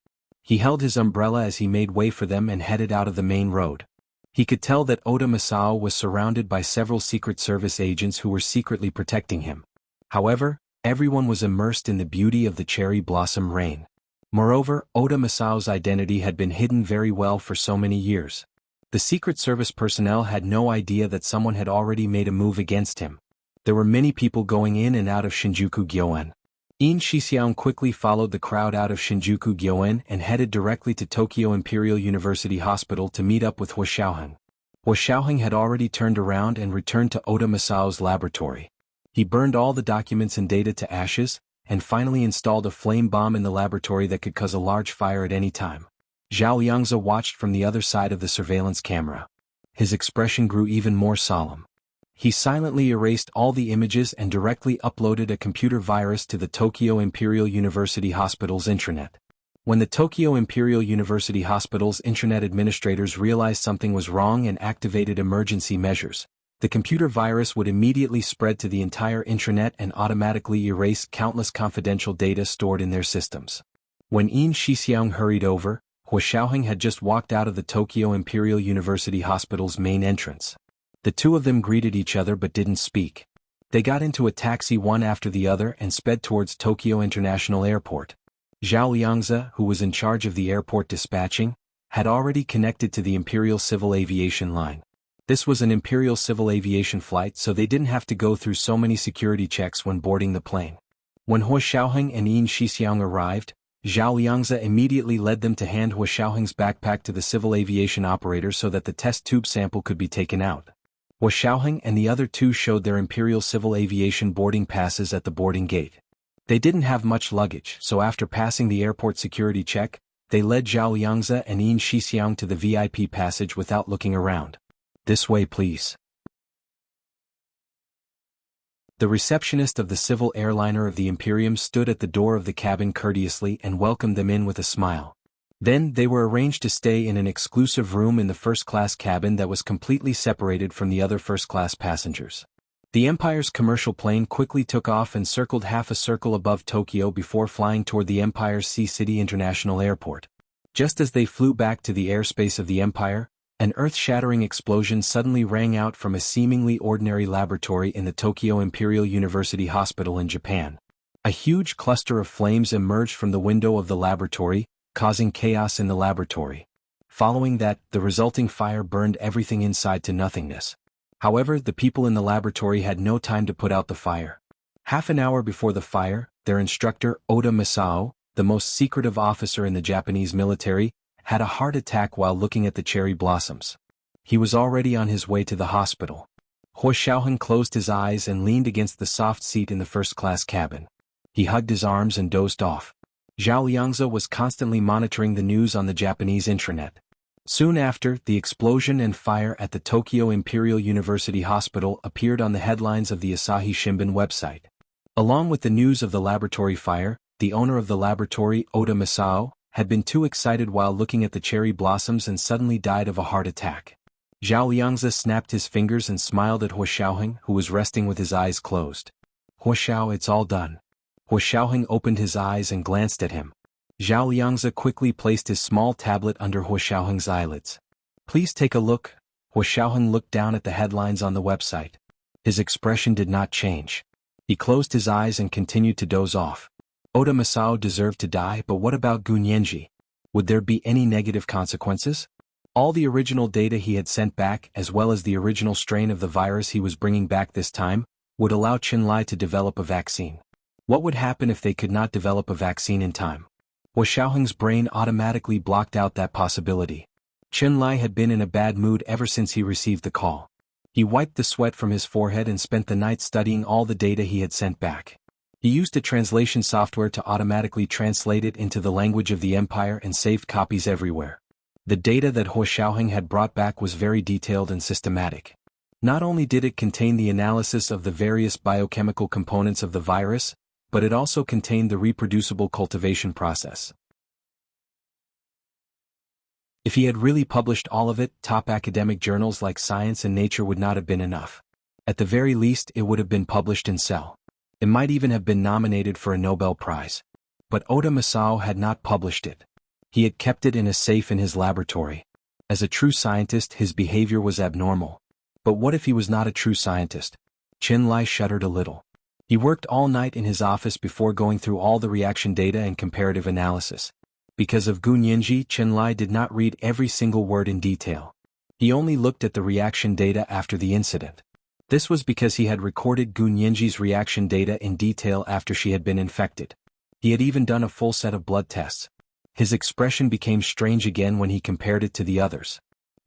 He held his umbrella as he made way for them and headed out of the main road. He could tell that Oda Masao was surrounded by several Secret Service agents who were secretly protecting him. However, everyone was immersed in the beauty of the cherry blossom rain. Moreover, Oda Masao's identity had been hidden very well for so many years. The Secret Service personnel had no idea that someone had already made a move against him. There were many people going in and out of Shinjuku Gyoen. Yin Shixiang quickly followed the crowd out of Shinjuku Gyoen and headed directly to Tokyo Imperial University Hospital to meet up with Hua Xiaoheng. Hua Xiaoheng had already turned around and returned to Oda Masao's laboratory. He burned all the documents and data to ashes, and finally installed a flame bomb in the laboratory that could cause a large fire at any time. Zhao Yangzi watched from the other side of the surveillance camera. His expression grew even more solemn. He silently erased all the images and directly uploaded a computer virus to the Tokyo Imperial University Hospital's intranet. When the Tokyo Imperial University Hospital's intranet administrators realized something was wrong and activated emergency measures, the computer virus would immediately spread to the entire intranet and automatically erase countless confidential data stored in their systems. When Yin Shixiang hurried over, Hua Xiaoheng had just walked out of the Tokyo Imperial University Hospital's main entrance. The two of them greeted each other but didn't speak. They got into a taxi one after the other and sped towards Tokyo International Airport. Zhao Yangzi, who was in charge of the airport dispatching, had already connected to the Imperial Civil Aviation line. This was an Imperial Civil Aviation flight, so they didn't have to go through so many security checks when boarding the plane. When Hua Xiaoheng and Yin Shixiang arrived, Zhao Yangzi immediately led them to hand Hua Xiaoheng's backpack to the civil aviation operator so that the test tube sample could be taken out. Hua Xiaoheng and the other two showed their Imperial Civil Aviation boarding passes at the boarding gate. They didn't have much luggage, so after passing the airport security check, they led Zhao Yangzi and Yin Shixiang to the VIP passage without looking around. "This way, please." The receptionist of the civil airliner of the Imperium stood at the door of the cabin courteously and welcomed them in with a smile. Then they were arranged to stay in an exclusive room in the first-class cabin that was completely separated from the other first-class passengers. The Empire's commercial plane quickly took off and circled half a circle above Tokyo before flying toward the Empire's Sea City International Airport. Just as they flew back to the airspace of the Empire, an earth-shattering explosion suddenly rang out from a seemingly ordinary laboratory in the Tokyo Imperial University Hospital in Japan. A huge cluster of flames emerged from the window of the laboratory, causing chaos in the laboratory. Following that, the resulting fire burned everything inside to nothingness. However, the people in the laboratory had no time to put out the fire. Half an hour before the fire, their instructor, Oda Masao, the most secretive officer in the Japanese military, had a heart attack while looking at the cherry blossoms. He was already on his way to the hospital. Hua Xiaoheng closed his eyes and leaned against the soft seat in the first-class cabin. He hugged his arms and dozed off. Zhao Yangzi was constantly monitoring the news on the Japanese intranet. Soon after, the explosion and fire at the Tokyo Imperial University Hospital appeared on the headlines of the Asahi Shimbun website. Along with the news of the laboratory fire, the owner of the laboratory, Oda Masao, had been too excited while looking at the cherry blossoms and suddenly died of a heart attack. Zhao Yangzi snapped his fingers and smiled at Hua Xiaoheng, who was resting with his eyes closed. "Hua Xiao, it's all done." Hua Xiaoheng opened his eyes and glanced at him. Zhao Yangzi quickly placed his small tablet under Hua Xiaoheng's eyelids. "Please take a look." Hua Xiaoheng looked down at the headlines on the website. His expression did not change. He closed his eyes and continued to doze off. Oda Masao deserved to die, but what about Gunyenji? Would there be any negative consequences? All the original data he had sent back, as well as the original strain of the virus he was bringing back this time, would allow Qinlai to develop a vaccine. What would happen if they could not develop a vaccine in time? Hua Xiaoheng's brain automatically blocked out that possibility. Qinlai had been in a bad mood ever since he received the call. He wiped the sweat from his forehead and spent the night studying all the data he had sent back. He used a translation software to automatically translate it into the language of the Empire and saved copies everywhere. The data that Hua Xiaoheng had brought back was very detailed and systematic. Not only did it contain the analysis of the various biochemical components of the virus, but it also contained the reproducible cultivation process. If he had really published all of it, top academic journals like Science and Nature would not have been enough. At the very least, it would have been published in Cell. It might even have been nominated for a Nobel Prize. But Oda Masao had not published it. He had kept it in a safe in his laboratory. As a true scientist, his behavior was abnormal. But what if he was not a true scientist? Qin-Lai shuddered a little. He worked all night in his office before going through all the reaction data and comparative analysis. Because of Gu Nianji, Qin-Lai did not read every single word in detail. He only looked at the reaction data after the incident. This was because he had recorded Gu Nianji's reaction data in detail after she had been infected. He had even done a full set of blood tests. His expression became strange again when he compared it to the others.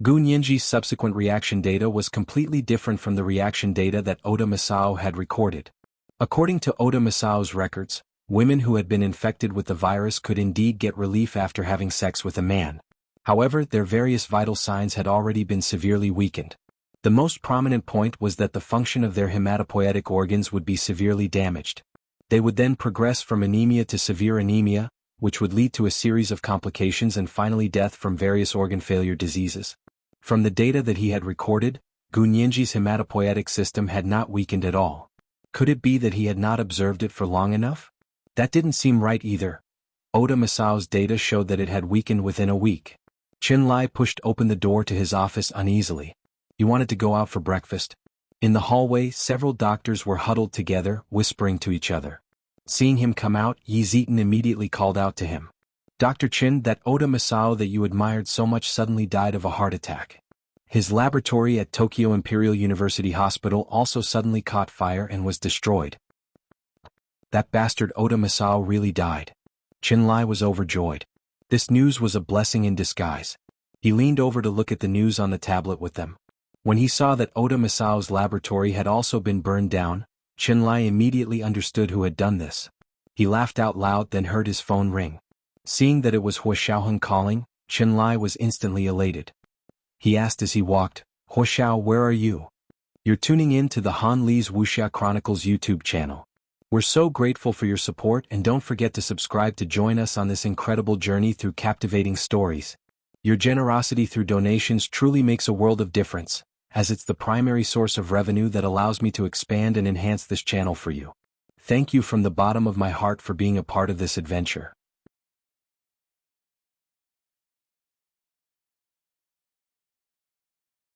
Gu Nianji's subsequent reaction data was completely different from the reaction data that Oda Masao had recorded. According to Oda Masao's records, women who had been infected with the virus could indeed get relief after having sex with a man. However, their various vital signs had already been severely weakened. The most prominent point was that the function of their hematopoietic organs would be severely damaged. They would then progress from anemia to severe anemia, which would lead to a series of complications and finally death from various organ failure diseases. From the data that he had recorded, Gu Nianji's hematopoietic system had not weakened at all. Could it be that he had not observed it for long enough? That didn't seem right either. Oda Masao's data showed that it had weakened within a week. Qin-Lai pushed open the door to his office uneasily. He wanted to go out for breakfast. In the hallway, several doctors were huddled together, whispering to each other. Seeing him come out, Yi Zitan immediately called out to him. "Dr. Qin, that Oda Masao that you admired so much suddenly died of a heart attack. His laboratory at Tokyo Imperial University Hospital also suddenly caught fire and was destroyed. That bastard Oda Masao really died." Qin-Lai was overjoyed. This news was a blessing in disguise. He leaned over to look at the news on the tablet with them. When he saw that Oda Masao's laboratory had also been burned down, Qin-Lai immediately understood who had done this. He laughed out loud, then heard his phone ring. Seeing that it was Huo Xiaoheng calling, Qin-Lai was instantly elated. He asked as he walked, "Huo Xiao, where are you?" "You're tuning in to the Han Li's Wuxia Chronicles YouTube channel. We're so grateful for your support, and don't forget to subscribe to join us on this incredible journey through captivating stories. Your generosity through donations truly makes a world of difference, as it's the primary source of revenue that allows me to expand and enhance this channel for you. Thank you from the bottom of my heart for being a part of this adventure."